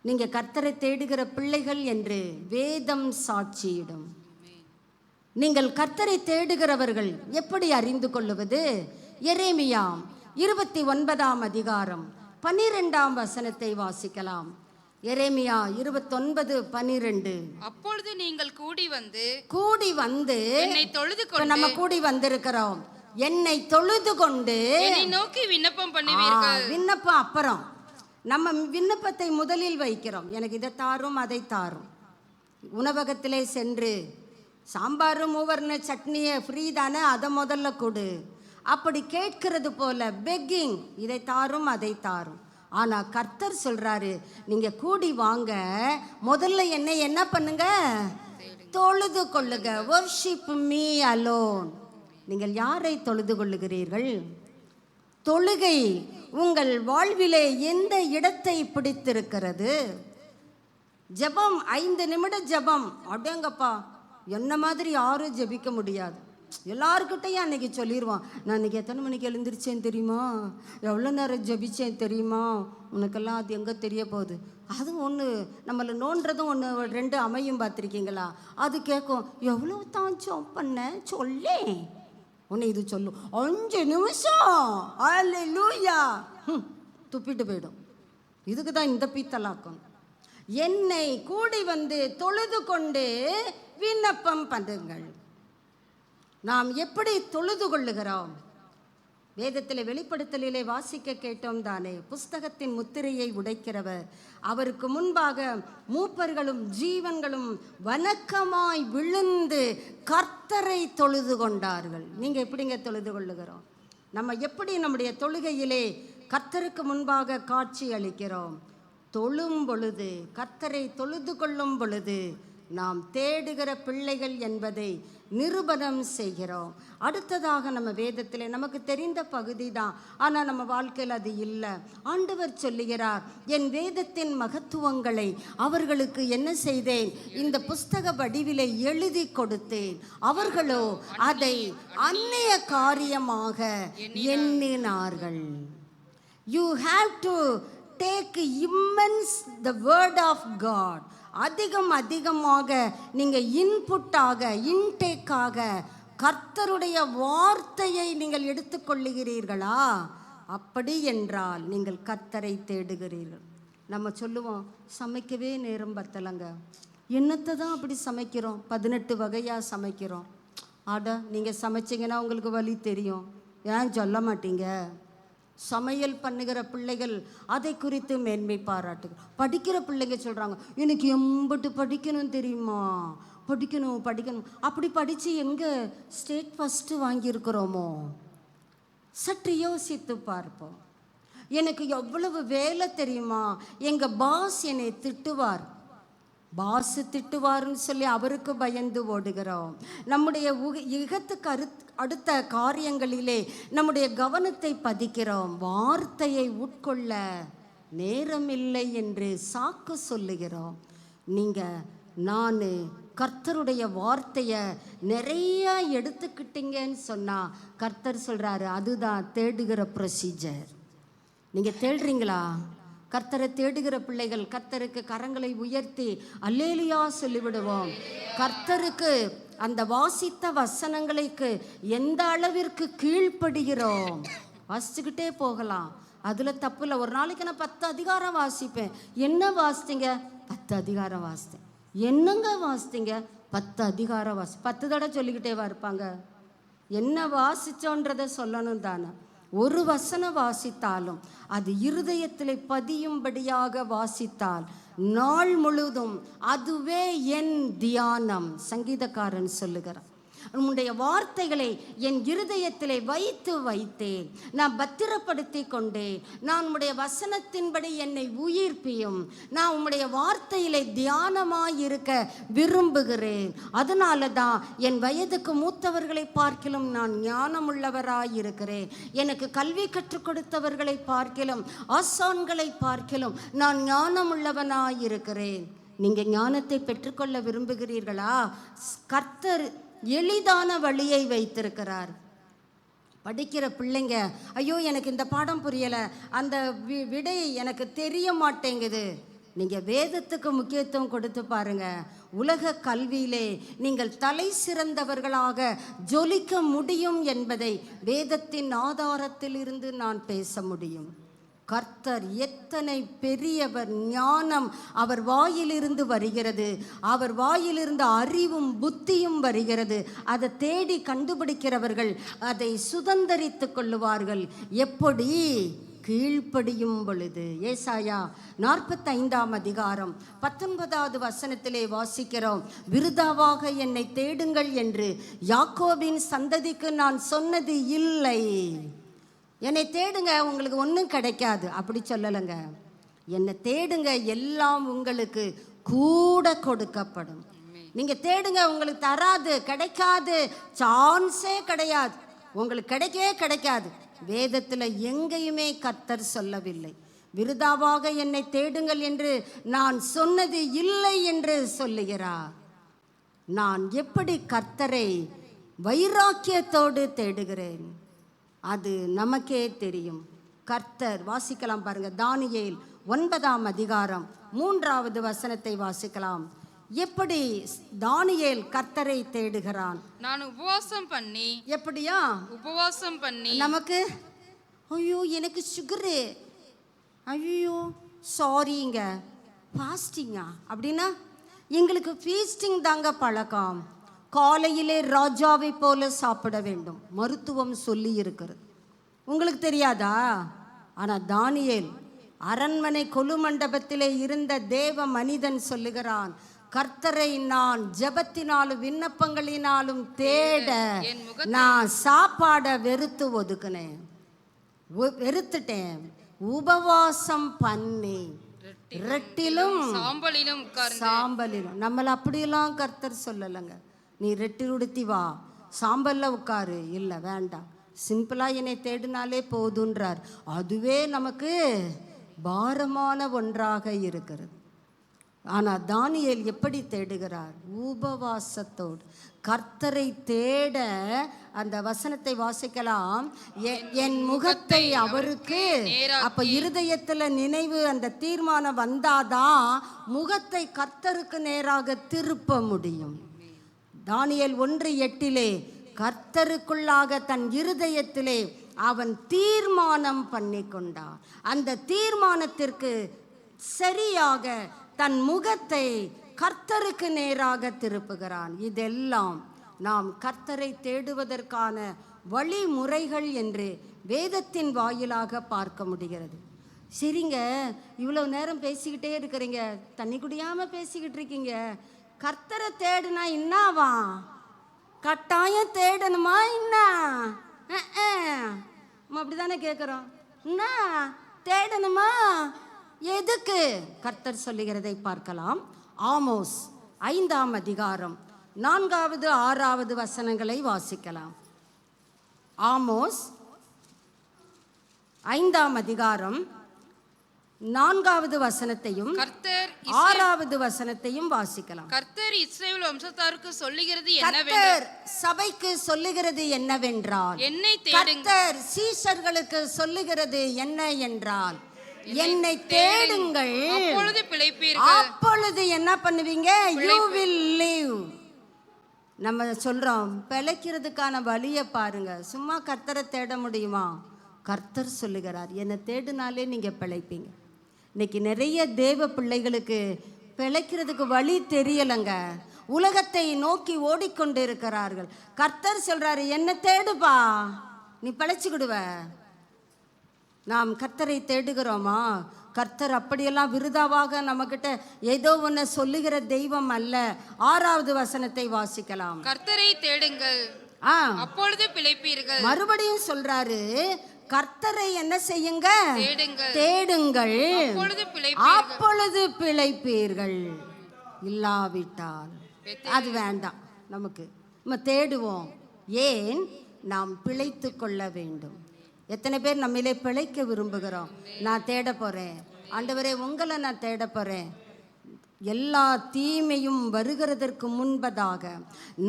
நீங்க கர்த்தரை தேடுகிற பிள்ளைகள் என்று வேதம் சாட்சியிடும். நீங்கள் கர்த்தரை தேடுகிறவர்கள் எப்படி அறிந்து கொள்ளுவது? எரேமியா 29ஆம் அதிகாரம் 12ஆம் வசனத்தை வாசிக்கலாம். எரேமியா 29:12. அப்பொழுது நீங்கள் கூடி வந்து என்னை தொழுது கொண்டு, நம்ம கூடி வந்திருக்கிறோம், என்னை தொழுது கொண்டு என்னை நோக்கி விண்ணப்பம் பண்ணுவீர்கள். விண்ணப்பம் அப்புறம், நம்ம விண்ணப்பத்தை முதலில் வைக்கிறோம். எனக்கு இதை தாரும் அதை தாரும். உணவகத்திலே சென்று சாம்பாரும் மூவர்ண சட்னியை ஃப்ரீ தானே, அதை முதல்ல கொடு, அப்படி கேட்கிறது போல பெக்கிங், இதை தாரும் அதை தாரும். ஆனால் கர்த்தர் சொல்றாரு, நீங்க கூடி வாங்க, முதல்ல என்னை என்ன பண்ணுங்க, தொழுது கொள்ளுங்க. Worship me alone. நீங்கள் யாரை தொழுது கொள்ளுகிறீர்கள்? தொழுகை உங்கள் வாழ்விலே எந்த இடத்தை பிடித்திருக்கிறது? ஜெபம் 5 நிமிட ஜெபம், அடேங்கப்பா, என்ன மாதிரி யாரும் ஜெபிக்க முடியாது. எல்லாருக்கிட்டையும் அன்னைக்கு சொல்லிடுவான், நான் இன்னைக்கு எத்தனை மணிக்கு எழுந்திரிச்சேன் தெரியுமா, எவ்வளோ நேரம் ஜெபிச்சேன் தெரியுமா, உனக்கெல்லாம் அது எங்கே தெரிய போகுது. அது ஒன்று, நம்மளை நோன்றதும் ஒன்று 2 அமையும் பார்த்துருக்கீங்களா? அது கேட்கும், எவ்வளோ தான் ஜெபம் பண்ண சொல்லே, உன்னை இது சொல்லும் 5 நிமிஷம் அல்லேலூயா, துப்பிட்டு போயிடும். இதுக்கு தான் இந்த பீத்தலாக்கம். என்னை கூடி வந்து தொழுது கொண்டு விண்ணப்பம் பண்ணுங்கள். நாம் எப்படி தொழுது கொள்ளுகிறோம்? வேதத்தில் வெளிப்படுத்தலிலே வாசிக்க கேட்டோம் தானே, புஸ்தகத்தின் முத்திரையை உடைக்கிறவர், அவருக்கு முன்பாக மூப்பர்களும் ஜீவன்களும் வணக்கமாய் விழுந்து கர்த்தரை தொழுது கொண்டார்கள். நீங்கள் எப்படிங்க தொழுது கொள்ளுகிறோம்? நம்ம எப்படி நம்முடைய தொழுகையிலே கர்த்தருக்கு முன்பாக காட்சி அளிக்கிறோம்? தொழும் பொழுது, கர்த்தரை தொழுது கொள்ளும் பொழுது நாம் தேடுகிற பிள்ளைகள் என்பதை நிரூபணம் செய்கிறோம். அடுத்ததாக நம்ம வேதத்தில் நமக்கு தெரிந்த பகுதி தான், ஆனால் நம்ம வாழ்க்கையில் அது இல்லை. ஆண்டவர் சொல்லுகிறார், என் வேதத்தின் மகத்துவங்களை அவர்களுக்கு என்ன செய்தேன், இந்த புஸ்தக வடிவிலே எழுதி கொடுத்தேன், அவர்களோ அதை அந்நிய காரியமாக எண்ணினார்கள். You have to take immense the word of God. அதிகமாக நீங்கள் இன்புட்டாக, இன்டேக்காக கர்த்தருடைய வார்த்தையை நீங்கள் எடுத்துக்கொள்ளுகிறீர்களா? அப்படி என்றால் நீங்கள் கர்த்தரை தேடுகிறீர்கள். நம்ம சொல்லுவோம், சமைக்கவே நேரம் பத்தலைங்க. என்னத்தை தான் அப்படி சமைக்கிறோம், 18 வகையாக சமைக்கிறோம். ஆட, நீங்கள் சமைச்சிங்கன்னா உங்களுக்கு வழி தெரியும், ஏன் சொல்ல மாட்டீங்க? சமையல் பண்ணுகிற பிள்ளைகள் அதை குறித்து மேன்மை பாராட்டுகள். படிக்கிற பிள்ளைங்க சொல்கிறாங்க, எனக்கு எம்பட்டு படிக்கணும் தெரியுமா, படிக்கணும். அப்படி படித்து எங்கே ஸ்டேட் ஃபஸ்ட்டு வாங்கியிருக்கிறோமோ? சற்று யோசித்து பார்ப்போம். எனக்கு எவ்வளவு வேலை தெரியுமா, எங்கள் பாஸ் என்னை திட்டுவார், பாசு திட்டுவாருன்னு சொல்லி அவருக்கு பயந்து ஓடுகிறோம். நம்முடைய இகத்துக்கு அடுத்த காரியங்களிலே நம்முடைய கவனத்தை பதிக்கிறோம். வார்த்தையை உட்கொள்ள நேரமில்லை என்று சாக்கு சொல்லுகிறோம். நான் கர்த்தருடைய வார்த்தையை நிறையா எடுத்துக்கிட்டீங்கன்னு சொன்னால் கர்த்தர் சொல்கிறாரு, அதுதான் தேடுகிற ப்ரொசீஜர். நீங்கள் தேடுறீங்களா? கர்த்தரை தேடுகிற பிள்ளைகள் கர்த்தருக்கு கரங்களை உயர்த்தி அல்லேலியா சொல்லிவிடுவோம். கர்த்தருக்கு அந்த வாசித்த வசனங்களுக்கு எந்த அளவிற்கு கீழ்ப்படுகிறோம் வாசிச்சுக்கிட்டே போகலாம். அதில் தப்பு இல்லை. ஒரு நாளைக்கு நான் 10 அதிகாரம் வாசிப்பேன். என்ன வாசித்தீங்க? 10 அதிகாரம் வாசித்தேன். என்னங்க வாசித்தீங்க? 10 அதிகாரம் 10 தடவை சொல்லிக்கிட்டே இருப்பாங்க. என்ன வாசித்தோன்றதை சொல்லணும் தானே. ஒரு வசனம் வாசித்தாலும் அது இருதயத்தில் பதியும்படியாக வாசித்தால் நாள் முழுதும் அதுவே என் தியானம். சங்கீதக்காரன் சொல்லுகிறான், உன்னுடைய வார்த்தைகளை என் இருதயத்திலே வைத்து வைத்தேன், நான் பத்திரப்படுத்தி கொண்டேன். நான் உம்முடைய வசனத்தின்படி என்னை உயிர்ப்பியும். நான் உம்முடைய வார்த்தையிலே தியானமாயிருக்க விரும்புகிறேன். அதனால தான் என் வயதுக்கு மூத்தவர்களை பார்க்கிலும் நான் ஞானமுள்ளவராயிருக்கிறேன். எனக்கு கல்வி கற்றுக் கொடுத்தவர்களை பார்க்கிலும் ஆசான்களை பார்க்கிலும் நான் ஞானமுள்ளவனாயிருக்கிறேன். நீங்கள் ஞானத்தை பெற்றுக்கொள்ள விரும்புகிறீர்களா? கர்த்தர் எளிதான வழியை வைத்திருக்கிறார். படிக்கிற பிள்ளைங்க, ஐயோ எனக்கு இந்த பாடம் புரியலை, அந்த விடை எனக்கு தெரிய மாட்டேங்குது. நீங்கள் வேதத்துக்கு முக்கியத்துவம் கொடுத்து பாருங்க. உலக கல்வியிலே நீங்கள் தலை சிறந்தவர்களாக ஜொலிக்க முடியும் என்பதை வேதத்தின் ஆதாரத்தில் இருந்து நான் பேச முடியும். கர்த்தர் எத்தனை பெரியவர்! ஞானம் அவர் வாயிலிருந்து வருகிறது. அவர் வாயிலிருந்து அறிவும் புத்தியும் வருகிறது. அதை தேடி கண்டுபிடிக்கிறவர்கள் அதை சுதந்தரித்து கொள்ளுவார்கள். எப்படி? கீழ்ப்படியும் பொழுது. ஏசாயா 45ஆம் அதிகாரம் 19வது வசனத்திலே வாசிக்கிறோம், விருதாவாக என்னை தேடுங்கள் என்று யாக்கோபின் சந்ததிக்கு நான் சொன்னது இல்லை. என்னை தேடுங்க, உங்களுக்கு ஒன்றும் கிடைக்காது அப்படி சொல்லலைங்க. என்னை தேடுங்க, எல்லாம் உங்களுக்கு கூட கொடுக்கப்படும். நீங்கள் தேடுங்க, உங்களுக்கு தராது, கிடைக்காது, சான்ஸே கிடையாது, உங்களுக்கு கிடைக்கவே கிடைக்காது. வேதத்தில் எங்கேயுமே கர்த்தர் சொல்லவில்லை விருதாவாக என்னை தேடுங்கள் என்று நான் சொன்னது இல்லை என்று சொல்லுகிறார். நான் எப்படி கர்த்தரை வைராக்கியத்தோடு தேடுகிறேன் அது நமக்கே தெரியும். கர்த்தர் வாசிக்கலாம் பாருங்க, தானியேல் 9ஆம் அதிகாரம் 3வது வசனத்தை வாசிக்கலாம். எப்படி தானியேல் கர்த்தரை தேடுகிறான்? நான் உபவாசம் பண்ணி. எப்படியா உபவாசம் பண்ணி? நமக்கு ஐயோ எனக்கு சுகரு, ஐயோ சாரிங்க, ஃபாஸ்டிங்கா? அப்படின்னா எங்களுக்கு ஃபீஸ்டிங் தாங்க பழக்கம். காலையிலே ராஜாவை போல சாப்பிட வேண்டும், மருத்துவம் சொல்லி இருக்கிறது. உங்களுக்கு தெரியாதா? ஆனால் தானியேல் அரண்மனை கொலு மண்டபத்திலே இருந்த தேவ மனிதன் சொல்லுகிறான், கர்த்தரை நான் ஜெபத்தினாலும் விண்ணப்பங்களினாலும் தேட நான் சாப்பாடை வெறுத்துட்டேன், உபவாசம் பண்ணி ரெட்டிலும் சாம்பலிலும். நம்மளை அப்படியெல்லாம் கர்த்தர் சொல்லலைங்க. நீ ரெட்டி உடுத்தி வா, சாம்பலில் உட்காரு, இல்லை வேண்டாம், சிம்பிளாக என்னை தேடினாலே போதுன்றார். அதுவே நமக்கு பாரமான ஒன்றாக இருக்கிறது. ஆனால் தானியேல் எப்படி தேடுகிறார்? உபவாசத்தோடு. கர்த்தரை தேட அந்த வசனத்தை வாசிக்கலாம், என் முகத்தை அவருக்கு. அப்ப இருதயத்தில் நினைவு, அந்த தீர்மானம் வந்தாதான் முகத்தை கர்த்தருக்கு நேராக திருப்ப முடியும். தானியேல் 1:8 கர்த்தருக்குள்ளாக தன் இருதயத்திலே அவன் தீர்மானம் பண்ணி கொண்டான். அந்த தீர்மானத்திற்கு சரியாக தன் முகத்தை கர்த்தருக்கு நேராக திருப்புகிறான். இதெல்லாம் நாம் கர்த்தரை தேடுவதற்கான வழிமுறைகள் என்று வேதத்தின் வாயிலாக பார்க்க முடிகிறது. சரிங்க, இவ்வளோ நேரம் பேசிக்கிட்டே இருக்கிறீங்க, தண்ணி குடியாமல் பேசிக்கிட்டு இருக்கீங்க. கர்த்தரை தேடுனா என்னவா? கட்டாயம் தேடணுமா என்ன? அப்படிதானே கேட்குறோம். என்ன தேடணுமா? எதுக்கு? கர்த்தர் சொல்லுகிறதை பார்க்கலாம். ஆமோஸ் 5ஆம் அதிகாரம் 4வது 6வது வசனங்களை வாசிக்கலாம். ஆமோஸ் 5ஆம் அதிகாரம் 4வது வசனத்தையும் கர்த்தர் 6வது வசனத்தையும் வாசிக்கலாம். கர்த்தர் இஸ்ரவேல் வம்சத்தாருக்கு சொல்லுகிறது கர்த்தர் சபைக்கு சொல்லுகிறது என்னவென்றால், என்னை தேடுங்கள். கர்த்தர் சீஷர்களுக்கு சொல்லுகிறது என்ன என்றால், என்னை தேடுங்கள், அப்பொழுது பிழைப்பீர்கள். அப்பொழுது என்ன பண்ணுவீங்க? you will live. நம்ம சொல்றோம் பிழைக்கிறதுக்கான வழியை பாருங்க. சும்மா கர்த்தரை தேட முடியுமா? கர்த்தர் சொல்லுகிறார் என்னை தேடினாலே நீங்க பிழைப்பீங்க. இன்னைக்கு நிறைய தேவ பிள்ளைகளுக்கு பிழைக்கிறதுக்கு வழி தெரியலைங்க. உலகத்தை நோக்கி ஓடிக்கொண்டு இருக்கிறார்கள். கர்த்தர் சொல்றாரு என்னை தேடுப்பா, நீ பிழைச்சுக்கிடுவ. நாம் கர்த்தரை தேடுகிறோமா? கர்த்தர் அப்படியெல்லாம் விருதாவாக நம்மகிட்ட ஏதோ ஒன்று சொல்லுகிற தெய்வம் அல்ல. 6வது வசனத்தை வாசிக்கலாம். கர்த்தரை தேடுங்கள், அப்பொழுது பிழைப்பீர்கள். மறுபடியும் சொல்றாரு கர்த்தரை என்ன செய்யுங்க? தேடுங்கள், தேடுங்கள், அப்பொழுது பிழைப்பீர்கள். இல்லாவிட்டால் அது வேண்டாம். நமக்கு நம்ம தேடுவோம். ஏன்? நாம் பிழைத்து கொள்ள வேண்டும். எத்தனை பேர் நம்மளே பிழைக்க விரும்புகிறோம்? நான் தேட போறேன் ஆண்டவரே, உங்களை நான் தேட போறேன். எல்லா தீமையும் வருகிறதற்கு முன்பதாக,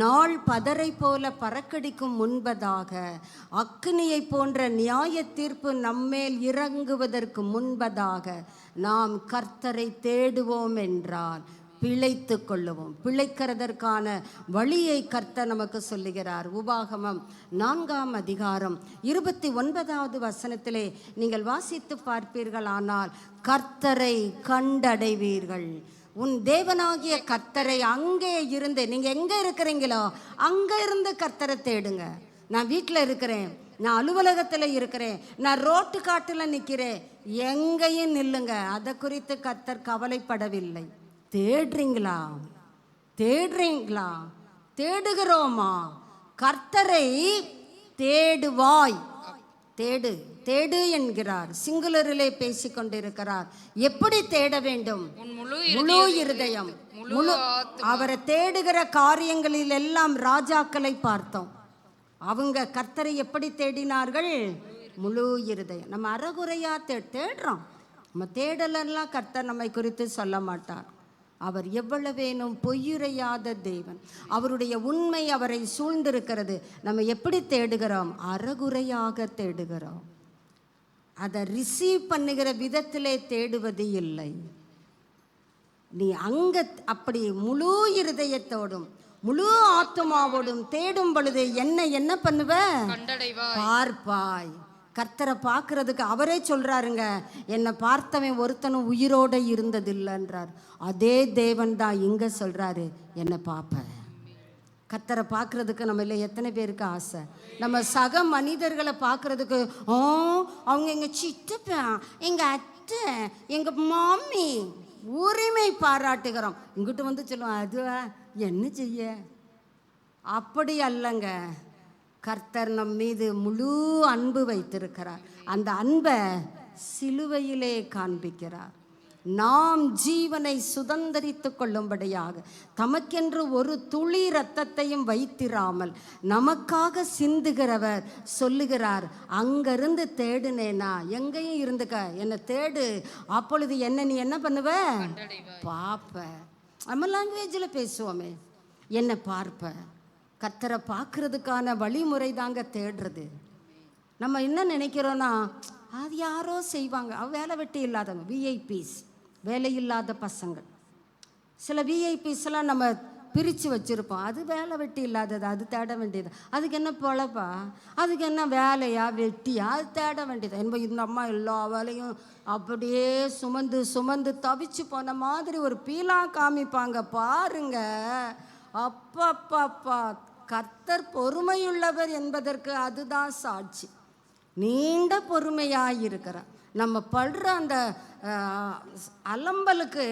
நாள் பதரை போல பறக்கடிக்கும் முன்பதாக, அக்னியை போன்ற நியாய தீர்ப்பு நம்மேல் இறங்குவதற்கு முன்பதாக நாம் கர்த்தரை தேடுவோம் என்றால் பிழைத்து கொள்ளுவோம். பிழைக்கிறதற்கான வழியை கர்த்தர் நமக்கு சொல்லுகிறார். உபாகமம் 4ஆம் அதிகாரம் 29வது வசனத்திலே நீங்கள் வாசித்து பார்ப்பீர்களானால், கர்த்தரை கண்டடைவீர்கள். உன் தேவனாகிய கர்த்தரை அங்கே இருந்து, நீங்க எங்க இருக்கிறீங்களோ அங்க இருந்து கர்த்தரை தேடுங்க. நான் வீட்டில் இருக்கிறேன், நான் அலுவலகத்தில் இருக்கிறேன், நான் ரோட்டு காட்டில் நிற்கிறேன், எங்கேயும் நில்லுங்க. அதை குறித்து கர்த்தர் கவலைப்படவில்லை. தேடுறீங்களா? தேடுறீங்களா? தேடுகிறோமா? கர்த்தரை தேடுவாய். தேடு தேடு என்கிறார். சிங்குலரிலே பேசிக்கொண்டிருக்கிறார். எப்படி தேட வேண்டும்? முழு இருதயம், முழு. அவரை தேடுகிற காரியங்களில் எல்லாம் ராஜாக்களை பார்த்தோம். அவங்க கர்த்தரை எப்படி தேடினார்கள்? முழு இருதயம். நம்ம அறகுறையா தேடுறோம். நம்ம தேடலெல்லாம் கர்த்தர் நம்மை குறித்து சொல்ல மாட்டார். அவர் எவ்வளவேனும் பொய்யுரையாத தேவன். அவருடைய உண்மை அவரை சூழ்ந்திருக்கிறது. நம்ம எப்படி தேடுகிறோம்? அறகுறையாக தேடுகிறோம். அதை ரிசீவ் பண்ணுகிற விதத்திலே தேடுவது இல்லை. நீ அங்க அப்படி முழு இருதயத்தோடும் முழு ஆத்மாவோடும் தேடும் பொழுது என்ன பண்ணுவ? பார்ப்பாய். கர்த்தரை பார்க்கறதுக்கு அவரே சொல்றாருங்க, என்னை பார்த்தவன் ஒருத்தனும் உயிரோட இருந்ததில்லைன்றார். அதே தேவன் தான் இங்க சொல்றாரு, என்னை பார்ப்ப. கர்த்தரை பார்க்கறதுக்கு நம்ம இல்லை எத்தனை பேருக்கு ஆசை? நம்ம சக மனிதர்களை பார்க்கறதுக்கு அவங்க எங்கள் சித்தப்பன், எங்கள் அத்தை, எங்கள் மாமி உரிமை பாராட்டுகிறோம். இங்கிட்ட வந்து சொல்லுவோம், அதுவா என்ன செய்ய? அப்படி அல்லங்க. கர்த்தர் நம் மீது முழு அன்பு வைத்திருக்கிறார். அந்த அன்பை சிலுவையிலே காண்பிக்கிறார். நாம் ஜீவனை சுதந்தரித்து கொள்ளும்படியாக தமக்கென்று ஒரு துளி இரத்தத்தையும் வைத்திராமல் நமக்காக சிந்துகிறவர் சொல்லுகிறார், அங்கிருந்து தேடுனேனா, எங்கேயும் இருந்துக்க, என்னை தேடு, அப்பொழுது என்ன நீ என்ன பண்ணுவ? பார்ப்ப. நம்ம லாங்குவேஜில் பேசுவோமே, என்னை பார்ப்ப. கர்த்தரை பார்க்கறதுக்கான வழிமுறை தாங்க தேடுறது. நம்ம என்ன நினைக்கிறோன்னா, அது யாரோ செய்வாங்க, வேலை வெட்டி இல்லாதவங்க, விஐபிஸ், வேலையில்லாத பசங்கள். சில விஐபிஸ்லாம் நம்ம பிரித்து வச்சுருப்போம். அது வேலை வெட்டி இல்லாதது, அது தேட வேண்டியது. அதுக்கு என்ன பொழப்பா, அதுக்கு என்ன வேலையா வெட்டியா, அது தேட வேண்டியது. என்பது இந்த அம்மா எல்லா வேலையும் அப்படியே சுமந்து சுமந்து தவிச்சு போன மாதிரி ஒரு பீலா காமிப்பாங்க பாருங்க. அப்பப்பப்பா, கர்த்தர் பொறுமையுள்ளவர் என்பதற்கு அதுதான் சாட்சி. நீண்ட பொறுமையாயிருக்கிறார். நம்ம படுற அந்த அலம்பலுக்கு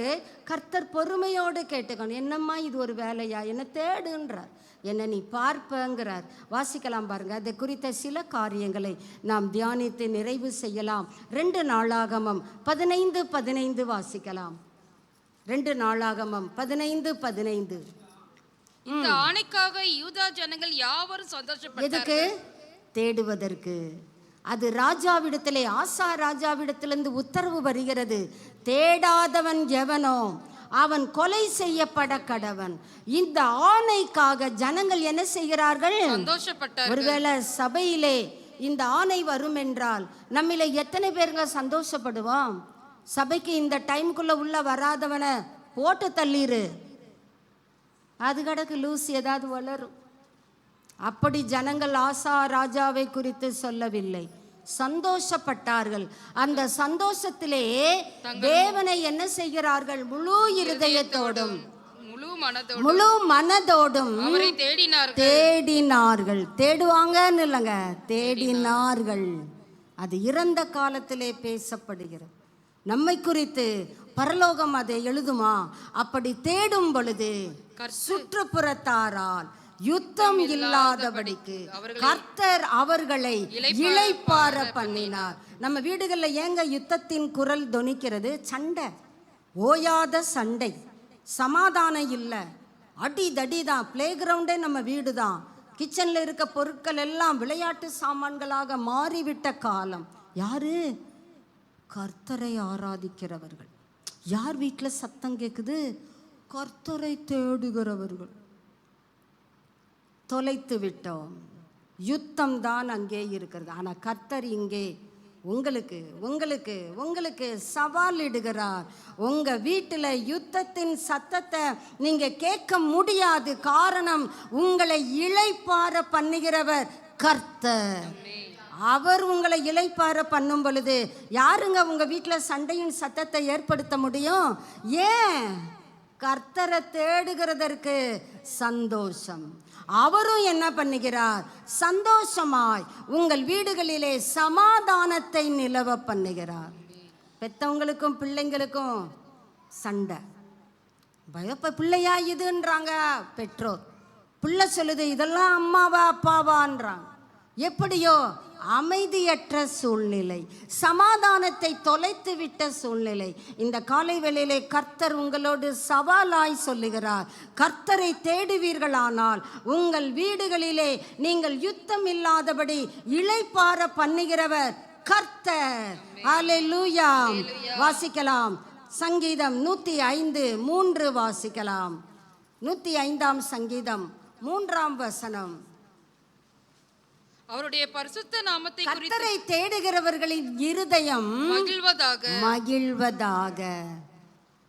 கர்த்தர் பொறுமையோடு கேட்டுக்கணும். என்னம்மா இது ஒரு வேலையா, என்ன தேடுன்றார், என்ன நீ பார்ப்பங்கிறார். வாசிக்கலாம் பாருங்க, அதை குறித்த சில காரியங்களை நாம் தியானித்து நிறைவு செய்யலாம். 2 நாளாகமம் 15:15 வாசிக்கலாம். 2 நாளாகமம் 15:15. இந்த ஆணைக்காக யூதா ஜனங்கள் யாவரும் சந்தோஷப்பட்டார்கள். எதுக்கு? தேடுவதற்கு. அது ராஜாவிடத்திலே, ஆசா ராஜாவிடத்திலிருந்து உத்தரவு வருகிறது, தேடாதவன் எவனோ அவன் கொலை செய்யப்பட கடவன். இந்த ஆணைக்காக ஜனங்கள் என்ன செய்கிறார்கள்? சந்தோஷப்பட்டார்கள். ஒருவேளை சபையிலே இந்த ஆணை வரும் என்றால் நம்மில எத்தனை பேருங்க சந்தோஷப்படுவோம்? சபைக்கு இந்த டைம்குள்ள உள்ள வராதவனை போட்டு தள்ளிரு, அது கடக்கு லூஸ் ஏதாவது வளரும். அப்படி ஜனங்கள் ஆசா ராஜாவை குறித்து சொல்லவில்லை, சந்தோஷப்பட்டார்கள். அந்த சந்தோஷத்திலே தேவனை என்ன செய்கிறார்கள்? முழு இருதயத்தோடும் முழு மனதோடும் தேடினார்கள். தேடுவாங்கன்னு இல்லைங்க, தேடினார்கள். அது இறந்த காலத்திலே பேசப்படுகிறது. நம்மை குறித்து பரலோகம் அதை எழுதுமா? அப்படி தேடும் பொழுது சுற்றுப்புறத்தாரால் யுத்தம் இல்லாதபடிக்கு கர்த்தர் அவர்களை இளைப்பாற பண்ணினார். நம்ம வீடுகளில் ஏங்க யுத்தத்தின் குரல் தொனிக்கிறது? சண்டை, ஓயாத சண்டை, சமாதானம் இல்லை, அடி தடி தான். பிளே கிரவுண்டே நம்ம வீடு தான். கிச்சனில் இருக்க பொருட்கள் எல்லாம் விளையாட்டு சாமான்களாக மாறிவிட்ட காலம். யாரு? கர்த்தரை ஆராதிக்கிறவர்கள். யார் வீட்டில் சத்தம் கேட்குது? கர்த்தரை தேடுகிறவர்கள். தொலைத்து விட்டோம். யுத்தம் தான் அங்கே இருக்கிறது. ஆனால் கர்த்தர் இங்கே உங்களுக்கு உங்களுக்கு உங்களுக்கு சவால் இடுகிறார். உங்க வீட்டில் யுத்தத்தின் சத்தத்தை நீங்க கேட்க முடியாது. காரணம், உங்களை இளைப்பாற பண்ணுகிறவர் கர்த்தர். அவர் உங்களை இளைப்பாற பண்ணும் பொழுது யாருங்க உங்க வீட்டில் சண்டையின் சத்தத்தை ஏற்படுத்த முடியும்? ஏன்? கர்த்தரை தேடுகிறதற்கு சந்தோஷம். அவரும் என்ன பண்ணுகிறார்? சந்தோஷமாய் உங்கள் வீடுகளிலே சமாதானத்தை நிலவ பண்ணுகிறார். பெத்தவங்களுக்கும் பிள்ளைங்களுக்கும் சண்டை, பயப்ப பிள்ளையா இதுன்றாங்க பெற்றோர். பிள்ளை சொல்லுது இதெல்லாம் அம்மாவா அப்பாவான்றாங்க. எப்படியோ அமைதியற்ற சூழ்நிலை, சமாதானத்தை தொலைத்து விட்ட சூழ்நிலை. இந்த காலை வேளையிலே கர்த்தர் உங்களோடு சவாலாய் சொல்லுகிறார், கர்த்தரை தேடுவீர்களானால் உங்கள் வீடுகளிலே நீங்கள் யுத்தம் இல்லாதபடி இளைப்பாற பண்ணுகிறவர் கர்த்தர். அல்லேலூயா. வாசிக்கலாம் சங்கீதம் 105:3 வாசிக்கலாம். 105ஆம் சங்கீதம் 3ஆம் வசனம். அவருடைய பரிசுத்த நாமத்தை கர்த்தரை தேடுகிறவர்களின் இருதயம் மகிழ்வதாக.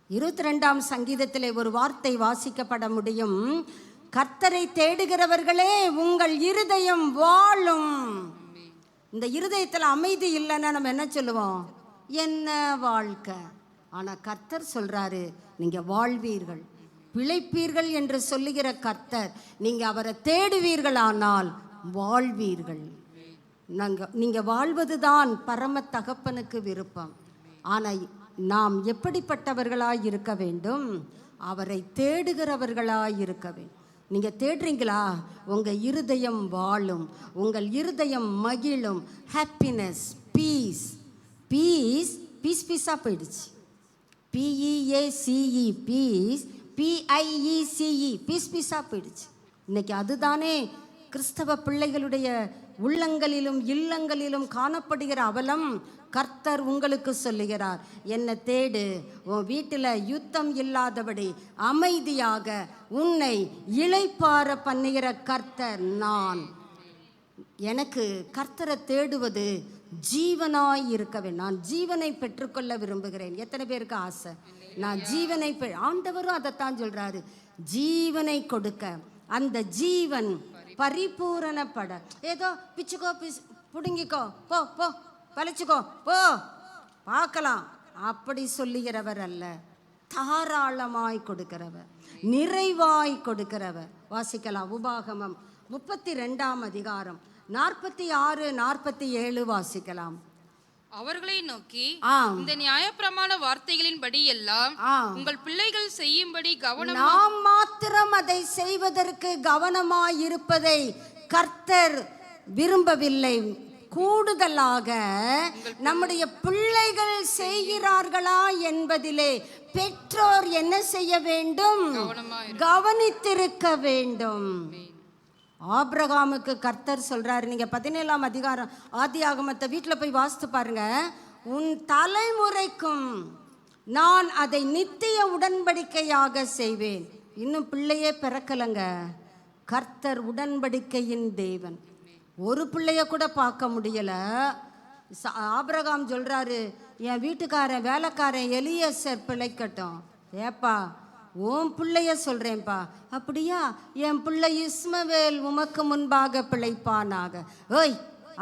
22ஆம் சங்கீதத்திலே ஒரு வார்த்தை வாசிக்கப்பட முடியும், கர்த்தரை தேடுகிறவர்களே உங்கள் இருதயம் வாழும். இந்த இருதயத்தில் அமைதி இல்லைன்னா நம்ம என்ன சொல்லுவோம்? என்ன வாழ்க்கை? ஆனால் கர்த்தர் சொல்றாரு, நீங்க வாழ்வீர்கள், பிழைப்பீர்கள் என்று சொல்லுகிற கர்த்தர், நீங்க அவரை தேடுவீர்களானால் வாழ்வீர்கள். நீங்க வாழ்வதுதான் பரம தகப்பனுக்கு விருப்பம். ஆனால் நாம் எப்படிப்பட்டவர்களாய் இருக்க வேண்டும்? அவரை தேடுகிறவர்களாய் இருக்க வேண்டும். நீங்க தேடுறீங்களா? உங்க இருதயம் வாழும், உங்கள் இருதயம் மகிழும். Happiness, peace. பீஸ் பீஸ் பீஸா போயிடுச்சு. PEACE பீஸ், PIECE பீஸ் பீஸா போயிடுச்சு. இன்னைக்கு அதுதானே கிறிஸ்தவ பிள்ளைகளுடைய உள்ளங்களிலும் இல்லங்களிலும் காணப்படுகிற அவலம். கர்த்தர் உங்களுக்கு சொல்லுகிறார், என்னை தேடு, உன் வீட்டில் யுத்தம் இல்லாதபடி அமைதியாக உன்னை இளைப்பாற பண்ணுகிற கர்த்தர் நான். எனக்கு கர்த்தரை தேடுவது ஜீவனாய் இருக்கவே. நான் ஜீவனை பெற்றுக்கொள்ள விரும்புகிறேன். எத்தனை பேருக்கு ஆசை? நான் ஜீவனை ஆண்டவரும் அதைத்தான் சொல்றாரு, ஜீவனை கொடுக்க. அந்த ஜீவன் பரிபூரணப்பட. ஏதோ பிச்சுக்கோ புடுங்கிக்கோ, போ போ பழிச்சுக்கோ போ பார்க்கலாம் அப்படி சொல்லுகிறவர் அல்ல. தாராளமாய் கொடுக்கிறவர், நிறைவாய் கொடுக்கிறவர். வாசிக்கலாம் உபாகமம் 32ஆம் அதிகாரம் 46, 47 வாசிக்கலாம். அவர்களை நோக்கி, இந்த நியாயப்பிரமாண வார்த்தைகளின்படி எல்லாம் உங்கள் பிள்ளைகள் செய்யும்படி கவனம். நாம் மாத்திரம் அதை செய்வதற்கு கவனமாய் இருப்பதை கர்த்தர் விரும்பவில்லை. கூடுதலாக நம்முடைய பிள்ளைகள் செய்கிறார்களா என்பதிலே பெற்றோர் என்ன செய்ய வேண்டும்? கவனித்திருக்க வேண்டும். ஆபிரகாமுக்கு கர்த்தர் சொல்றாரு, நீங்க 17ஆம் அதிகாரம் ஆதியாகமத்தை வீட்டில் போய் வாசித்து பாருங்க. உன் தலைமுறைக்கும் நான் அதை நித்திய உடன்படிக்கையாக செய்வேன். இன்னும் பிள்ளையே பிறக்கலைங்க. கர்த்தர் உடன்படிக்கையின் தேவன். ஒரு பிள்ளைய கூட பார்க்க முடியல. ஆபிரகாம் சொல்றாரு, என் வீட்டுக்காரன் வேலைக்காரன் எலியேசர் பிழைக்கட்டும். ஏப்பா உன் பிள்ளைய சொல்றேன்ப்பா. அப்படியா? என் பிள்ளை இஸ்மவேல் உமக்கு முன்பாக பிழைப்பானாக. ஓய்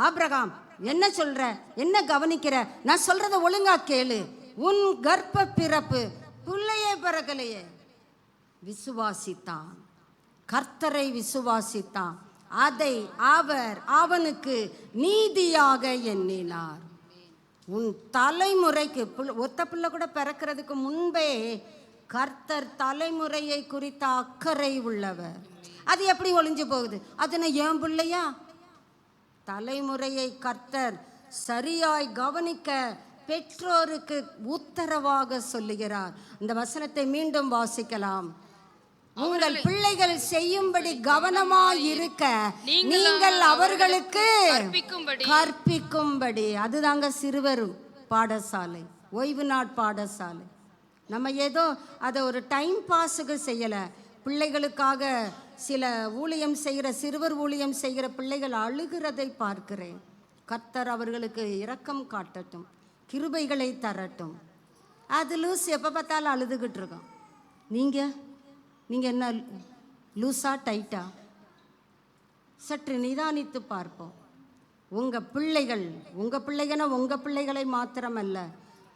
ஆபிரகாம், என்ன சொல்ற? என்ன கவனிக்கிற? நான் சொல்றத ஒழுங்கா கேளு. உன் கர்ப்ப பிறப்பு பிள்ளையே பிறக்கலையே. விசுவாசித்தான், கர்த்தரை விசுவாசித்தான். அதை அவர் அவனுக்கு நீதியாக எண்ணினார். உன் தலைமுறைக்கு ஒத்த பிள்ளை கூட பிறக்கிறதுக்கு முன்பே கர்த்தர் தலைமுறையை குறித்த அக்கறை உள்ளவர். அது எப்படி ஒளிஞ்சு போகுது? அது என் பிள்ளையா? தலைமுறையை கர்த்தர் சரியாய் கவனிக்க பெற்றோருக்கு உத்தரவாக சொல்லுகிறார். இந்த வசனத்தை மீண்டும் வாசிக்கலாம். உங்கள் பிள்ளைகள் செய்யும்படி கவனமாய் இருக்க நீங்கள் அவர்களுக்கு கற்பிக்கும்படி. அதுதாங்க சிறுவர் பாடசாலை, ஓய்வு நாட் பாடசாலை. நம்ம ஏதோ அதை ஒரு டைம் பாஸுக்கு செய்யலை. பிள்ளைகளுக்காக சில ஊழியம் செய்கிற, சிறுவர் ஊழியம் செய்கிற பிள்ளைகள் அழுகிறதை பார்க்கிறேன். கர்த்தர் அவர்களுக்கு இரக்கம் காட்டட்டும், கிருபைகளை தரட்டும். அது லூஸ் எப்போ பார்த்தாலும் அழுதுகிட்டு இருக்கோம். நீங்கள் என்ன லூஸா டைட்டா? சற்று நிதானித்து பார்ப்போம். உங்கள் பிள்ளைகள்னா உங்கள் பிள்ளைகளை மாத்திரமல்ல,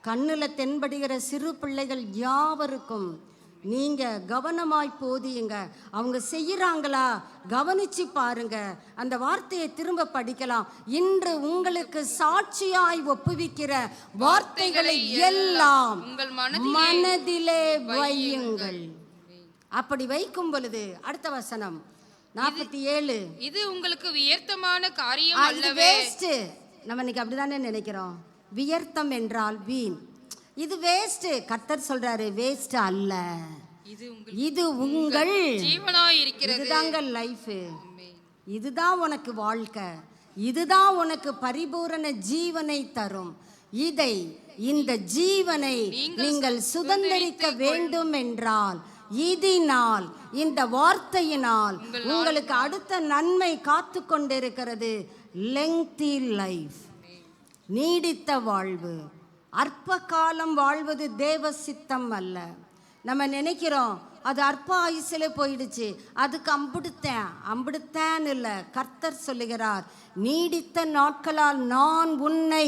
கண்ணில் தென்படுகிற சிறு பிள்ளைகள் யாவருக்கும் நீங்கள் கவனமாய் போதியுங்க. அவங்க செய்கிறாங்களா கவனிச்சு பாருங்க. அந்த வார்த்தையை திரும்ப படிக்கலாம். இன்று உங்களுக்கு சாட்சியாய் ஒப்புவிக்கிற வார்த்தைகளை எல்லாம் மனதிலே வையுங்கள். அப்படி வைக்கும் பொழுது அடுத்த வசனம் 47, இது உங்களுக்கு வியர்த்தமான காரியம் அல்லவே. நம்ம இன்னைக்கு அப்படிதானே நினைக்கிறோம். வியர்த்தம் என்றால் வீண். இது வேஸ்ட். கர்த்தர் சொல்றாரு வேஸ்ட் அல்ல, இது உங்கள் ஜீவனாய் இருக்கிறது. இதுதாங்க லைஃப். இதுதான் உனக்கு வாழ்க்கை. இதுதான் உனக்கு பரிபூரண ஜீவனை தரும். இந்த ஜீவனை நீங்கள் சுதந்தரிக்க வேண்டும் என்றால் இதனால், இந்த வார்த்தையினால் உங்களுக்கு அடுத்த நன்மை காத்து கொண்டிருக்கிறது. லெங்தி லைஃப், நீடித்த வாழ்வு. அற்ப காலம் வாழ்வது தேவ சித்தம் அல்ல. நம்ம நினைக்கிறோம் அது அற்ப ஆயுசிலே போயிடுச்சு, அதுக்கு அம்பிடுத்தேன் இல்லை. கர்த்தர் சொல்லுகிறார், நீடித்த நாட்களால் நான் உன்னை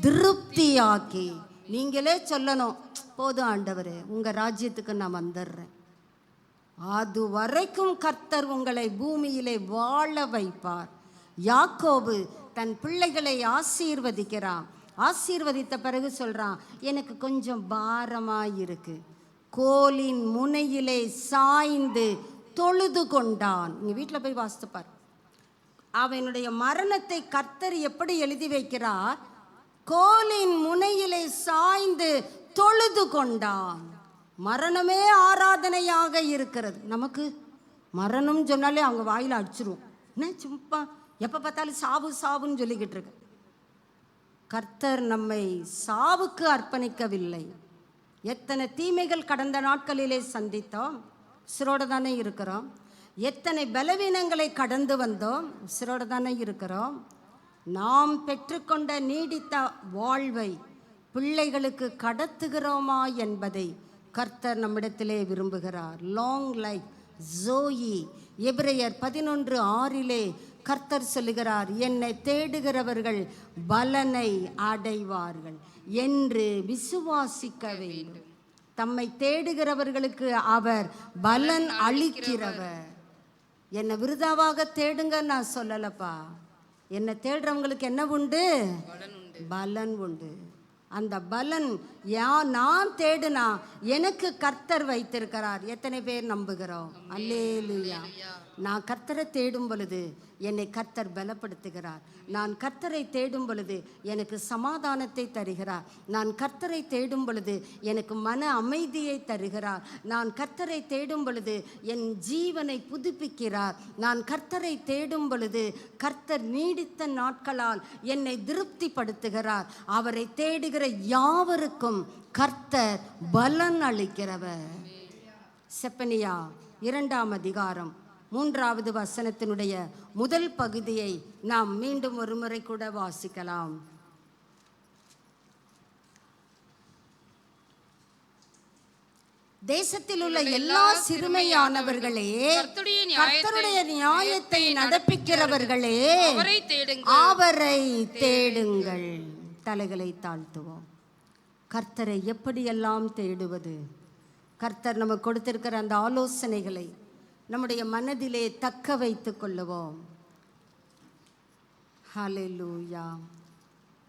திருப்தியாக்கி. நீங்களே சொல்லணும், போதும் ஆண்டவரே, உங்கள் ராஜ்யத்துக்கு நான் வந்துடுறேன். அது வரைக்கும் கர்த்தர் உங்களை பூமியிலே வாழ வைப்பார். யாக்கோபு தன் பிள்ளைகளை ஆசீர்வதிக்கிறான். ஆசீர்வதித்த பிறகு சொல்றான், எனக்கு கொஞ்சம் பாரமாய் இருக்கு. கோலின் முனையிலே சாய்ந்து தொழுது கொண்டான். நீங்க வீட்டில் போய் வாசித்துப்பார். அவனுடைய மரணத்தை கர்த்தர் எப்படி எழுதி வைக்கிறார்? கோலின் முனையிலே சாய்ந்து தொழுது கொண்டான். மரணமே ஆராதனையாக இருக்கிறது. நமக்கு மரணம் சொன்னாலே அவங்க வாயில் அடிச்சிருவோம். என்ன சும்மா எப்போ பார்த்தாலும் சாவு சாவுன்னு சொல்லிக்கிட்டு இருக்கு. கர்த்தர் நம்மை சாவுக்கு அர்ப்பணிக்கவில்லை. எத்தனை தீமைகள் கடந்த நாட்களிலே சந்தித்தோம், உசிரோடு தானே இருக்கிறோம். எத்தனை பலவீனங்களை கடந்து வந்தோம், உசிரோடு தானே இருக்கிறோம். நாம் பெற்றுக்கொண்ட நீடித்த வாழ்வை பிள்ளைகளுக்கு கடத்துகிறோமா என்பதை கர்த்தர் நம்மிடத்திலே விரும்புகிறார். Long life Joey. எபிரேயர் 11:6 கர்த்தர் சொல்லுகிறார், என்னை தேடுகிறவர்கள் பலனை அடைவார்கள் என்று விசுவாசிக்க வேண்டும். தம்மை தேடுகிறவர்களுக்கு அவர் பலன் அளிக்கிறவர். என்னை விருதாவாக தேடுங்க நான் சொல்லலப்பா. என்னை தேடுறவங்களுக்கு என்ன உண்டு? பலன் உண்டு. அந்த பலன் நான் தேடுனா எனக்கு கர்த்தர் வைத்திருக்கிறார். எத்தனை பேர் நம்புகிறோம்? அல்லேலூயா. நான் கர்த்தரை தேடும் பொழுது என்னை கர்த்தர் பலப்படுத்துகிறார். நான் கர்த்தரை தேடும் பொழுது எனக்கு சமாதானத்தை தருகிறார். நான் கர்த்தரை தேடும் பொழுது எனக்கு மன அமைதியை தருகிறார். நான் கர்த்தரை தேடும் பொழுது என் ஜீவனை புதுப்பிக்கிறார். நான் கர்த்தரை தேடும் பொழுது கர்த்தர் நீடித்த நாட்களால் என்னை திருப்திப்படுத்துகிறார். அவரை தேடுகிற யாவருக்கும் கர்த்தர் பலன் அளிக்கிறவர். செப்பனியா 2ஆம் அதிகாரம் 3வது வசனத்தினுடைய முதல் பகுதியை நாம் மீண்டும் ஒரு முறை கூட வாசிக்கலாம். தேசத்தில் உள்ள எல்லா சிறுமையானவர்களே, கர்த்தருடைய நியாயத்தை நடப்பிக்கிறவர்களே, அவரை தேடுங்கள். தலைகளை தாழ்த்துவோம். கர்த்தரை எப்படியெல்லாம் தேடுவது? கர்த்தர் நமக்கு கொடுத்திருக்கிற அந்த ஆலோசனைகளை நம்முடைய மனதிலே தக்க வைத்துக் கொள்ளுவோம். ஹல்லேலூயா.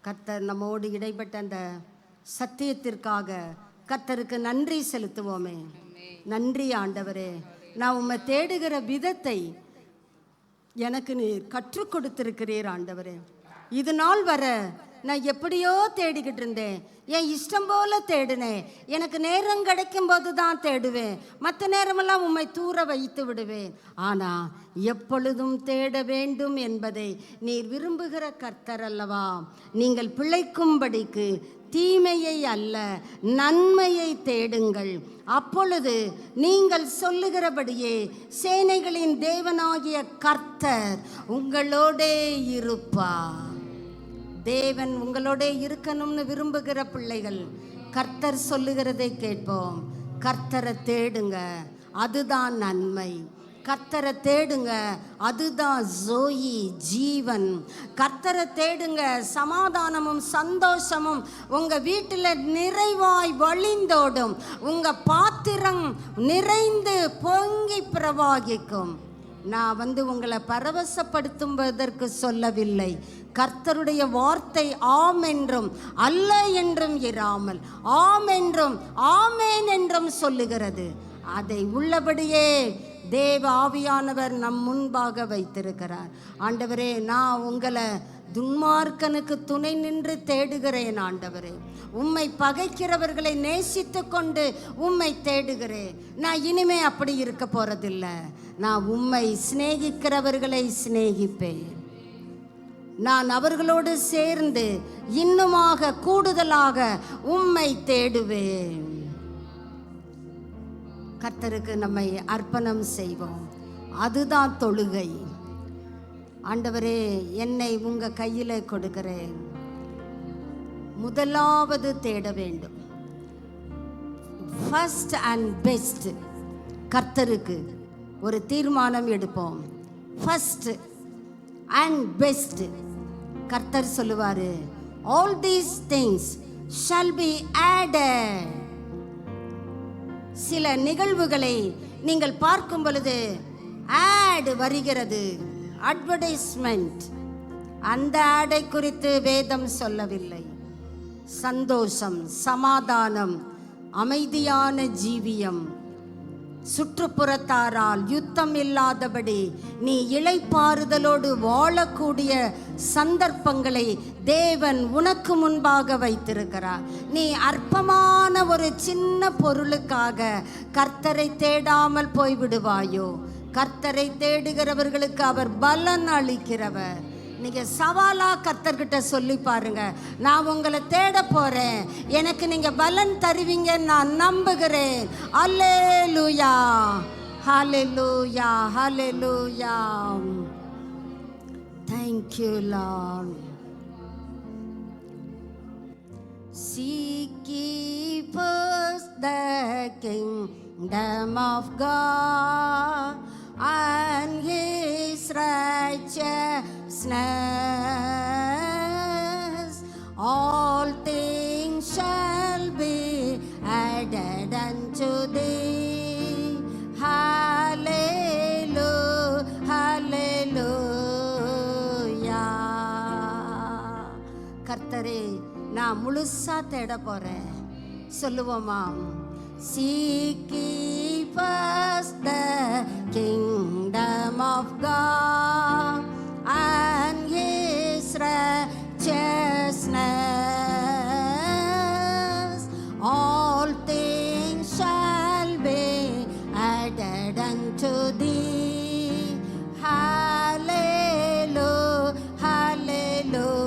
கர்த்தர் நம்மோடு இடைப்பட்ட அந்த சத்தியத்திற்காக கர்த்தருக்கு நன்றி செலுத்துவோமே. நன்றி ஆண்டவரே, நான் உம்மை தேடுகிற விதத்தை எனக்கு நீர் கற்றுக் கொடுத்திருக்கிறீர் ஆண்டவரே. இது நாள் வர நான் எப்படியோ தேடிக்கிட்டு இருந்தேன். என் இஷ்டம் போல தேடினேன். எனக்கு நேரம் கிடைக்கும் போது தான் தேடுவேன். மற்ற நேரமெல்லாம் உம்மை தூர வைத்து விடுவேன். ஆனால் எப்பொழுதும் தேட வேண்டும் என்பதை நீர் விரும்புகிற கர்த்தர் அல்லவா? நீங்கள் பிழைக்கும்படிக்கு தீமையை அல்ல நன்மையை தேடுங்கள். அப்பொழுது நீங்கள் சொல்லுகிறபடியே சேனைகளின் தேவனாகிய கர்த்தர் உங்களோடே இருப்பார். தேவன் உங்களோட இருக்கணும்னு விரும்புகிற பிள்ளைகள் கர்த்தர் சொல்லுகிறதை கேட்போம். கர்த்தரை தேடுங்க, அதுதான் நன்மை. கர்த்தரை தேடுங்க, அதுதான் ஜோயி, ஜீவன். கர்த்தரை தேடுங்க, சமாதானமும் சந்தோஷமும் உங்க வீட்டில் நிறைவாய் வழிந்தோடும். உங்க பாத்திரம் நிறைந்து பொங்கி பிரவாகிக்கும். நான் உங்களை பரவசப்படுத்துவதற்கு சொல்லவில்லை. கர்த்தருடைய வார்த்தை ஆம் என்றும் அல்ல என்றும் இராமல் ஆம் என்றும் ஆமேன் என்றும் சொல்லுகிறது. அதை உள்ளபடியே தேவ ஆவியானவர் நம் முன்பாக வைத்திருக்கிறார். ஆண்டவரே, நான் உங்களை துன்மார்க்கனுக்கு துணை நின்று தேடுகிறேன். ஆண்டவரே, உம்மை பகைக்கிறவர்களை நேசித்து கொண்டு உம்மை தேடுகிறேன். நான் இனிமே அப்படி இருக்க போறதில்லை. நான் உம்மை சிநேகிக்கிறவர்களை சிநேகிப்பேன். நான் அவர்களோடு சேர்ந்து இன்னுமாக கூடுதலாக உம்மை தேடுவேன். கர்த்தருக்கு நம்மை அர்ப்பணம் செய்வோம். அதுதான் தொழுகை. ஆண்டவரே, என்னை உங்க கையில கொடுக்கிறேன். முதலாவது தேட வேண்டும். First and best. கர்த்தருக்கு ஒரு தீர்மானம் எடுப்போம். First and best. கர்த்தர் சொல்லுவாரு, all these things shall be added. சில நிகழ்வுகளை நீங்கள் பார்க்கும் பொழுது ஆட் வருகிறது, அட்வர்டைஸ்மெண்ட். அந்த ஆடை குறித்து வேதம் சொல்லவில்லை. சந்தோஷம், சமாதானம், அமைதியான ஜீவியம், சுற்றுப்புறத்தாரால் யுத்தம் இல்லாதபடி நீ இளைப்பாறுதலோடு வாழக்கூடிய சந்தர்ப்பங்களை தேவன் உனக்கு முன்பாக வைத்திருக்கிறார். நீ அற்பமான ஒரு சின்ன பொருளுக்காக கர்த்தரை தேடாமல் போய்விடுவாயோ? கர்த்தரை தேடுகிறவர்களுக்கு அவர் பலன் அளிக்கிறவர். நீங்க சவாலா கர்த்தர்கிட்ட சொல்லி பாருங்க, நான் உங்களை தேட போறேன், எனக்கு நீங்க பலன் தருவீங்க நான் நம்புகிறேன். அல்லேலூயா, ஹல்லேலூயா, ஹல்லேலூயா. Thank you, Lord. Seek ye first the kingdom of God and His righteousness. All things shall be added unto thee. Hallelujah, hallelujah. கர்த்தரே, நான் முழுசா தேட போறேன். சொல்லுவோமா? Seek ye first the kingdom of God and his righteousness, all things shall be added unto thee. Hallelujah, hallelujah.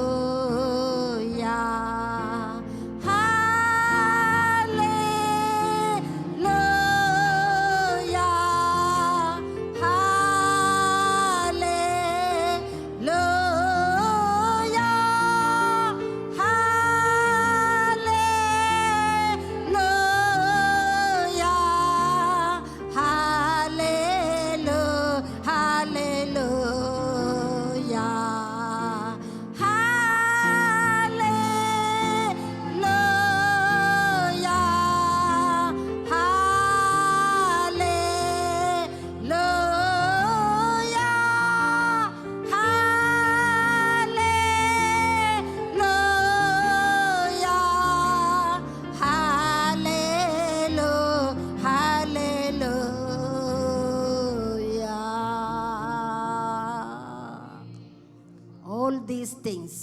These things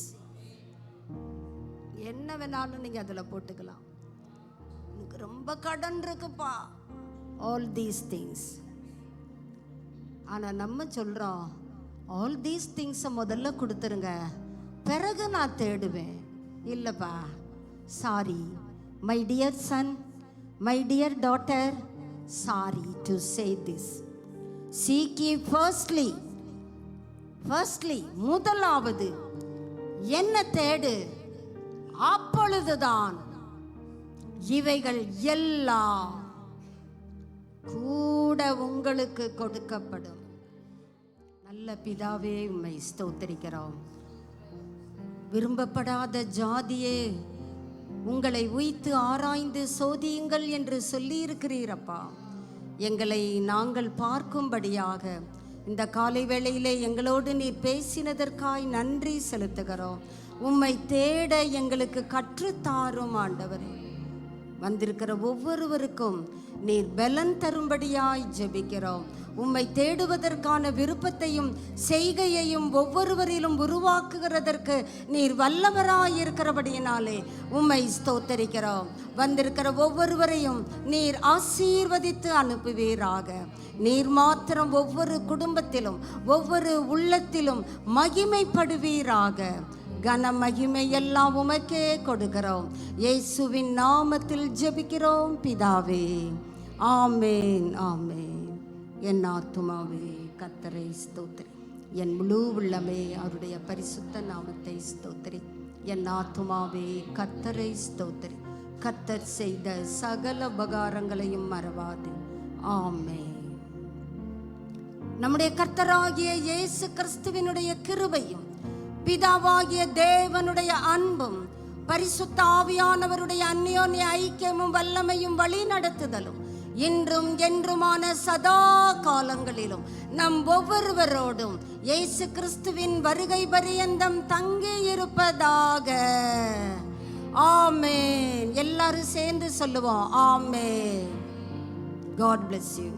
என்ன வேணாலும் நீங்க அதுல போட்டுக்கலாம். எனக்கு ரொம்ப கடன் இருக்குப்பா, all these things. ஆனா நம்ம சொல்றோம் all these things முதல்ல கொடுத்துருங்க, பிறகு நான் தேடுவேன். இல்லப்பா, sorry my dear son, my dear daughter, sorry to say this. Seek ye firstly, முதலாவது என்ன தேடு, அப்பொழுதுதான் இவைகள் எல்லாம் கூட உங்களுக்கு கொடுக்கப்படும். நல்ல பிதாவே, உம்மை ஸ்தோத்திரிக்கிறோம். விரும்பப்படாத ஜாதியே, உங்களை உய்த்து ஆராய்ந்து சோதியுங்கள் என்று சொல்லியிருக்கிறீரப்பா. எங்களை நாங்கள் பார்க்கும்படியாக இந்த காலை வேளையிலே எங்களோடு நீர் பேசினதற்காய் நன்றி செலுத்துகிறோம். உம்மை தேட எங்களுக்கு கற்றுத்தாரும் ஆண்டவரே. வந்திருக்கிற ஒவ்வொருவருக்கும் நீர் பலன் தரும்படியாய் ஜெபிக்கிறோம். உம்மை தேடுவதற்கான விருப்பத்தையும் செய்கையையும் ஒவ்வொருவரிலும் உருவாக்குகிறதற்கு நீர் வல்லவராய் இருக்கிறபடியினாலே உம்மை ஸ்தோத்தரிக்கிறோம். வந்திருக்கிற ஒவ்வொருவரையும் நீர் ஆசீர்வதித்து அனுப்புவீராக. நீர் மாத்திரம் ஒவ்வொரு குடும்பத்திலும் ஒவ்வொரு உள்ளத்திலும் மகிமைப்படுவீராக. கன மகிமை எல்லாம் உமக்கே கொடுக்கிறோம். இயேசுவின் நாமத்தில் ஜெபிக்கிறோம் பிதாவே, ஆமேன், ஆமேன். என் ஆத்துமாவே கர்த்தரை ஸ்தோத்திரி, என் முழு உள்ளமே அவருடைய பரிசுத்த நாமத்தை ஸ்தோத்திரி. என் ஆத்துமாவே கர்த்தரை ஸ்தோத்திரி, கர்த்தர் செய்த சகல உபகாரங்களையும் மறவாது. ஆமேன். நம்முடைய கர்த்தராகிய இயேசு கிறிஸ்துவினுடைய கிருபையும் பிதாவாகிய தேவனுடைய அன்பும் பரிசுத்த ஆவியானவருடைய அந்யோன்ய ஐக்கியமும் வல்லமையும் வழி நடத்துதலும் இன்றும் என்றுமான சதா காலங்களிலும் நம் ஒவ்வொருவரோடும் இயேசு கிறிஸ்துவின் வருகை பரியந்தம் தங்கி இருப்பதாக. ஆமென். எல்லாரும் சேர்ந்து சொல்லுவோம், ஆமென். God bless you.